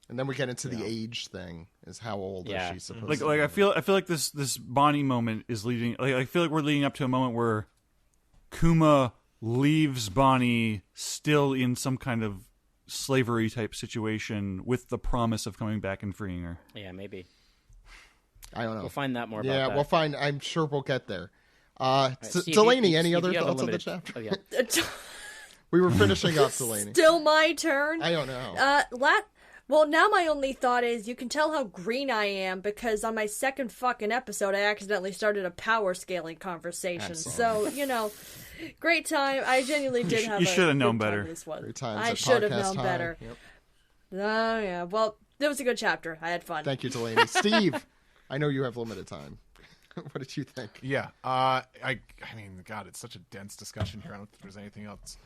And then we get into the age thing. Is how old is she supposed to be? I feel like this Bonnie moment is leading. Like I feel like we're leading up to a moment where Kuma leaves Bonnie still in some kind of slavery type situation with the promise of coming back and freeing her. Yeah, maybe. I don't know. We'll find that more. About that. We'll find. I'm sure we'll get there. Steve, Delaney, any other thoughts on the chapter? Oh, yeah. We were finishing up, Delaney. Still my turn. I don't know. Well, now my only thought is you can tell how green I am because on my second fucking episode, I accidentally started a power scaling conversation. Excellent. So, you know, great time. I genuinely did have. You should have known better. This one. Great times I at should have podcast known time. better. Yep. Oh yeah. Well, it was a good chapter. I had fun. Thank you, Delaney. Steve, I know you have limited time. What did you think? Yeah. I mean, God, it's such a dense discussion here. I don't think there's anything else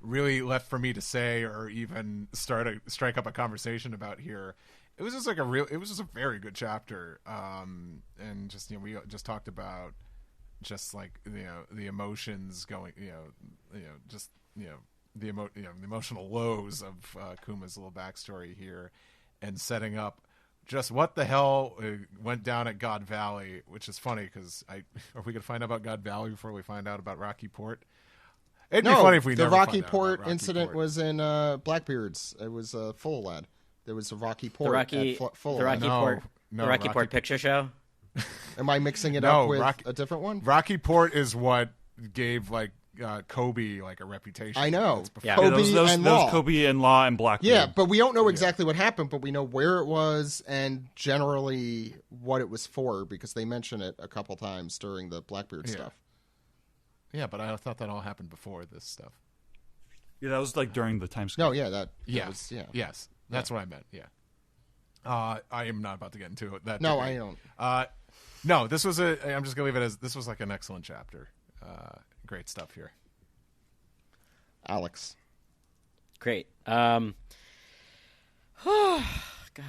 really left for me to say or even strike up a conversation about here. It was just like it was just a very good chapter. And just, you know, we just talked about just like, you know, the emotions going, just, you know, the emotional lows of Kuma's little backstory here and setting up just what the hell went down at God Valley, which is funny because are we going to find out about God Valley before we find out about Rocky Port? It'd be funny if we the never Rocky find out Port about Rocky incident Port. was in Blackbeard's. It was full lad. There was a Rocky Port. The Rocky Port picture show. Am I mixing it up with a different one? Rocky Port is what gave like Kobe like a reputation. I know. Yeah. Kobe and Law. Kobe and Law and Blackbeard. Yeah, but we don't know exactly what happened, but we know where it was and generally what it was for because they mention it a couple times during the Blackbeard stuff. Yeah, but I thought that all happened before this stuff. Yeah, that was like during the time skip. No, that was, Yes, that's what I meant, yeah. I am not about to get into it. No, I don't. No, this was I'm just going to leave it as, this was like an excellent chapter. Great stuff here. Alex. Great. God, I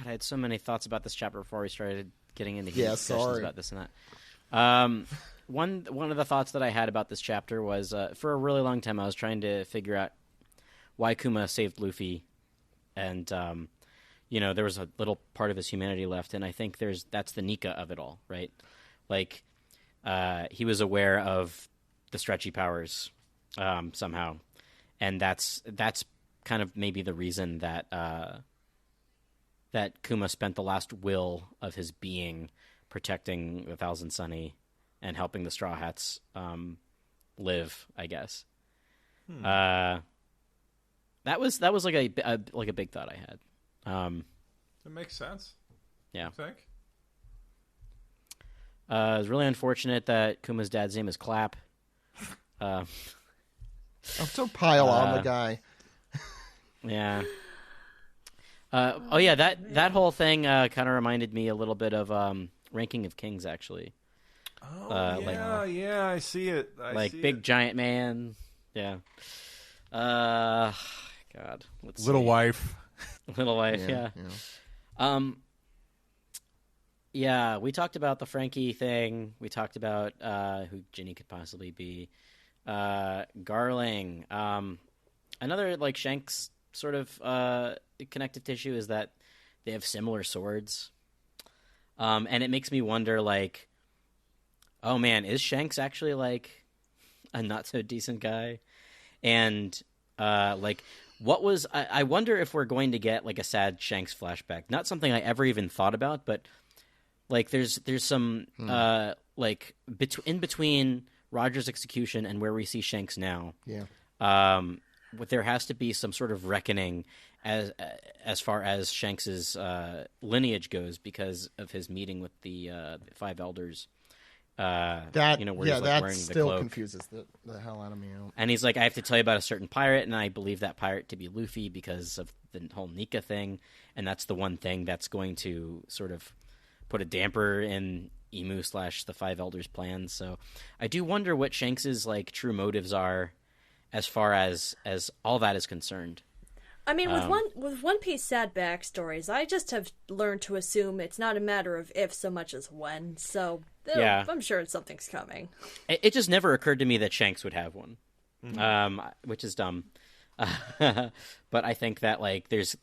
had so many thoughts about this chapter before we started getting into discussions about this and that. One of the thoughts that I had about this chapter was for a really long time I was trying to figure out why Kuma saved Luffy, and there was a little part of his humanity left, and I think that's the Nika of it all, right? Like he was aware of the stretchy powers somehow, and that's kind of maybe the reason that that Kuma spent the last will of his being protecting the Thousand Sunny and helping the Straw Hats live, I guess. That was like a big thought I had. That makes sense. Yeah. I think. It's really unfortunate that Kuma's dad's name is Clap. Don't pile on the guy. Yeah. That whole thing kind of reminded me a little bit of Ranking of Kings, actually. Oh, yeah, I see it. Big giant man. Yeah. God. Little wife. Little wife, yeah. Yeah, we talked about the Frankie thing. We talked about who Ginny could possibly be. Garling. Another like Shanks sort of connective tissue is that they have similar swords. And it makes me wonder, like, oh man, is Shanks actually like a not so decent guy? And like, what was I wonder if we're going to get like a sad Shanks flashback? Not something I ever even thought about, but like there's some like in between Roger's execution and where we see Shanks now. Yeah. There has to be some sort of reckoning as far as Shanks's lineage goes because of his meeting with the five elders. That you know, where he's, like, that wearing still the cloak. confuses the hell out of me. And he's like, I have to tell you about a certain pirate, and I believe that pirate to be Luffy because of the whole Nika thing, and that's the one thing that's going to sort of put a damper in Emu / the Five Elders' plans. So I do wonder what Shanks's like true motives are as far as all that is concerned. I mean, with One Piece sad backstories, I just have learned to assume it's not a matter of if so much as when. So yeah. I'm sure something's coming. It just never occurred to me that Shanks would have one, which is dumb. But I think that like there's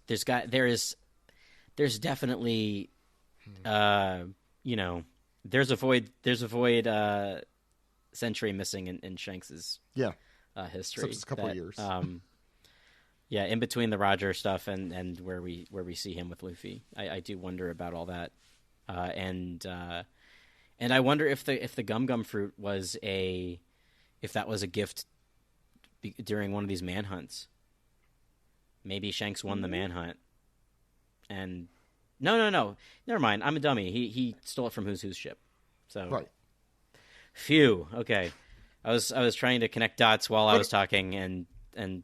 definitely you know, there's a void century missing in Shanks's history. Except it's a couple of years. Yeah, in between the Roger stuff and where we see him with Luffy, I do wonder about all that, and I wonder if the Gum Gum fruit was a gift during one of these manhunts. Maybe Shanks won the manhunt, and no, never mind. I'm a dummy. He stole it from Who's ship. So right. Phew. Okay, I was trying to connect dots while I was talking and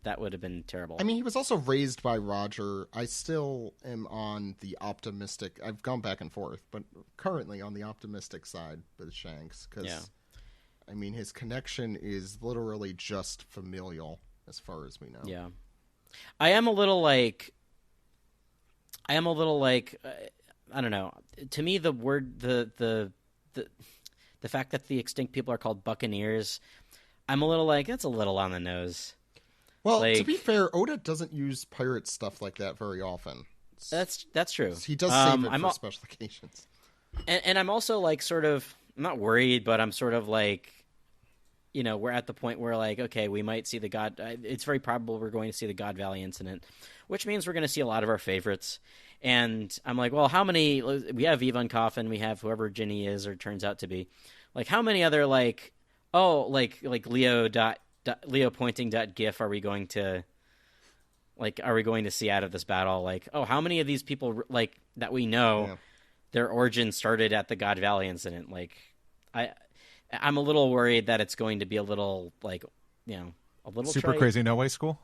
that would have been terrible. I mean, he was also raised by Roger. I still am on the optimistic. I've gone back and forth, but currently on the optimistic side with Shanks. Because, I mean, his connection is literally just familial as far as we know. Yeah. I am a little like, I don't know. To me, the word, the fact that the extinct people are called Buccaneers, I'm a little like, that's a little on the nose. Well, like, to be fair, Oda doesn't use pirate stuff like that very often. That's true. He does save it for special occasions. And I'm also like sort of, I'm not worried, but I'm sort of like, you know, we're at the point where like, okay, we might see it's very probable we're going to see the God Valley incident, which means we're going to see a lot of our favorites. And I'm like, well, how many, we have Ivan Coffin, we have whoever Ginny is or turns out to be. Like, how many other like, like Leo pointing .gif are we going to see out of this battle? Like, how many of these people like that we know their origin started at the God Valley incident? Like, I'm a little worried that it's going to be a little like, you know, a little super trite. Crazy No Way School.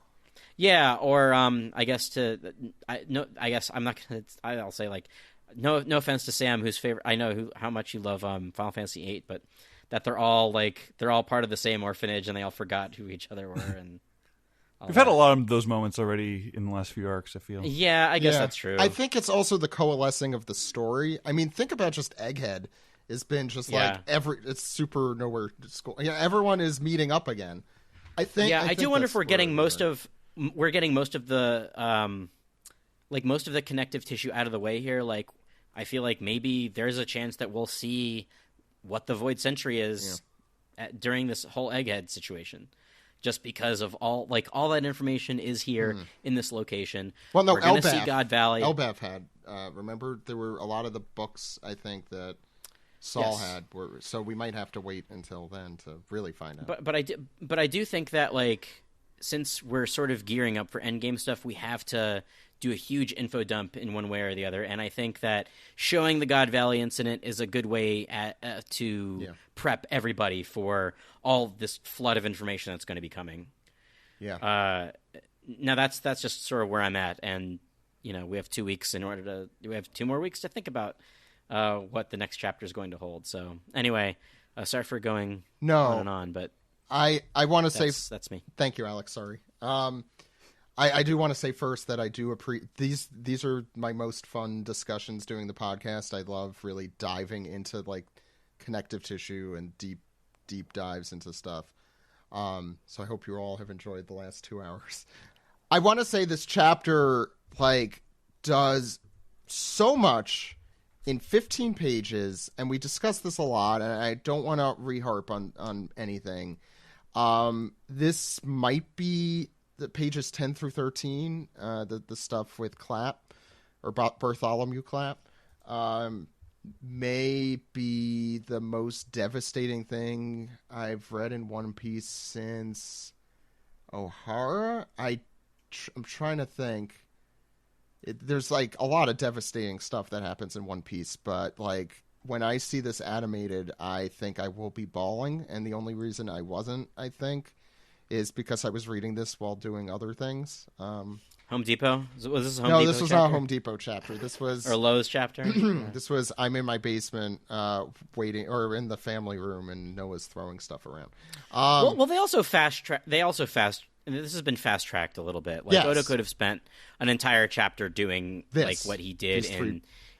Yeah, or I guess I'm not gonna. I'll say like, no offense to Sam, whose favorite I know how much you love Final Fantasy VIII, but that they're all part of the same orphanage and they all forgot who each other were. And we've had a lot of those moments already in the last few arcs, I feel. Yeah, I guess that's true. I think it's also the coalescing of the story. I mean, think about just Egghead. It's been just like it's super nowhere school. Yeah, everyone is meeting up again. I think. Yeah, I do wonder if we're getting most of the most of the connective tissue out of the way here. Like, I feel like maybe there's a chance that we'll see what the Void Century is during this whole Egghead situation, just because of all that information is here in this location. Well, no, we're going to see God Valley. Elbaf had remember there were a lot of the books I think that Saul had so we might have to wait until then to really find out. But I do think that like since we're sort of gearing up for Endgame stuff, we have to do a huge info dump in one way or the other, and I think that showing the God Valley incident is a good way to prep everybody for all this flood of information that's going to be coming. Yeah. Now that's just sort of where I'm at, and you know we have 2 weeks we have 2 more weeks to think about what the next chapter is going to hold. So anyway, sorry for going on and on, but I want to say that's me. Thank you, Alex. Sorry. I do want to say first that I do appreciate these are my most fun discussions doing the podcast. I love really diving into like connective tissue and deep dives into stuff. So I hope you all have enjoyed the last 2 hours. I want to say this chapter like does so much in 15 pages, and we discussed this a lot, and I don't want to reharp on anything. This might be the pages 10 through 13, the stuff with Clapp, or Bartholomew Clapp, may be the most devastating thing I've read in One Piece since O'Hara. I'm trying to think. There's like a lot of devastating stuff that happens in One Piece, but like when I see this animated, I think I will be bawling, and the only reason I wasn't, I think, is because I was reading this while doing other things. Home Depot? Was this a Home Depot No, this was chapter? not a Home Depot chapter. This was or Lowe's chapter. This was I'm in my basement, waiting, or in the family room, and Noah's throwing stuff around. Well, they also fast track. And this has been fast tracked a little bit. Like, yes. Oda could have spent an entire chapter doing like what he did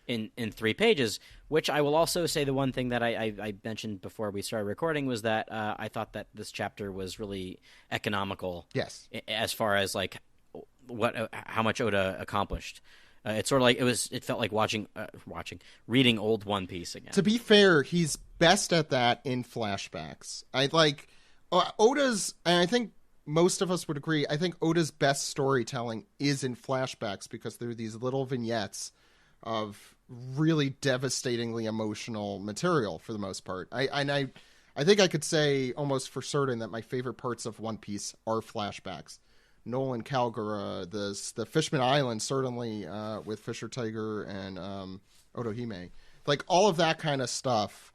in 3 pages. Which I will also say, the one thing that I mentioned before we started recording was that I thought that this chapter was really economical. Yes, as far as like how much Oda accomplished. It's sort of like it felt like reading old One Piece again. To be fair, he's best at that in flashbacks. I like Oda's, and I think most of us would agree, I think Oda's best storytelling is in flashbacks, because there are these little vignettes of really devastatingly emotional material for the most part. I think I could say almost for certain that my favorite parts of One Piece are flashbacks. Nolan Calgara, the Fishman Island, certainly with Fisher Tiger and Otohime. Like all of that kind of stuff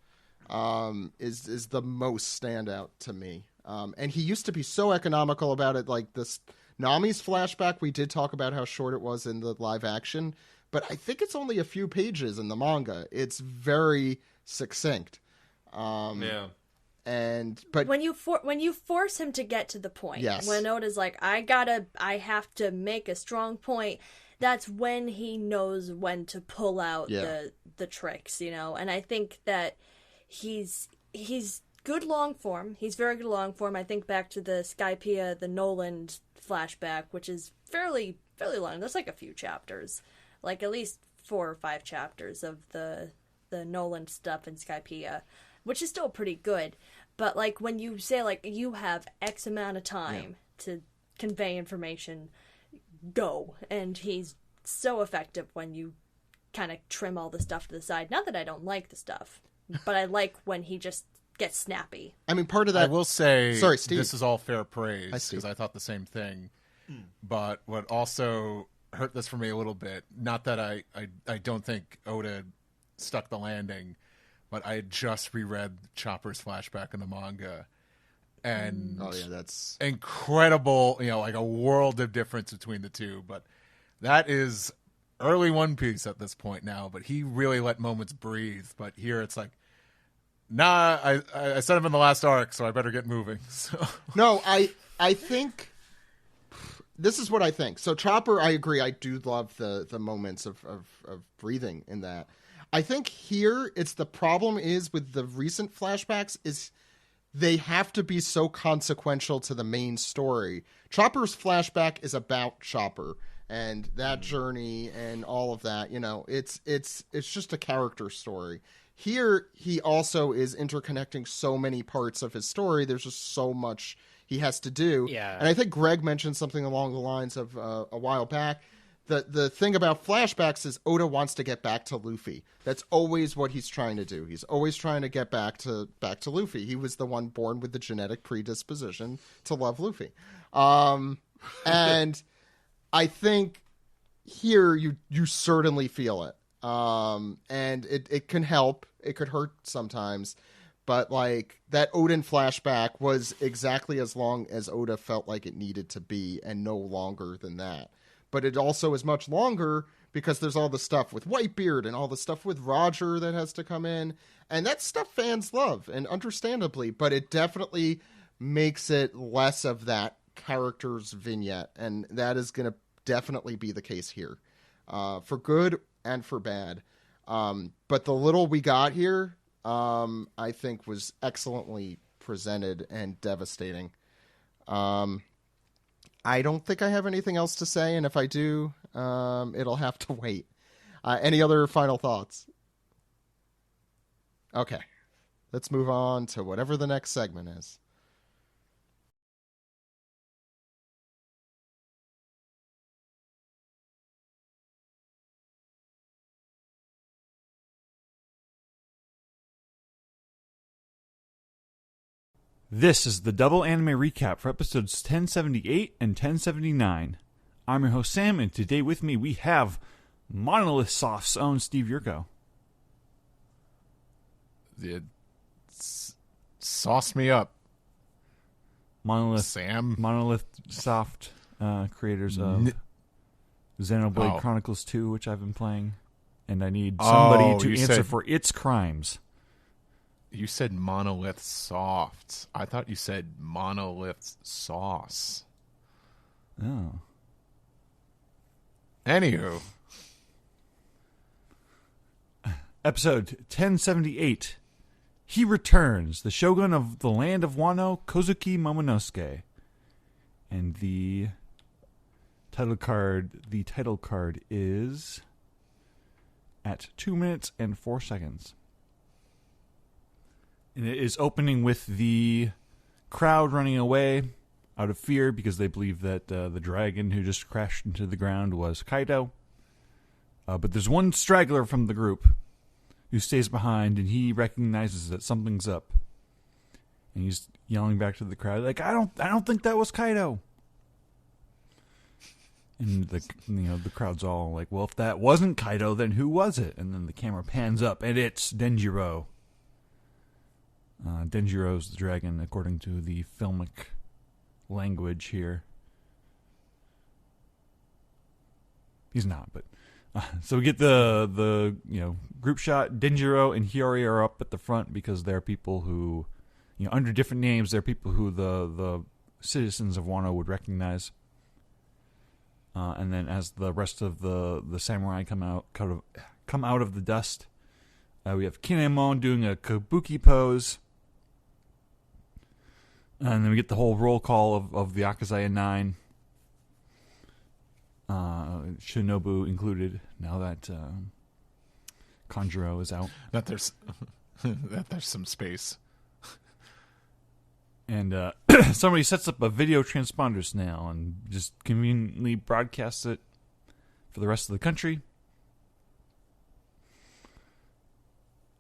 is the most standout to me. And he used to be so economical about it. Like this Nami's flashback, we did talk about how short it was in the live action, but I think it's only a few pages in the manga. It's very succinct. Yeah. But when you force him to get to the point, yes. When Oda's like, I have to make a strong point, that's when he knows when to pull out the tricks, you know. And I think that he's good long form. He's very good long form. I think back to the Skypiea, the Nolan flashback, which is fairly long. There's like a few chapters, like at least 4 or 5 chapters of the Nolan stuff in Skypiea, which is still pretty good. But like when you say like you have X amount of time to convey information, go. And he's so effective when you kind of trim all the stuff to the side. Not that I don't like the stuff, but I like when he just gets snappy. I mean, part of that... I will say, sorry, Steve. This is all fair praise, Hi, Steve. because I thought the same thing. But what also hurt this for me a little bit, not that I don't think Oda stuck the landing, but I had just reread Chopper's flashback in the manga, and that's incredible, you know, like a world of difference between the two. But that is early One Piece at this point now, but he really let moments breathe. But here it's like, nah, I set him in the last arc, so I better get moving. So no, I think this is what I think. So Chopper, I agree. I do love the moments of breathing in that. I think here it's the problem is with the recent flashbacks is they have to be so consequential to the main story. Chopper's flashback is about Chopper and that journey and all of that. You know, it's just a character story. Here, he also is interconnecting so many parts of his story. There's just so much he has to do. Yeah. And I think Greg mentioned something along the lines of a while back. The thing about flashbacks is Oda wants to get back to Luffy. That's always what he's trying to do. He's always trying to get back to Luffy. He was the one born with the genetic predisposition to love Luffy. And I think here you certainly feel it. And it can help. It could hurt sometimes. But like that Odin flashback was exactly as long as Oda felt like it needed to be and no longer than that. But it also is much longer because there's all the stuff with Whitebeard and all the stuff with Roger that has to come in. And that stuff fans love, and understandably, but it definitely makes it less of that character's vignette, and that is going to definitely be the case here, for good and for bad. But the little we got here, I think, was excellently presented and devastating. I don't think I have anything else to say, and if I do, it'll have to wait. Any other final thoughts? Okay. Let's move on to whatever the next segment is. This is the double anime recap for episodes 1078 and 1079. I'm your host Sam, and today with me we have Monolith Soft's own Steve Yurko. Sauce me up, Monolith Sam. Monolith Soft, creators of Xenoblade Chronicles 2, which I've been playing, and I need somebody to answer for its crimes. You said Monolith Soft. I thought you said Monolith Sauce. Oh. Anywho. Episode 1078. He returns, the shogun of the land of Wano, Kozuki Momonosuke. And the title card is at 2 minutes and 4 seconds. And it is opening with the crowd running away out of fear because they believe that the dragon who just crashed into the ground was Kaido. But there's one straggler from the group who stays behind, and he recognizes that something's up. And he's yelling back to the crowd, like, I don't think that was Kaido. And the crowd's all like, well, if that wasn't Kaido, then who was it? And then the camera pans up, and it's Denjiro. Denjiro's the dragon, according to the filmic language here. He's not, but so we get the group shot. Denjiro and Hiyori are up at the front because they're people who, under different names, they're people who the citizens of Wano would recognize. And then as the rest of the samurai come out of the dust, we have Kinemon doing a kabuki pose. And then we get the whole roll call of the Akazaya 9. Shinobu included, now that Kanjuro is out. That there's some space. And somebody sets up a video transponder snail and just conveniently broadcasts it for the rest of the country.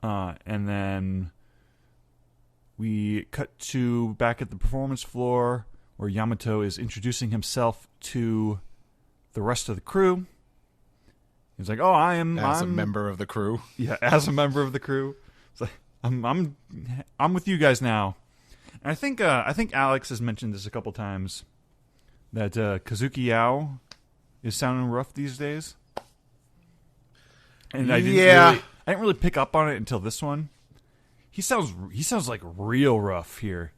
And then we cut to back at the performance floor where Yamato is introducing himself to the rest of the crew. He's like, "Oh, I'm a member of the crew." Yeah, as a member of the crew. It's like, I'm with you guys now. And I think Alex has mentioned this a couple times that Kazuki Yao is sounding rough these days. And I didn't really pick up on it until this one. He sounds like real rough here.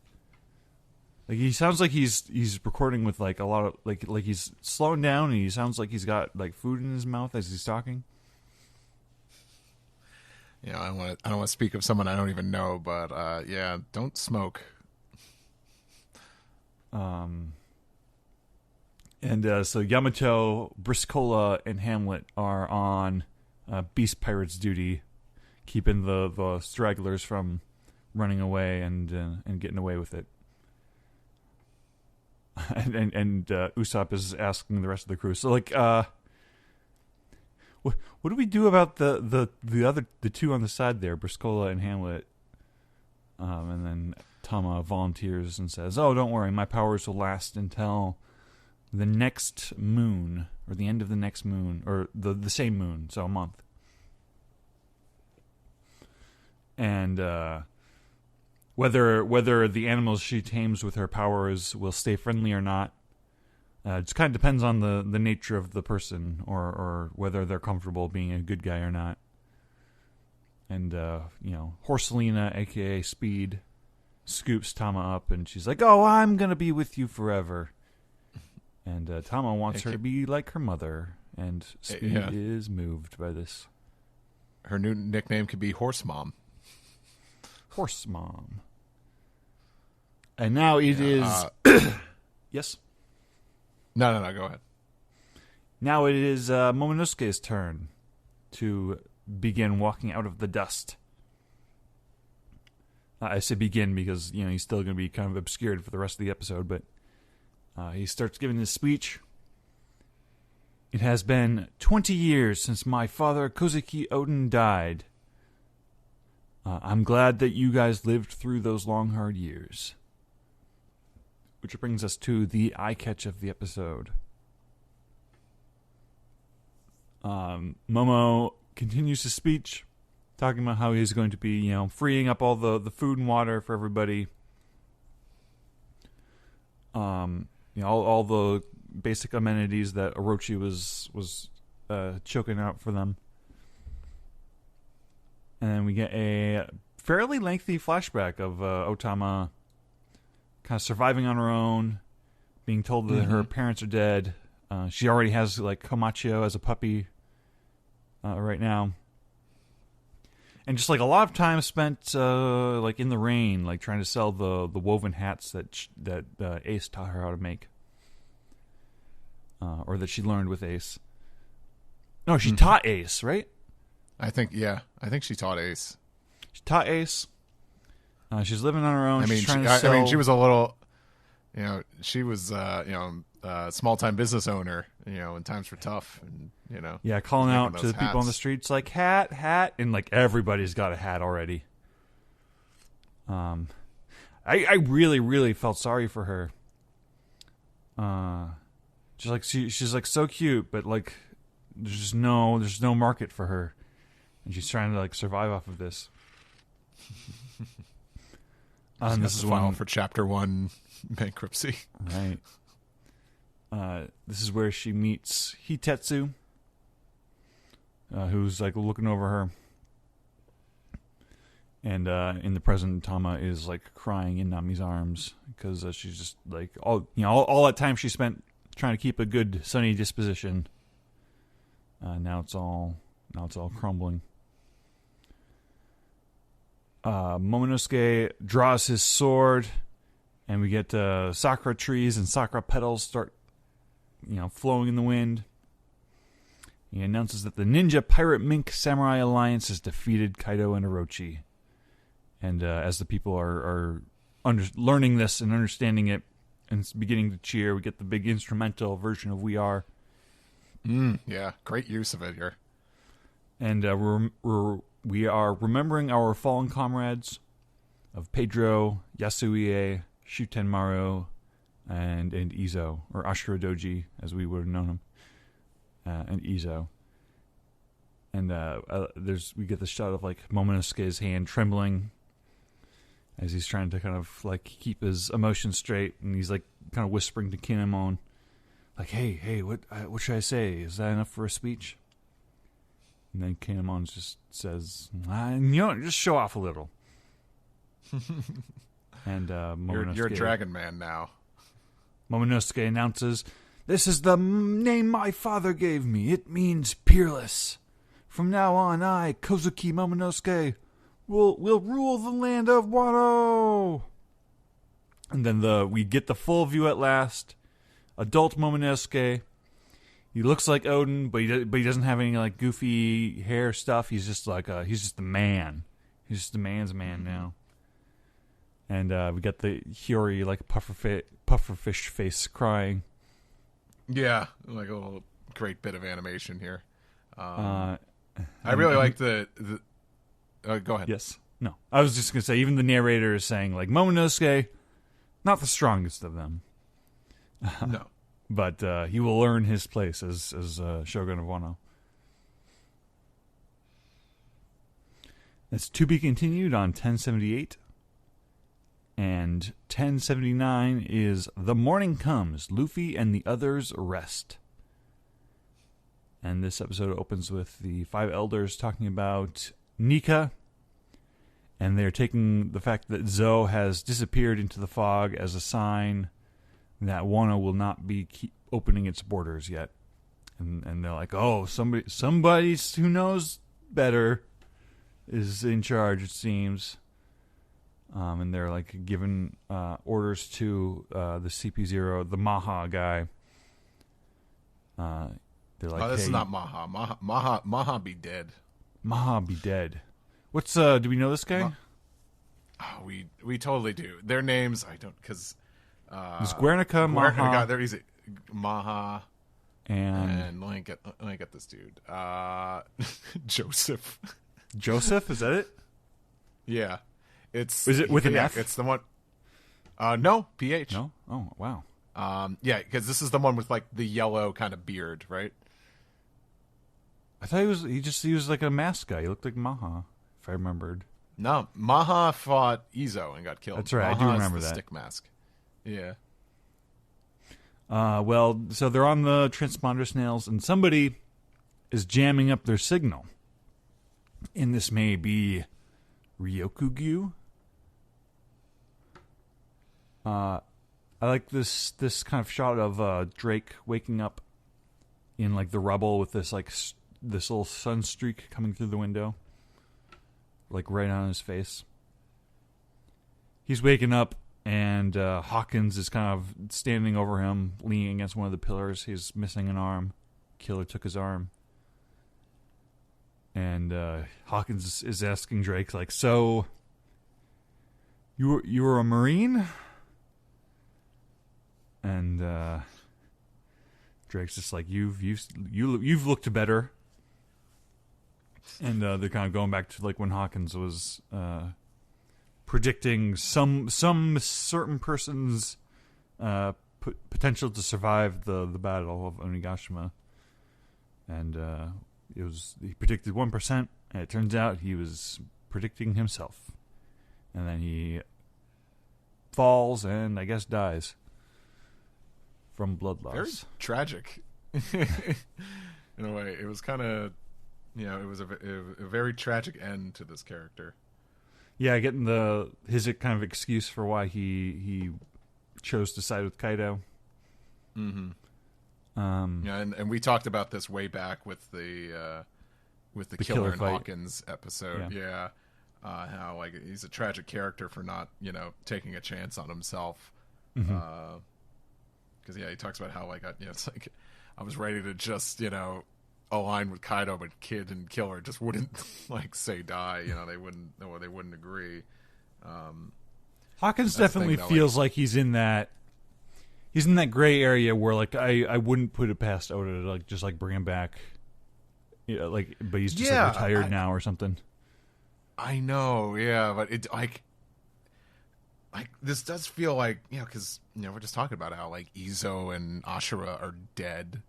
Like he sounds like he's recording with like a lot of like he's slowing down, and he sounds like he's got like food in his mouth as he's talking. I don't want to speak of someone I don't even know, but don't smoke. So Yamato, Briscola, and Hamlet are on Beast Pirates duty, keeping the stragglers from running away and getting away with it. And Usopp is asking the rest of the crew. So like, what do we do about the two on the side there, Briscola and Hamlet? And then Tama volunteers and says, "Oh, don't worry, my powers will last until the next moon, or the end of the next moon, or the same moon, so a month." And whether the animals she tames with her powers will stay friendly or not, it just kind of depends on the nature of the person, or whether they're comfortable being a good guy or not. And Horselina, aka Speed, scoops Tama up, and she's like, "Oh, I'm gonna be with you forever." And Tama wants her to be like her mother, and Speed is moved by this. Her new nickname could be Horse Mom. Horse Mom. And now it is... Yes? No, go ahead. Now it is Momonosuke's turn to begin walking out of the dust. I say begin because, he's still going to be kind of obscured for the rest of the episode, but he starts giving his speech. It has been 20 years since my father, Kozuki Odin, died. I'm glad that you guys lived through those long, hard years. Which brings us to the eye catch of the episode. Momo continues his speech, talking about how he's going to be, freeing up all the food and water for everybody. All the basic amenities that Orochi was choking out for them. And then we get a fairly lengthy flashback of Otama kind of surviving on her own, being told that her parents are dead. She already has Komachio as a puppy right now. And just a lot of time spent in the rain, trying to sell the woven hats that Ace taught her how to make. Or that she learned with Ace. No, she taught Ace, right? I think she taught Ace. She taught Ace. She's living on her own. She was a little, she was, small time business owner. When times were tough, and calling out to the people on the streets hat, and everybody's got a hat already. I really, really felt sorry for her. She's so cute, but there's no market for her, and she's trying to survive off of this. This is file for Chapter 1 bankruptcy. Right. This is where she meets Hitetsu, who's looking over her. And in the present, Tama is crying in Nami's arms because she's just all that time she spent trying to keep a good sunny disposition. Now it's all crumbling. Momonosuke draws his sword, and we get sakura trees and sakura petals start, flowing in the wind. He announces that the Ninja Pirate Mink Samurai Alliance has defeated Kaido and Orochi. And as the people are learning this and understanding it, and it's beginning to cheer, we get the big instrumental version of We Are. Yeah, great use of it here. And we are remembering our fallen comrades of Pedro, Yasuie, Shutenmaru, and Izo, or Ashura Doji, as we would have known him, and Izo. And we get the shot of Momonosuke's hand trembling as he's trying to kind of keep his emotions straight, and he's kind of whispering to Kinemon, "Hey, what should I say? Is that enough for a speech?" And then Kinemon just says, just show off a little. And Momonosuke, you're a dragon man now. Momonosuke announces, "This is the name my father gave me. It means peerless. From now on, I, Kozuki Momonosuke, will rule the land of Wano." And then we get the full view at last. Adult Momonosuke. He looks like Odin, but he doesn't have any goofy hair stuff. He's just he's just a man. He's just a man's man now. And we got the Hiyori pufferfish face crying. Yeah, a little great bit of animation here. I really like the go ahead. Yes. No. I was just gonna say, even the narrator is saying Momonosuke, not the strongest of them. No. But he will earn his place as Shogun of Wano. It's to be continued on 1078. And 1079 is The Morning Comes, Luffy and the Others Rest. And this episode opens with the five elders talking about Nika. And they're taking the fact that Zo has disappeared into the fog as a sign that Wano will not be opening its borders yet. And they're like, oh, somebody who knows better is in charge, it seems. And they're like giving orders to the CP0, the Maha guy. They're like, this hey, is not Maha. Maha be dead. Maha be dead. What's do we know this guy? We totally do. Their names I don't because There's Guernica, Maha, there is Maha, and let me get this dude. Joseph. Joseph, is that it? Yeah. Is it with an F? It's the one. No, PH. No. Oh, wow. Yeah, because this is the one with like the yellow kind of beard, right? I thought he was like a mask guy. He looked like Maha, if I remembered. No, Maha fought Izo and got killed. That's right. Maha I do remember is the that stick mask. Yeah. Well, so they're on the transponder snails, and somebody is jamming up their signal. And this may be Ryokugyu. I like this kind of shot of Drake waking up in like the rubble with this this little sun streak coming through the window, like right on his face. He's waking up, and Hawkins is kind of standing over him, leaning against one of the pillars. He's missing an arm. Killer took his arm. And Hawkins is asking Drake, like, so you were a Marine? And Drake's just like, you've looked better. And they're kind of going back to like when Hawkins was predicting some certain person's potential to survive the battle of Onigashima, and he predicted 1%, and it turns out he was predicting himself, and then he falls and I guess dies from blood loss. Very tragic, in a way. It was kind of, it was a very tragic end to this character. Yeah, getting his kind of excuse for why he chose to side with Kaido. Mm-hmm. Yeah, and we talked about this way back with the Killer and fight. Hawkins episode. Yeah, how like he's a tragic character for not taking a chance on himself. Because he talks about how like it's like I was ready to just align with Kaido, but Kid and Killer just wouldn't like say die. They wouldn't agree. Hawkins definitely feels like he's in that gray area where like I wouldn't put it past Oda to like just like bring him back. But he's just like retired now or something. I know, yeah, but it like this does feel like because we're just talking about how like Izo and Ashura are dead.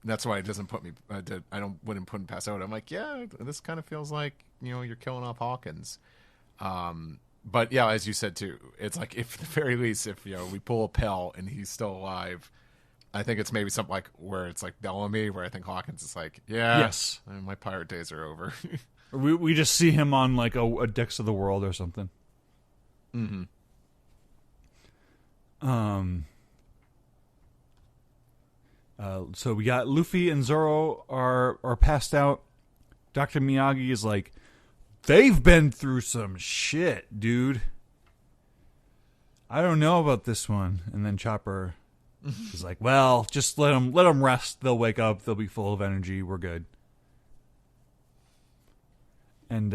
That's why it doesn't put me. Wouldn't put him past Oda. I'm like, yeah, this kind of feels like you're killing off Hawkins. But yeah, as you said too, it's like if at the very least, if we pull a Pell and he's still alive, I think it's maybe something like where it's like Bellamy, where I think Hawkins is like, yes, my pirate days are over. we just see him on like a Decks of the World or something. Mm-hmm. So we got Luffy and Zoro are passed out. Dr. Miyagi is like, they've been through some shit, dude. I don't know about this one. And then Chopper is like, well, just let them rest. They'll wake up. They'll be full of energy. We're good. And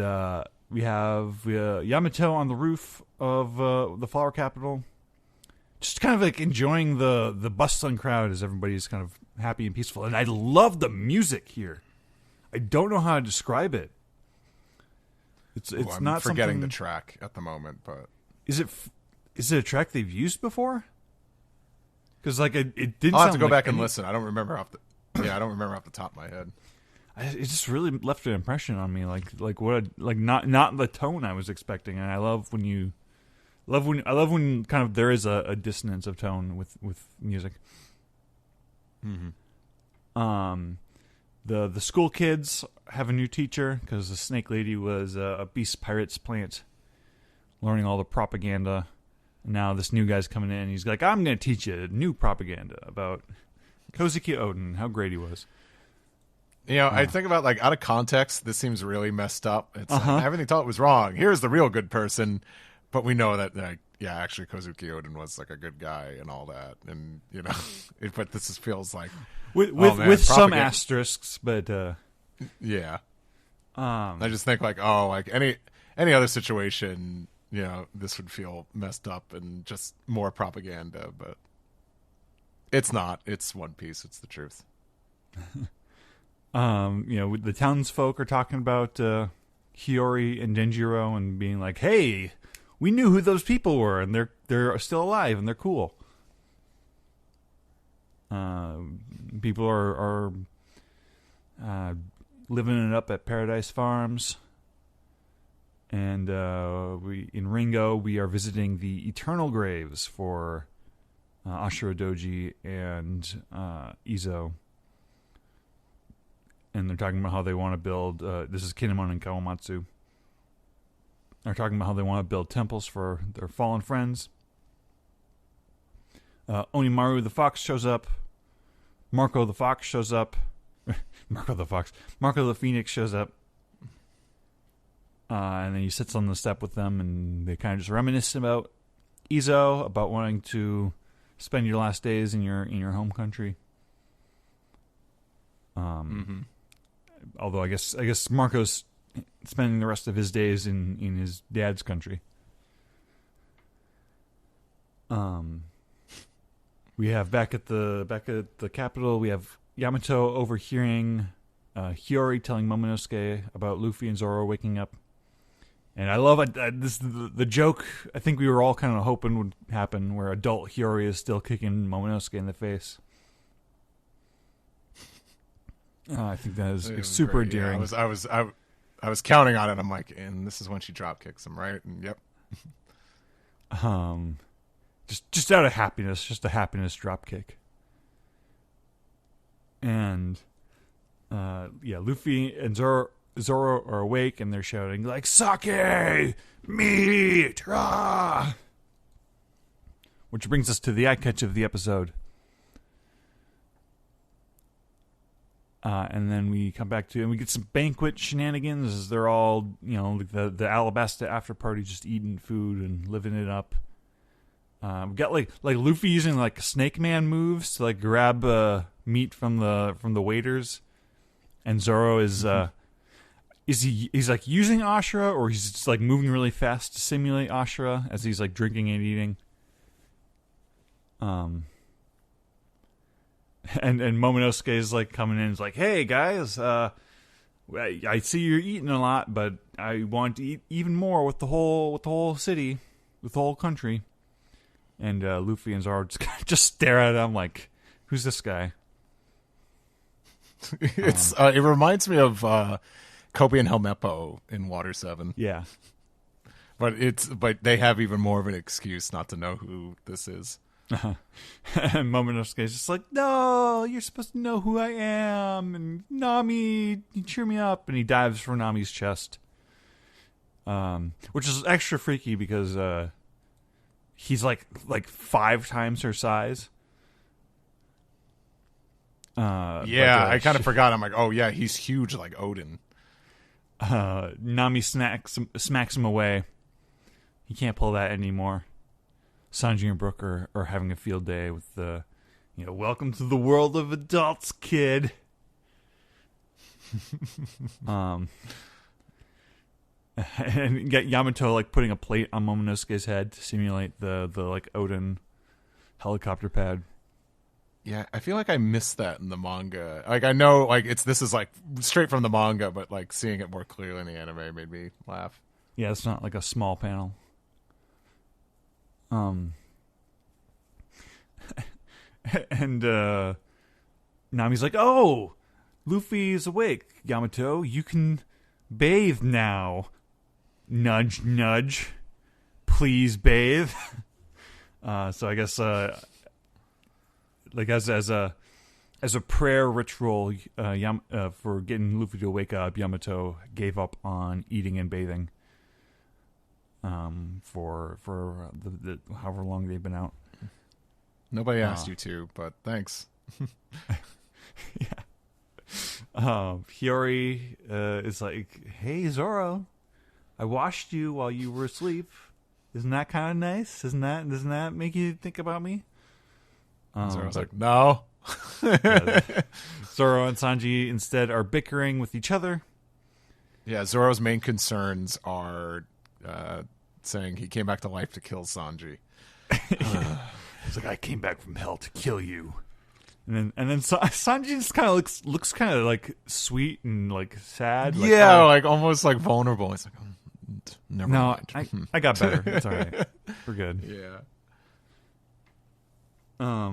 we have Yamato on the roof of the Flower Capital, just kind of like enjoying the bustling crowd as everybody's kind of happy and peaceful. And I love the music here. I don't know how to describe it. It's I'm not forgetting something... the track at the moment, but is it a track they've used before? Because like it didn't. I'll have to go like back and listen. I don't remember off the top of my head. It just really left an impression on me, like not the tone I was expecting, and I love when kind of there is a dissonance of tone with music. Mm-hmm. The school kids have a new teacher because the Snake Lady was a Beast Pirates plant, learning all the propaganda Now this new guy's coming in, and he's like, I'm going to teach you new propaganda about Kozuki Oden, how great he was. You know, I think about, like, out of context, this seems really messed up. It's everything thought was wrong. Here's the real good person, but we know that, like, yeah, actually Kozuki Oden was, like, a good guy and all that. And, you know, but this just feels like... With some asterisks, but... yeah. I just think, like, like, any other situation, you know, this would feel messed up and just more propaganda, but it's not. It's One Piece. It's the truth. You know, the townsfolk are talking about Hiyori and Denjiro and being like, "Hey, we knew who those people were, and they're still alive and they're cool." People are living it up at Paradise Farms, and in Ringo we are visiting the eternal graves for Ashura Doji and Izo. And they're talking about how they want to build, this is Kinemon and Kawamatsu. They're talking about how they want to build temples for their fallen friends. Onimaru the Fox shows up. Marco the Fox shows up. Marco the Phoenix shows up. And then he sits on the step with them, and they kind of just reminisce about Izo, about wanting to spend your last days in your home country. Although I guess Marco's spending the rest of his days in his dad's country. We have back at the capital, we have Yamato overhearing Hiyori telling Momonosuke about Luffy and Zoro waking up. And I love the joke I think we were all kind of hoping would happen, where adult Hiyori is still kicking Momonosuke in the face. I think that is super great. endearing. Yeah, I was counting on it. I'm like, and this is when she drop kicks him, right? And yep. Just out of happiness, just a happiness drop kick. And Luffy and Zoro are awake, and they're shouting like, "Sake, meat!" Rah! Which brings us to the eye catch of the episode. And then we come back to, and we get some banquet shenanigans as they're all, you know, the Alabasta after party, just eating food and living it up. We got like Luffy using like Snake Man moves to like grab meat from the waiters, and Zoro is he's like using Ashura, or he's just like moving really fast to simulate Ashura as he's like drinking and eating. And Momonosuke is like coming in, is like, "Hey guys, I see you're eating a lot, but I want to eat even more with the whole city, with the whole country." And Luffy and Zoro just stare at him like, "Who's this guy?" It reminds me of Kobe and Helmeppo in Water 7. Yeah, but they have even more of an excuse not to know who this is. And Momonosuke is just like, "No, you're supposed to know who I am, and Nami, you cheer me up." And he dives for Nami's chest, which is extra freaky because he's like 5 times her size. I kind of forgot. I'm like, oh yeah, he's huge like Odin. Nami smacks him away. He can't pull that anymore. Sanji and Brooke are having a field day with the, you know, "Welcome to the world of adults, kid." And you got Yamato like putting a plate on Momonosuke's head to simulate the like Odin helicopter pad. Yeah, I feel like I missed that in the manga. Like I know like this is like straight from the manga, but like seeing it more clearly in the anime made me laugh. Yeah, it's not like a small panel. And Nami's like, "Oh, Luffy's awake, Yamato. You can bathe now. Nudge, nudge. Please bathe." So I guess like as a prayer ritual, for getting Luffy to wake up, Yamato gave up on eating and bathing. for the however long they've been out. Nobody asked you to, but thanks. Yeah. Hiyori is like, "Hey Zoro, I washed you while you were asleep. Isn't that kind of nice? Doesn't that make you think about me?" Zoro's like, "No." Zoro and Sanji instead are bickering with each other. Yeah, Zoro's main concerns are saying he came back to life to kill Sanji. He's like, "I came back from hell to kill you." And then Sanji just kind of looks kind of like sweet and like sad. Like, yeah, like almost like vulnerable. He's like, never mind. I got better. It's all right. We're good. Yeah.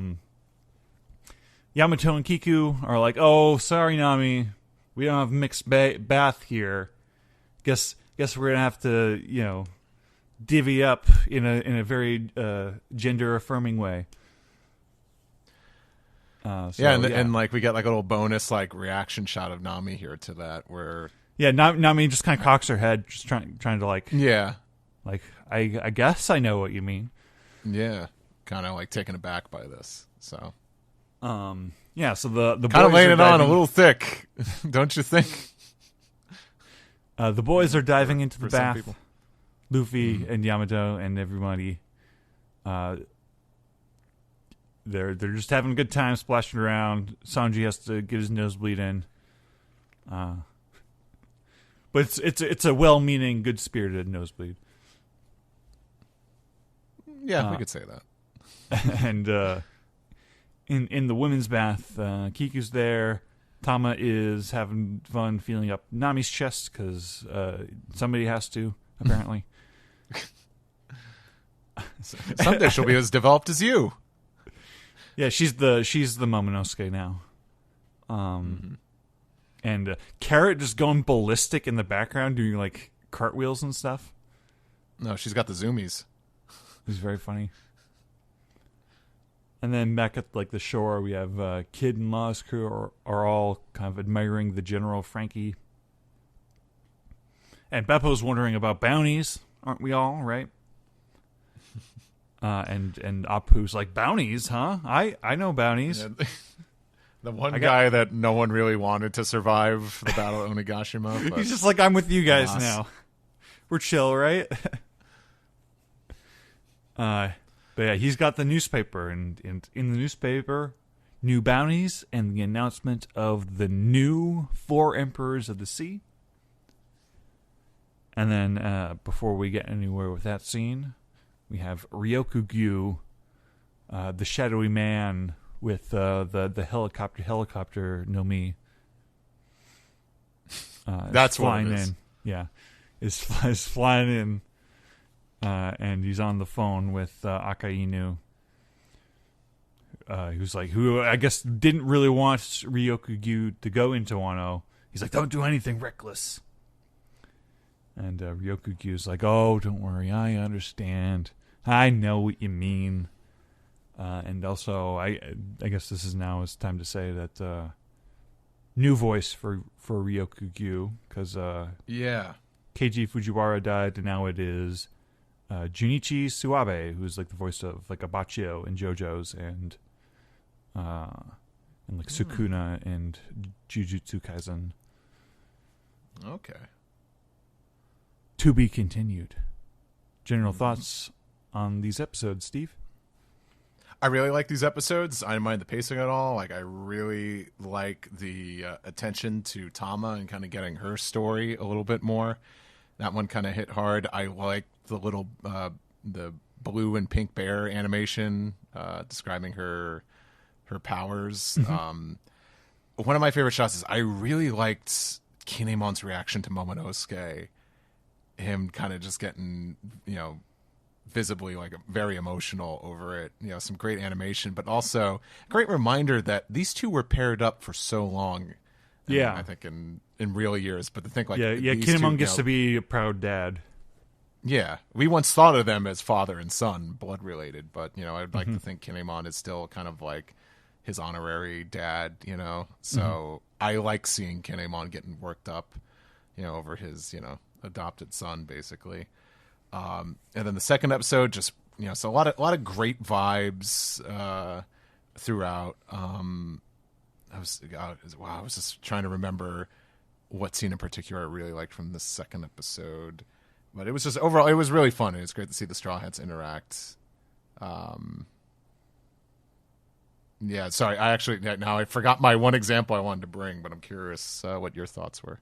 Yamato and Kiku are like, "Oh, sorry, Nami, we don't have mixed bath here. Guess we're gonna have to, divvy up in a very gender affirming way." And like we get like a little bonus like reaction shot of Nami here to that where Nami just kind of cocks her head, just trying to like I guess I know what you mean. Yeah, kind of like taken aback by this. So so the kind of boys laying are it on a diving- little thick, don't you think? The boys are diving into the for some bath. people. Luffy and Yamato and everybody. They're just having a good time splashing around. Sanji has to get his nosebleed in. But it's a well-meaning, good-spirited nosebleed. Yeah, we could say that. And in the women's bath, Kiku's there. Tama is having fun feeling up Nami's chest because somebody has to, apparently. Someday she'll be as developed as you. Yeah, she's the Momonosuke now. And Carrot just going ballistic in the background, doing like cartwheels and stuff. No, she's got the zoomies. It's very funny. And then back at like the shore, we have Kid and Law's crew are all kind of admiring the General Frankie. And Beppo's wondering about bounties, aren't we all? Right? And Apu's like, "Bounties, huh? I know bounties." Yeah, the one guy that no one really wanted to survive the Battle of Onigashima. But he's just like, "I'm with you guys now. We're chill, right?" But yeah, he's got the newspaper, and in the newspaper, new bounties and the announcement of the new 4 Emperors of the Sea. And then before we get anywhere with that scene, we have Ryokugyu, the shadowy man with the helicopter no mi. That's flying what it is. in. Yeah, is flying in, and he's on the phone with Akainu, who I guess didn't really want Ryokugyu to go into Wano. He's like, "Don't do anything reckless." And Ryokugyu's like, "Oh, don't worry, I understand. I know what you mean." And also, I guess this is now it's time to say that new voice for Ryokugyu, because Keiji Fujiwara died, and now it is Junichi Suabe, who's like the voice of like Abachio in JoJo's and like Sukuna and Jujutsu Kaisen. Okay. To be continued. General thoughts on these episodes, Steve? I really like these episodes. I don't mind the pacing at all. Like, I really like the attention to Tama and kind of getting her story a little bit more. That one kind of hit hard. I like the little the blue and pink bear animation describing her powers. One of my favorite shots is I really liked Kinemon's reaction to Momonosuke. Him kind of just getting, visibly like very emotional over it. Some great animation, but also a great reminder that these two were paired up for so long. Yeah. I think in real years. But to think like these Kinemon gets to be a proud dad. Yeah, we once thought of them as father and son, blood related, but I'd like to think Kinemon is still kind of like his honorary dad. So I like seeing Kinemon getting worked up, over his adopted son, basically. And then the second episode, just so a lot of great vibes throughout. I was just trying to remember what scene in particular I really liked from the second episode, but it was just overall it was really fun. It was great to see the Straw Hats interact. Yeah, sorry, I forgot my one example I wanted to bring, but I'm curious what your thoughts were.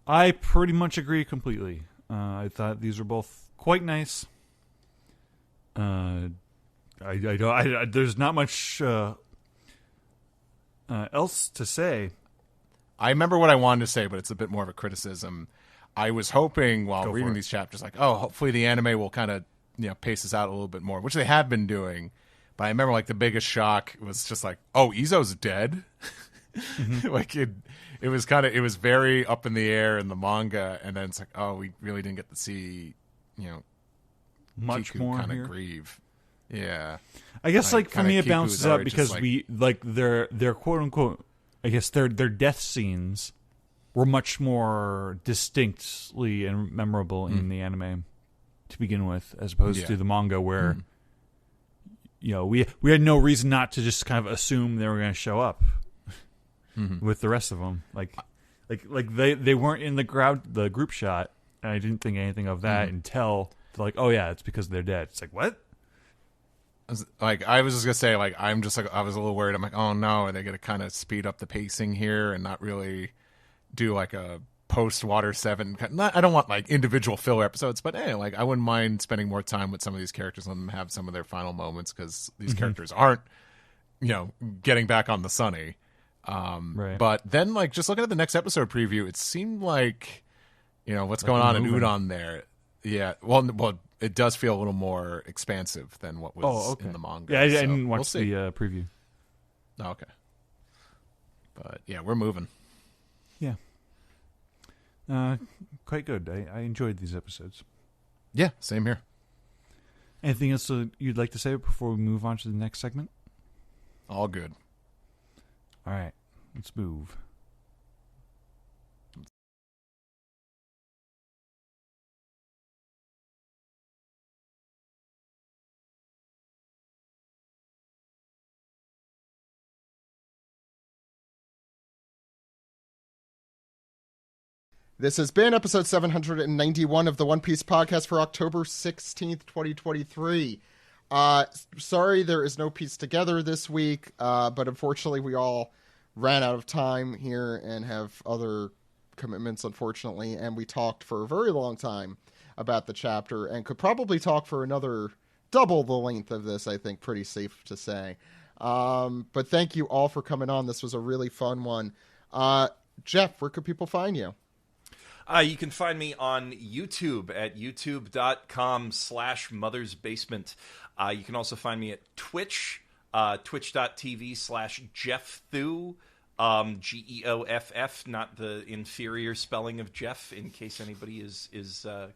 I pretty much agree completely. I thought these were both quite nice. There's not much else to say. I remember what I wanted to say, but it's a bit more of a criticism. I was hoping while reading these chapters, like, hopefully the anime will kind of pace us out a little bit more, which they have been doing. But I remember, like, the biggest shock was just like, oh, Izo's dead. Mm-hmm. Like it was very up in the air in the manga, and then it's like, oh, we really didn't get to see, much Kiku more kind here. of grieve. Yeah, I guess like for me it balances out because like, we like their quote unquote, I guess their death scenes were much more distinctly and memorable in the anime to begin with, as opposed to the manga where. We had no reason not to just kind of assume they were going to show up with the rest of them. Like they weren't in the group shot, and I didn't think anything of that until like, oh yeah, it's because they're dead. It's like, what? I was just gonna say, like, I was a little worried. I'm like, oh no, are they gonna kind of speed up the pacing here and not really do like a post Water 7? I don't want like individual filler episodes, but hey, like I wouldn't mind spending more time with some of these characters and let them have some of their final moments, because these characters aren't, getting back on the sunny. Right. But then, like, just looking at the next episode preview, it seemed like, what's going on in Udon there. Yeah, well, it does feel a little more expansive than what was in the manga. Yeah, I didn't watch the preview. Oh, okay. But yeah, we're moving. Yeah. Quite good. I enjoyed these episodes. Yeah, same here. Anything else you'd like to say before we move on to the next segment? All good. All right, let's move. This has been episode 791 of the One Piece podcast for October 16th, 2023. Sorry there is no Piece Together this week, but unfortunately we all ran out of time here and have other commitments, unfortunately, and we talked for a very long time about the chapter and could probably talk for another double the length of this, I think, pretty safe to say. But thank you all for coming on. This was a really fun one. Geoff, where could people find you? You can find me on YouTube at youtube.com/MothersBasement. You can also find me at Twitch, twitch.tv/Geoff Thew, Geoff, not the inferior spelling of Jeff, in case anybody is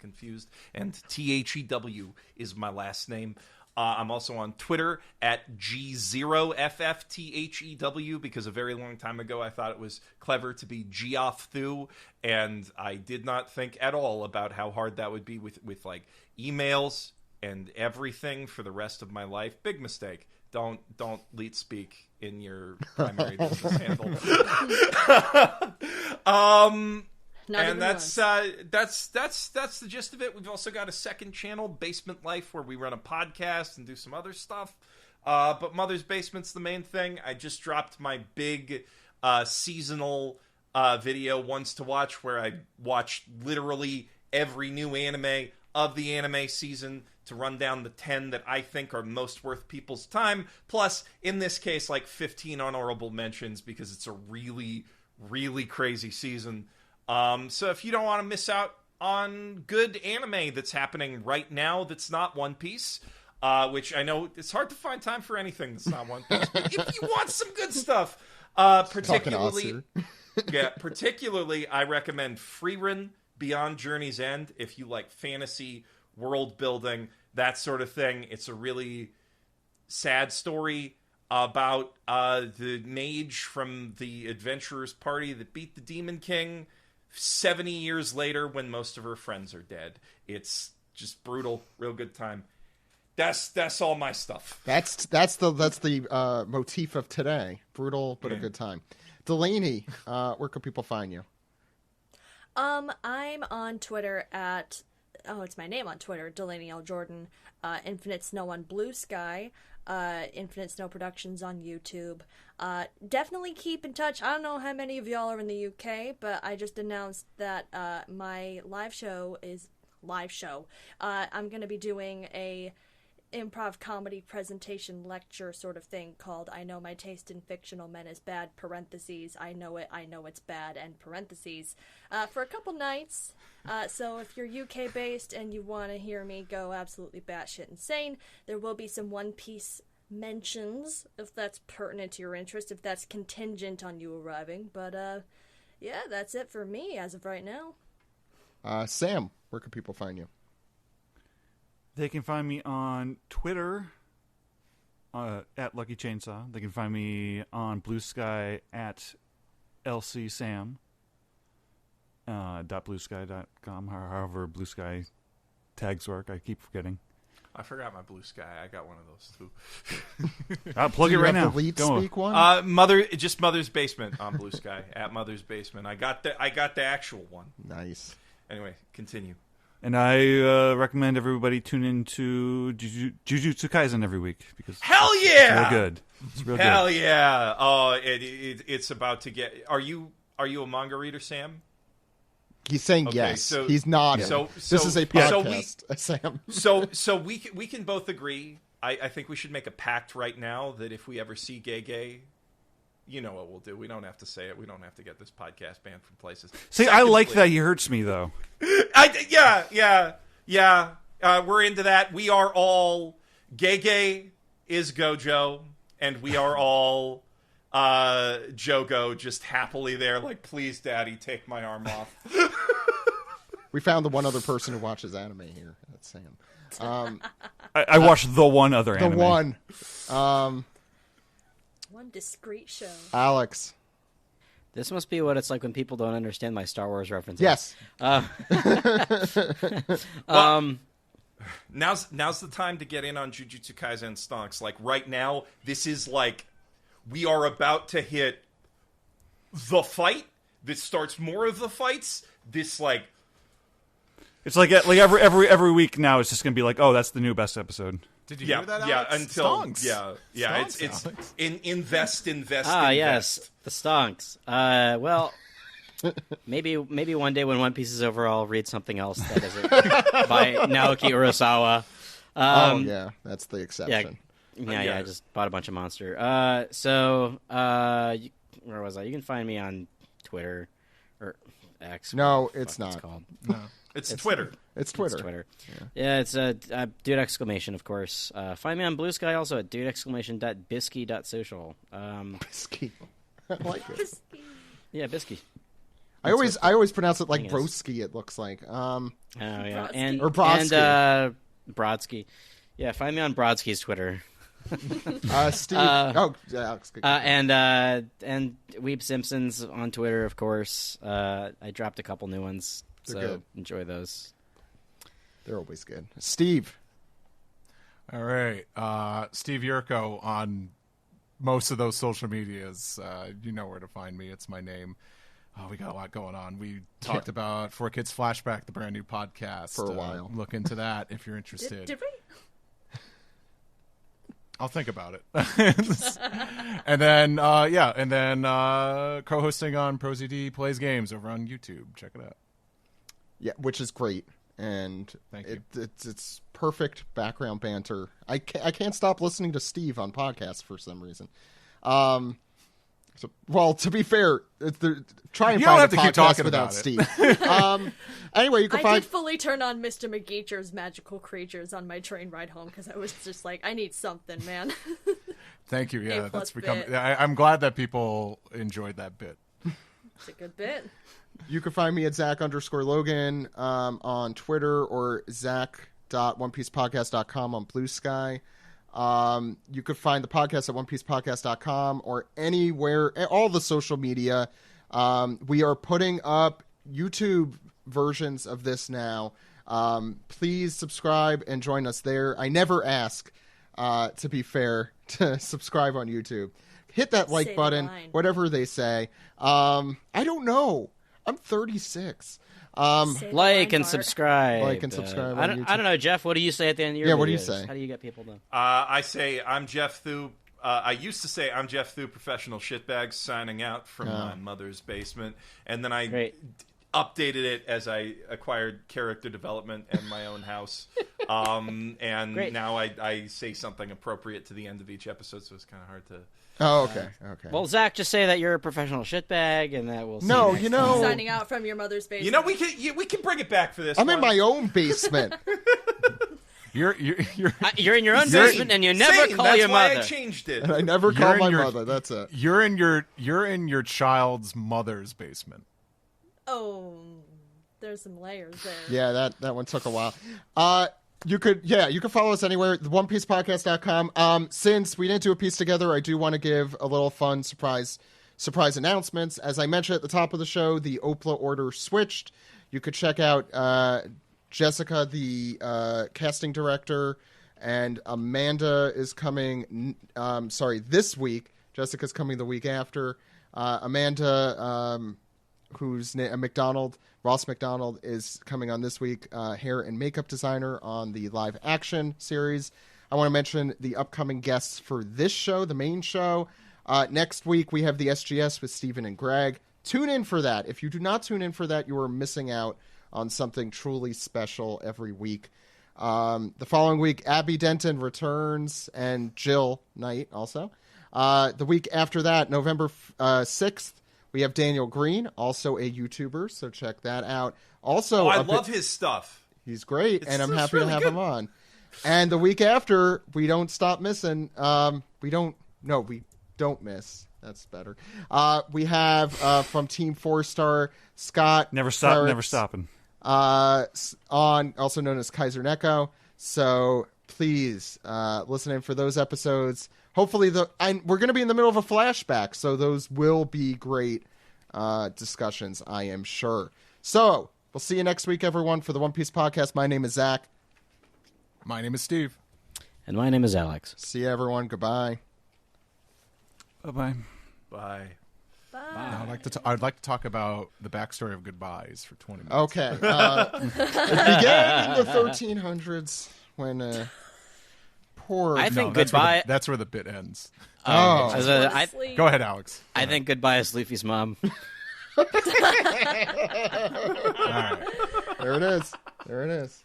confused. And THEW is my last name. I'm also on Twitter at G0FFTHEW, because a very long time ago I thought it was clever to be Geoff Thew, and I did not think at all about how hard that would be with like emails and everything for the rest of my life. Big mistake. Don't leet speak in your primary business handle. And that's the gist of it. We've also got a second channel, Basement Life, where we run a podcast and do some other stuff. But Mother's Basement's the main thing. I just dropped my big seasonal video, Ones to Watch, where I watched literally every new anime of the anime season to run down the 10 that I think are most worth people's time. Plus, in this case, like 15 honorable mentions, because it's a really, really crazy season. So if you don't want to miss out on good anime that's happening right now that's not One Piece, which I know it's hard to find time for anything that's not One Piece, but if you want some good stuff, particularly I recommend Freerun Beyond Journey's End if you like fantasy, world building, that sort of thing. It's a really sad story about the mage from the adventurers party that beat the Demon King 70 years later when most of her friends are dead. It's just brutal, real good time. That's all my stuff. That's the motif of today. Brutal, but a good time. Delaney, where can people find you? I'm on Twitter at it's my name on Twitter, Delaney Jordon. Infinite Snow on Blue Sky. Infinite Snow Productions on YouTube. Definitely keep in touch. I don't know how many of y'all are in the UK, but I just announced that my live show. I'm going to be doing a improv comedy presentation lecture sort of thing called I Know My Taste in Fictional Men is Bad, parentheses, I know it's bad, and parentheses, for a couple nights. So if you're UK based and you want to hear me go absolutely batshit insane, there will be some One Piece mentions if that's pertinent to your interest, if that's contingent on you arriving. But yeah, that's it for me as of right now. Sam, where can people find you? They can find me on Twitter at Lucky Chainsaw. They can find me on Blue Sky at lcsam. .bluesky.com, however Blue Sky tags work. I keep forgetting. I forgot my Blue Sky. I got one of those too. I'll plug it right now. The lead speak one? Mother's Basement on Blue Sky at Mother's Basement. I got the actual one. Nice. Anyway, continue. And I recommend everybody tune into Jujutsu Kaisen every week because hell yeah, it's real good. It's real hell good. Yeah. Oh, it's about to get. Are you a manga reader, Sam? He's saying okay, yes. So, he's nodding. This is a podcast, Sam. So we can both agree. I think we should make a pact right now that if we ever see gay, you know what we'll do. We don't have to say it. We don't have to get this podcast banned from places. See, I like that he hurts me though. Yeah. We're into that. We are all gay is Gojo, and we are all Jogo just happily there, like, please, Daddy, take my arm off. We found the one other person who watches anime here. That's Sam. I watched the one other anime. The one. One discreet show. Alex. This must be what it's like when people don't understand my Star Wars references. Yes. Now's the time to get in on Jujutsu Kaisen stonks. Like, right now, this is like, we are about to hit the fight that starts more of the fights. This, like... It's like every week now it's just going to be like, oh, that's the new best episode. Did you hear that, Alex? Yeah, until... Stonks. Yeah. Stonks, Invest. Yes, the stonks. Well... maybe one day when One Piece is over, I'll read something else that isn't by Naoki Urasawa. Yeah, that's the exception. Yeah, I just bought a bunch of Monster. Where was I? You can find me on Twitter or X. No, it's not. It's called. No, it's Twitter. It's Twitter. It's Twitter. Yeah, it's dude exclamation, of course. Find me on Blue Sky also at dude!bisky.social. Bisky. I like it. Yeah, Bisky. I always pronounce it like broski. It looks like. Oh yeah, Brodsky. Or Brodsky. And Brodsky. Yeah, find me on Brodsky's Twitter. Steve. Alex. And Weeb Simpsons on Twitter, of course. I dropped a couple new ones, They're so good. enjoy those. They're always good. Steve. All right, Steve Yurko on most of those social medias. You know where to find me. It's my name. Oh, we got a lot going on. We talked about 4Kids Flashback, the brand new podcast. For a while. Look into that if you're interested. Did we? I'll think about it. And then, co-hosting on ProZD Plays Games over on YouTube. Check it out. Yeah, which is great. And Thank you. it's perfect background banter. I can't stop listening to Steve on podcasts for some reason. Well, to be fair, try and You don't find have a to keep podcast talking without about it. Steve. Anyway, you can I find did fully turn on Mr. McGeecher's Magical Creatures on my train ride home because I was just like, I need something, man. Thank you. Yeah, A-plus that's become. bit. I'm glad that people enjoyed that bit. It's a good bit. You can find me at Zach_Logan on Twitter or Zach.OnePiecePodcast.com on Blue Sky. You could find the podcast at OnePiecePodcast.com or anywhere, all the social media. We are putting up YouTube versions of this now. Please subscribe and join us there. I never ask, to be fair, to subscribe on YouTube. Hit that like button, whatever they say. I don't know. I'm 36. Like and subscribe. Like and subscribe. I don't know, Jeff. What do you say at the end of your videos? What do you say? How do you get people to? I say I'm Geoff Thew. I used to say I'm Geoff Thew, professional shitbag, signing out from my mother's basement, and then I updated it as I acquired character development and my own house. And now I say something appropriate to the end of each episode, so it's kind of hard to. Oh, okay. Well, Zach, just say that you're a professional shitbag, and that will. No, you know, signing out from your mother's basement. You know, we can bring it back for this. I'm in my own basement. You're in your own basement, and you never call your mother. That's why I changed it. And I never call my mother. That's it. You're in your child's mother's basement. Oh, there's some layers there. Yeah, that one took a while. You could follow us anywhere, OnePiecePodcast.com. Since we didn't do a piece together, I do want to give a little fun surprise announcements. As I mentioned at the top of the show, the OPLA order switched. You could check out Jessica, the casting director, and Amanda is coming. This week. Jessica's coming the week after. Amanda, who's Ross McDonald, is coming on this week. Hair and makeup designer on the live action series. I want to mention the upcoming guests for this show, the main show. Next week we have the SGS with Steven and Greg. Tune in for that. If you do not tune in for that, you are missing out on something truly special every week. The following week, Abby Denton returns, and Jill Knight also. The week after that, November 6th, we have Daniel Green, also a YouTuber, so check that out. Also, I love his stuff. He's great, and I'm happy to have him on. And the week after, we don't stop missing. We don't miss. That's better. We have from Team 4-Star, Scott. Never stopping. Also known as Kaiser Neko. So please listen in for those episodes. Hopefully, we're going to be in the middle of a flashback, so those will be great discussions, I am sure. So we'll see you next week, everyone, for the One Piece podcast. My name is Zach. My name is Steve. And my name is Alex. See you, everyone. Goodbye. Bye-bye. Bye. I'd like to talk about the backstory of goodbyes for 20 minutes. Okay. It began in the 1300s when I think goodbye. That's where the bit ends. Oh. Go ahead, Alex. I think goodbye is Luffy's mom. All right. There it is.